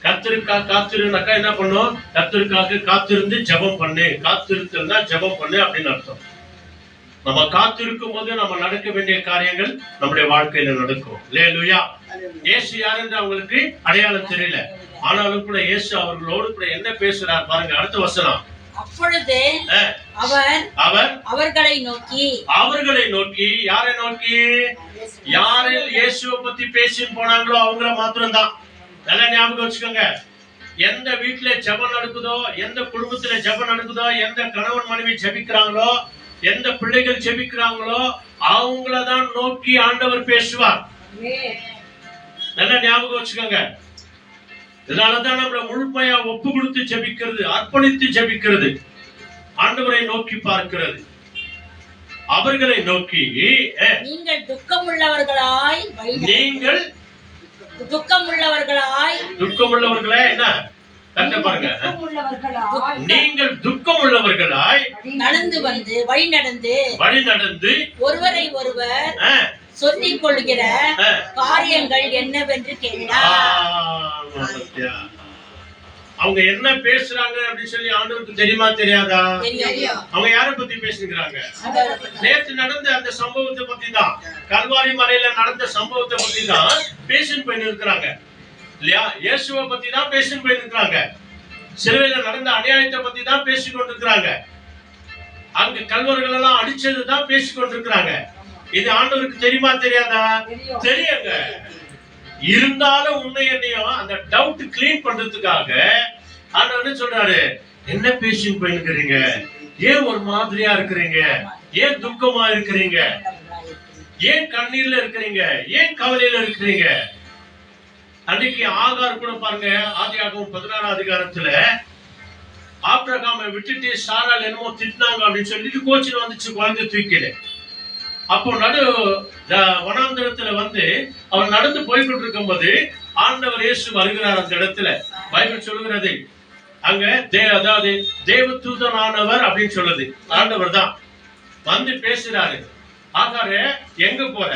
கர்த்தருக்காக காத்திருனாக்கா என்ன பண்ணும், கர்த்தருக்காக காத்திருந்து ஜெபம் பண்ணு. காத்திருந்தா ஜெபம் பண்ணு அப்படின்னு அர்த்தம். நம்ம காத்திருக்கும் போது நம்ம நடக்க வேண்டிய காரியங்கள் நம்முடைய வாழ்க்கையில நடக்கும். அல்லேலூயா. இயேசு யார் என்று அவங்களுக்கு அடையாளம் தெரியல, ஆனாலும் கூட இயேசு அவர்களோடு கூட என்ன பேசுறார் பாருங்க, அடுத்த வசனம். அப்பொழுது அவர் அவர்களை நோக்கி யாரை நோக்கி? யாரில் இயேசுவை பத்தி பேசி போனாங்களோ அவங்கள மாத்திரம்தான். நல்லா ஞாபகம் வச்சுக்கோங்க. எந்த வீட்டுல ஜெபம் நடக்குதோ, எந்த குடும்பத்துல ஜெபம் நடக்குதோ, எந்த கணவன் மனைவி ஜெபிக்கிறாங்களோ, எந்த பிள்ளைகள் ஜெபிக்கிறாங்களோ அவங்களதான் நோக்கி ஆண்டவர் பேசுவார். நல்லா ஞாபகம் வச்சுக்கோங்க. இதனாலதான் நம்மள முழுமையா ஒப்பு கொடுத்து ஜெபிக்கிறது, அர்ப்பணித்து ஜெபிக்கிறது, ஆண்டவரை நோக்கி பார்க்கிறது. அவர்களை நோக்கி நீங்கள் துக்கமுள்ளவர்களாய் என்ன கண்ட பாருங்க, நீங்கள் துக்கம் உள்ளவர்களாய் நடந்து வந்து வழி நடந்து ஒருவரை ஒருவர் சொல்லிக் கொள்கிற காரியங்கள் என்னவென்று கேட்டார். அவங்க என்ன பேசுறாங்க அப்படின்னு சொல்லி ஆண்டவருக்கு தெரியுமா தெரியாதா? அவங்க யார பத்தி பேசுகிறாங்க? நேற்று நடந்த அந்த சம்பவத்தை பத்தி தான், கல்வாரி மலையில நடந்த சம்பவத்தை பத்தி தான் பேசிட்டு போய் இருக்கிறாங்க இல்லையா? இயேசுவை பத்தி தான் பேசிட்டு போய் இருக்கிறாங்க. சிலுவையில நடந்த அநியாயத்தை பத்தி தான் பேசிக் கொண்டிருக்கிறாங்க. அங்க கல்வர்கள் எல்லாம் அடிச்சது தான் பேசிக் கொண்டிருக்கிறாங்க. இது ஆண்டவருக்கு தெரியுமா தெரியாதா? தெரியுங்க. இருந்தாலும் உன்னை என்னையும் அந்த டவுட் கிளீன் பண்றதுக்காக ஆண்டவர் என்ன சொல்றாரு, என்ன பேசிட்டு போயிருக்கிறீங்க, ஏன் ஒரு மாதிரியா இருக்கிறீங்க, ஏன் துக்கமா இருக்கிறீங்க, ஏன் கண்ணீர்ல இருக்கிறீங்க, ஏன் கவலையில இருக்கிறீங்க? அன்னைக்கு ஆகார் கூட பாருங்க, ஆதியாகமம் 16 அதிகாரத்துல ஆபிரகாமை விட்டுட்டு சாரால் என்னமோ திட்டினாங்க அப்படின்னு சொல்லிட்டு கோச்சில் வந்துச்சு குழந்தை தூக்கில. அப்போ நடு வனாந்தரத்துல வந்து அவன் நடந்து போய்கிட்டு இருக்கும் போது ஆண்டவர் இயேசு வருகிறார் அந்த இடத்துல. பைபிள் சொல்லுகிறது அங்க அதாவது தேவதூதனானவர் அப்படின்னு சொல்லுது. ஆண்டவர் தான் வந்து பேசுறாரு. ஆகாரே எங்க போற,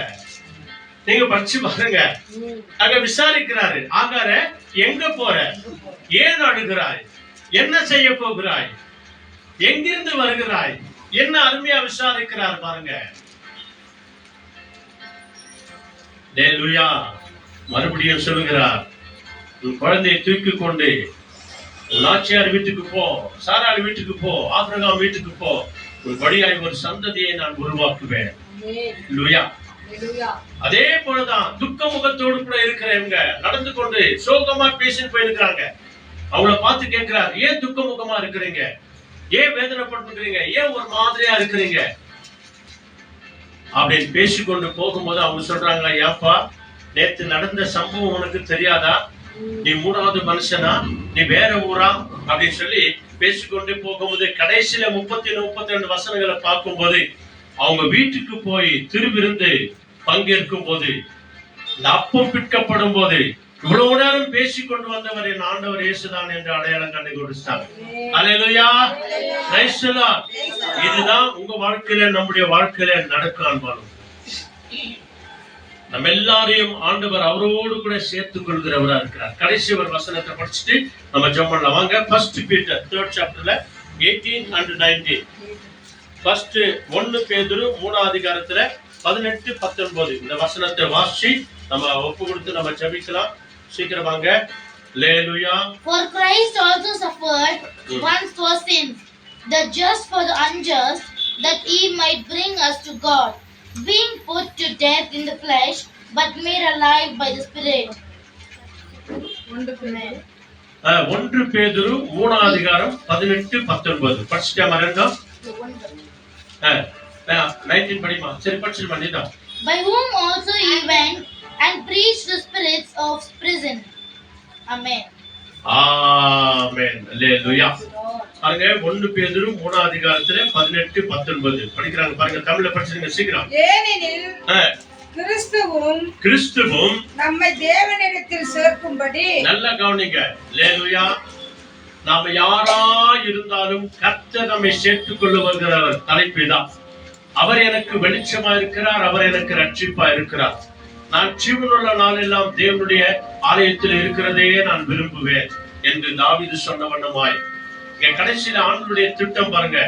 நீங்க படிச்சு பாருங்க. அங்க விசாரிக்கிறாரு, ஆகாரே எங்க போற, ஏன் அழுகிறாய், என்ன செய்ய போகிறாய், எங்கிருந்து வருகிறாய், என்ன அருமையா விசாரிக்கிறார் பாருங்க. ஹல்லேலூயா. மறுபடியும் சொல்லுகிறார், உன் குழந்தையை தூக்கி கொண்டு உன் ஆட்சியார் வீட்டுக்கு போ, சாராள் வீட்டுக்கு போ, ஆபிரகாம் வீட்டுக்கு போ, உன் வழியாய் ஒரு சந்ததியை நான் உருவாக்குவேன். ஹல்லேலூயா. அதே போலதான் துக்க முகத்தோடு கூட இருக்கிறவங்க நடந்து கொண்டு சோகமா பேசிட்டு போயிருக்கிறாங்க. அவங்கள பார்த்து கேட்கிறார், ஏன் துக்க முகமா இருக்கிறீங்க, ஏன் வேதனைப்பட்டுக்கிறீங்க, ஏன் ஒரு மாதிரியா இருக்கிறீங்க அப்படின்னு பேசிக்கொண்டு போகும்போது அவங்க சொல்றாங்க, ஏப்பா நேத்து நடந்த சம்பவம் உனக்கு தெரியாதா, நீ 3வது மனுஷனா, நீ வேற ஊரா அப்படின்னு சொல்லி பேசிக்கொண்டு போகும்போது கடைசியில 31-32 வசனங்களை பார்க்கும்போது அவங்க வீட்டுக்கு போய் திருவிருந்து பங்கேற்கும் போது இந்த அப்பம் பிற்கப்படும் போது இவ்வளவு நேரம் பேசிக்கொண்டு வந்தவர் என் ஆண்டவர் இயேசுதான் என்று அடையாளம் கண்டு கொடுத்தார். அல்லேலூயா. Praise the Lord. இதுதான் உங்க வாழ்க்கையில நம்முடைய வாழ்க்கையில நடக்கும். நம்ம எல்லாரையும் ஆண்டவர் அவரோடு கூட சேர்த்துக் கொள்கிறவரா இருக்கிறார். கடைசி ஒரு வசனத்தை படிச்சுட்டு நம்ம ஜெபம் பண்ணலாம். வாங்க. 1 பீட்டர் 3rd chapterல 18 and 19. 1 பேதுரு 3வது அதிகாரத்துல 18-19 இந்த வசனத்தை வாசி நம்ம ஒப்பு கொடுத்து நம்ம ஜெபிக்கலாம். சீக்கிரம் வாங்க. ஹல்லேலூயா. For Christ also suffered once for sins, the just for the unjust, that he might bring us to God, being put to death in the flesh, but made alive by the Spirit. 1 பேதுரு 3வது அதிகாரம் 18-19 படிச்சிட்டா மறங்க. 19 படிமா. சரி படிச்சிருமா நீதான். By whom also he went and preached the spirits of prison. Amen. ஆமென். அல்லேலூயா. பாருங்க 1 பேதுரு 3வது அதிகாரத்துல 18-19 படிக்கறாங்க பாருங்க. தமிழ்ல படிச்சிருங்க சீக்கிரம். ஏனெனில் கிறிஸ்துவும் நம்மை தேவனிடத்தில் சேர்க்கும்படி. நல்லா கவனிங்க. அல்லேலூயா. நாம யாரா இருந்தாலும் கர்த்தர் நம்மை சேர்த்துக் கொள்ள வருகிறவர். தலைப்புதான். அவர் எனக்கு வெளிச்சமா இருக்கிறார், அவர் எனக்கு ரட்சிப்பா இருக்கிறார். நான் ஜீவனுள்ள நாளெல்லாம் தேவனுடைய ஆலயத்தில் இருக்கிறதே நான் விரும்புவேன் என்று தாவீது சொன்ன வண்ணமாய் இங்க கடைசியில ஆண்டவருடைய திட்டம் பாருங்க.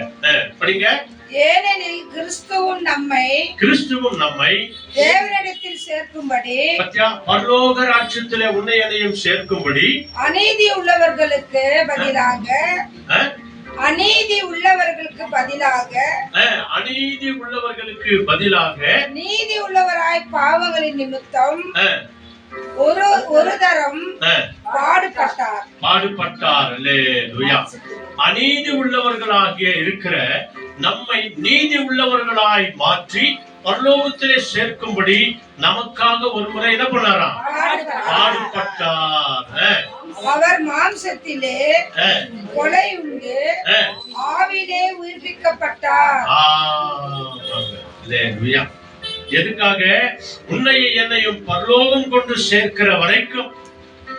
படிங்க. ஏனெனில் கிறிஸ்துவும் நம்மை தேவனிடத்தில் சேர்க்கும்படி. பத்தியா, பரலோக ராஜ்யத்திலே உன்னை என்னையும் சேர்க்கும்படி அநீதி உள்ளவர்களுக்கு பதிலாக நீதி உள்ளவராய் பாவங்களின் நிமித்தம் ஒரு தரம் பாடுபட்டார். அல்லேலூயா. அநீதி உள்ளவர்களாகிய இருக்கிற நம்மை நீதி உள்ளவர்களாய் மாற்றி பரலோகத்திலே சேர்க்கும்படி நமக்காக ஒரு முறை என்ன பண்ணாராம்? பாடுபட்டார். அவர் மாம்சத்திலே கொலையுண்டு ஆவிலே உயிர்ப்பிக்கப்பட்டார். அல்லேலூயா. எதுக்காக? உன்னை என்னையும் பரலோகம் கொண்டு சேர்க்கிற வரைக்கும்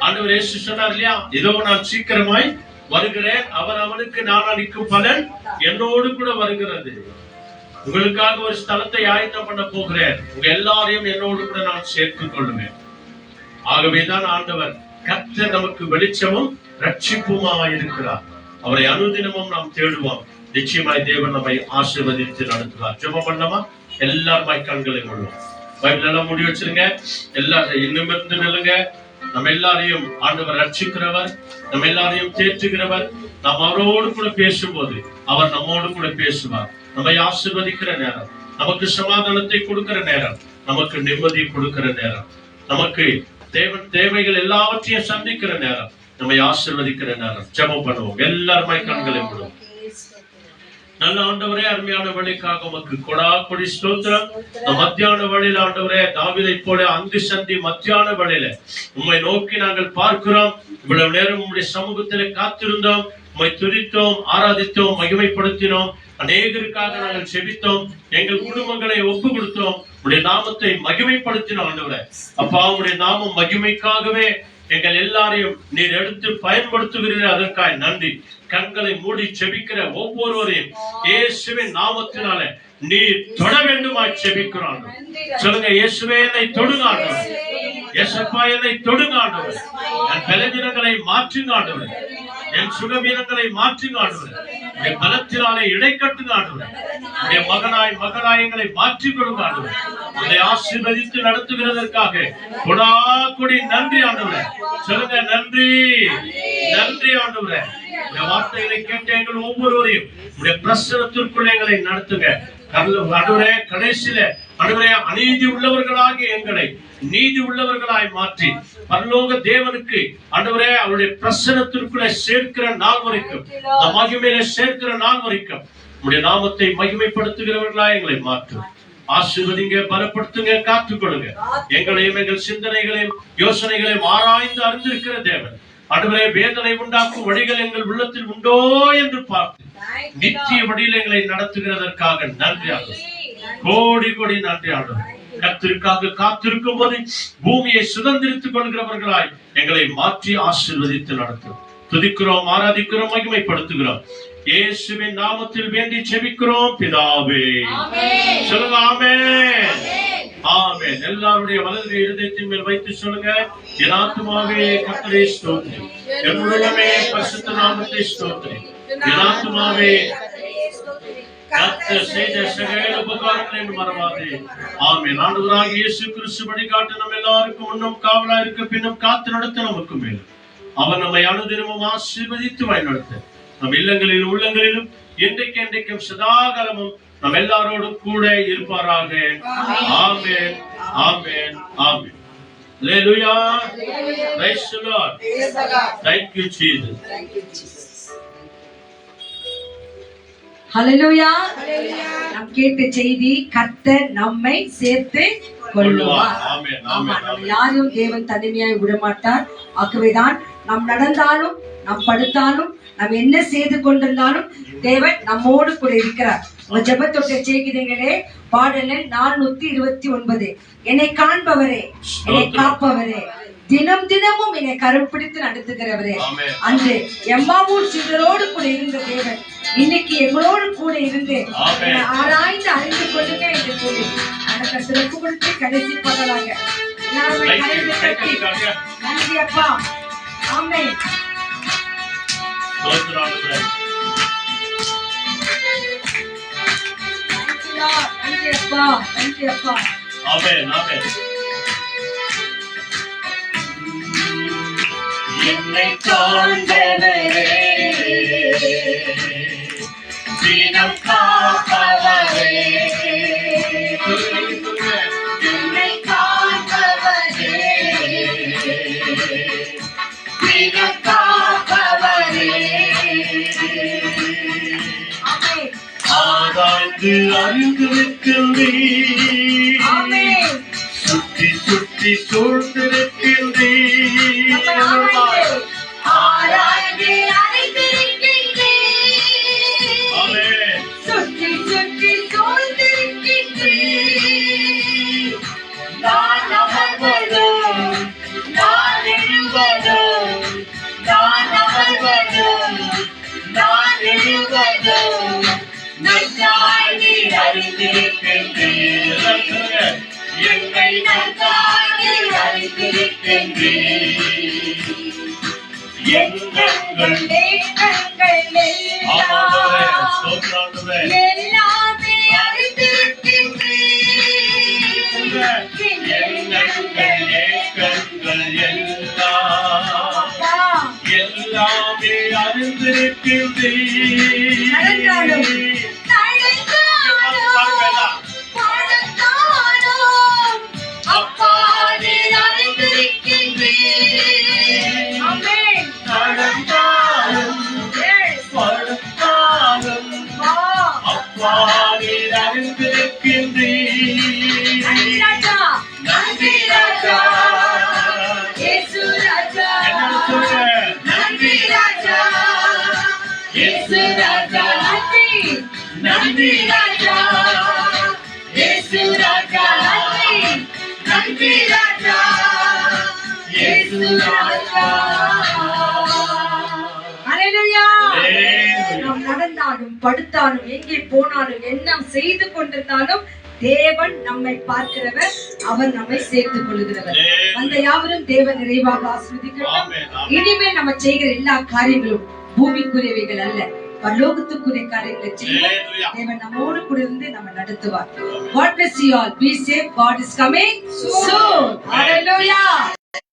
ஆண்டவர் இயேசு சொன்னார் இல்லையா, இதோ நான் சீக்கிரமாய் வருகிறேன், அவன் அவனுக்கு நான் அளிக்கும் பலன் என்னோடு கூட வருகிறது. உங்களுக்காக ஒரு ஸ்தலத்தை ஆயத்தம் பண்ண போகிறேன், உங்க எல்லாரையும் என்னோடு கூட நான் சேர்த்துக் கொள்ளுவேன். ஆகவேதான் ஆண்டவர் கர்த்தர் நமக்கு வெளிச்சமும் ரட்சிப்புமா இருக்கிறார். அவரை அனுதினமும் நாம் தேடுவோம். நிச்சயமாய் தேவன் நம்மை ஆசீர்வதித்து நடத்துவார். ஜெபம் பண்ணலாமா? எல்லாருமாய் கண்களை மூடுவோம். பைபிள் எல்லாம் மூடி வச்சிருங்க. எல்லாரும் இன்னும் இருந்து நில்லுங்க. நம்ம எல்லாரையும் ஆண்டவர் ரட்சிக்கிறவர், நம்ம எல்லாரையும் தேற்றுகிறவர். நாம் அவரோடு கூட பேசும்போது அவர் நம்மோடு கூட பேசுவார். நம்மை ஆசீர்வதிக்கிற நேரம், நமக்கு சமாதானத்தை கொடுக்கிற நேரம், நமக்கு நிம்மதி கொடுக்கிற நேரம், நமக்கு தேவன் தேவைகள் எல்லாவற்றையும் சந்திக்கிற நேரம், நம்மை ஆசீர்வதிக்கிற நேரம். ஜெபம் பண்ணுவோம். எல்லாருமே கண்களை மூடுவோம். நல்ல ஆண்டவரே, அருமையான வழிக்காக உமக்கு கொடா கொடி ஸ்தோத்திரம். மத்தியான வழியில ஆண்டவரே, தாவீதை போல அங்கு சந்தி மத்தியான வழியில உம்மை நோக்கி நாங்கள் பார்க்கிறோம். இவ்வளவு நேரம் உம்முடைய சமூகத்திலே காத்திருந்தோம், உம்மை துதித்தோம், ஆராதித்தோம், மகிமைப்படுத்தினோம். அநேகருக்காக நாங்கள் செபித்தோம், எங்கள் குடும்பங்களை ஒப்பு கொடுத்தோம், உடைய நாமத்தை மகிமைப்படுத்தினோம். ஆண்டவரே அப்பா, உடைய நாமம் மகிமைக்காகவே எங்கள் எல்லாரையும் நீர் எடுத்து பயன்படுத்துகிறீர்கள். அதற்காக நன்றி. கண்களை மூடி செபிக்கிற ஒவ்வொருவரையும் இயேசுவின் நாமத்தினால நீர் தொட வேண்டுமாய் செபிக்கிறோம். சொல்லுங்க, இயேசுவே என்னை தொடுங்க ஆண்டவரே, இயேசப்பா என்னை தொடுங்க ஆண்டவரே, என் பலவீனங்களை மாற்றுங்க ஆண்டவரே, என் சுகவீனங்களை மாற்றுங்க ஆண்டவரே, என் பலத்தினாலே இடைக்கட்டுங்க ஆண்டவரே, என் மகனாய் மகளாயங்களை மாற்றிக் கொடுங்க ஆண்டவரே. இதை ஆசீர்வதித்து நடத்துகிறதற்காக கொடா கொடி நன்றி ஆண்டவரே. சொல்லுங்க, நன்றி நன்றி ஆண்டவரே. இந்த வார்த்தைகளை கேட்ட எங்கள் ஒவ்வொருவரையும் உடைய பிரசனத்திற்குள் எங்களை நடத்துங்க ஆண்டவரே. கடைசியில ஆண்டவரே, அநீதி உள்ளவர்களாகிய எங்களை நீதி உள்ளவர்களாய் மாற்றி பரலோக தேவனுக்கு ஆண்டவரே அவருடைய பிரசனத்திற்குள்ளே சேர்க்கிற நாள் வரைக்கும், மகிமையில சேர்க்கிற நாள் வரைக்கும் உடைய நாமத்தை மகிமைப்படுத்துகிறவர்களாய் எங்களை மாற்றும். ஆசீர்வதிங்க, பலப்படுத்துங்க, காத்துக் கொள்ளுங்க. எங்களையும் எங்கள் சிந்தனைகளையும் யோசனைகளையும் ஆராய்ந்து அறிந்திருக்கிற தேவன் ஆண்டவரே, வேதனை உண்டாக்கும் வழிகள் எங்கள் உள்ளத்தில் உண்டோ என்று பார்த்து நித்திய வழியில் எங்களை நடத்துகிறதற்காக நன்றி ஆண்டவரே. கோடி கோடி நன்றி ஆண்டவரே. கர்த்தருக்காக காத்திருக்கும் போது பூமியை சுதந்திரித்துக் கொள்கிறவர்களாய் எங்களை மாற்றி ஆசீர்வதித்து நடத்தும். துதிக்கிறோம், ஆராதிக்கிறோம், மகிமைப்படுத்துகிறோம். இயேசுவின் நாமத்தில் வேண்டி செபிக்கிறோம் பிதாவே. சொல்லுங்க, ஆமென் ஆமென். எல்லாருடைய வலது இருதயத்தின் மேல் வைத்து சொல்லுங்க, என் ஆத்துமாவே கர்த்தரை ஸ்தோத்திரி, என் உள்ளமே பரிசுத்த நாமத்தை ஸ்தோத்திரி, என் ஆத்துமாவே கர்த்தர் செய்த சகல உபகாரங்களையும் மறவாதே. ஆமென். ஆண்டவராகிய இயேசு கிறிஸ்து வழிகாட்டு நம்ம எல்லாருக்கும் முன்னும் காவலா இருக்க பின்னும் காத்து நடத்த நமக்கு மேலும் அவர் நம்மை அனுதினமும் ஆசீர்வதித்து வழிநடத்த நம் இல்லங்களிலும் உள்ளங்களிலும் என்றைக்கு என்றைக்கும் சதாகாலமும் நம் எல்லாரோடும் கூட இருப்பாராக. ஆமென் amen amen. Hallelujah. Praise the Lord. Thank you Jesus. ஹல்லேலூயா. நாம் கேட்ட செய்தி, கர்த்தர் நம்மை சேர்த்து கொள்ளுவார். ஆமா, நம்ம யாரையும் தேவன் தனிமையாய் விடமாட்டார். ஆகவேதான் நாம் நடந்தாலும், நாம் படுத்தாலும், நாம் என்ன செய்து கொண்டிருந்தாலும் தேவன் நம்மோடு கூட இருக்கிறார். உங்க ஜெபத்தொட்டை செய்கிறீங்களே, பாடல் 429. என்னை காண்பவரே, என்னை காப்பவரே, தினம் தினமும் என்னை கரம் பிடித்து நடத்துகிறவரே, அன்று எம்மாவூர் சிலரோடு கூட இருந்த தேவன் இன்னைக்கு எங்களோடு கூட இருந்து ஆராய்ந்து அறிந்து கொள்ளுங்க என்று சொல்லி அந்த சிறப்பு கொடுத்து கடைசி பாடலாக நன்றி அப்பா. ஆமென். நன்றி அப்பா, நன்றி அப்பா. ஆமென் ஆமென். என்னை காண்பவரே, தினம் காப்பவரே, என்னை காண்பவரே, தினம் காப்பவரே, ஆராய்ந்து அறிந்திருக்கின்றீர், சுற்றி சுற்றி சூழ்ந்திருக்கின்றீர், ஆராய்ந்து அறிந்திருக்கின்றீர், சுற்றி சுற்றி சூழ்ந்திருக்கின்றீர். நான் அமர்வதும் நான் எழுவதும், நான் அமர்வதும் நான் எழுவதும் நன்றாய் அறிந்திருக்கின்றீர். என்னை நன்றாக அறிந்திருக்கின்றீர். எண்ணங்கள் ஆமாண்டவரே, ஸ்தோத்திராண்டவரே. எல்லாமே அறிந்திருக்கின்றீர். எண்ணங்கள் ஏக்கங்கள் எல்லாம் எல்லாமே அறிந்திருக்கின்றீர். நடந்தாலும் அப்பா நீர் அறிந்திருக்கின்றீர். ஆமென். நடந்தாலும் படுத்தாலும் அப்பா நீர் அறிந்திருக்கின்றீர். நன்றி ராஜா, நன்றி ராஜா. இயேசு ராஜா, என்ன சொல்ற? நன்றி ராஜா, இயேசு ராஜா, நன்றி, நன்றி ராஜா, இயேசு ராஜா, நன்றி, நன்றி ராஜா, இயேசு ராஜா. ஹalleluya. நாம் நடந்தாலும் படுத்தாலும் எங்கே போனாலும் என்ன செய்து கொண்டிருந்தாலும் தேவன் நம்மை பார்க்கிறவர், அவர் நம்மை சேர்த்துக் கொள்கிறவர். அந்த யாவரும் தேவன் நிறைவாக ஆசீர்வதிக்கட்டும். ஆமென், ஆமென். இனிமேல் நம்ம செய்கிற எல்லா காரியங்களும் பூமிக்குரியவைகள் அல்ல, பரலோகத்துக்குரிய காரியங்களை செய்ய Hallelujah. தேவன் நம்மோடு கூட இருந்து நம்ம நடத்துவார். God bless you all. Be safe. God is coming soon. Hallelujah.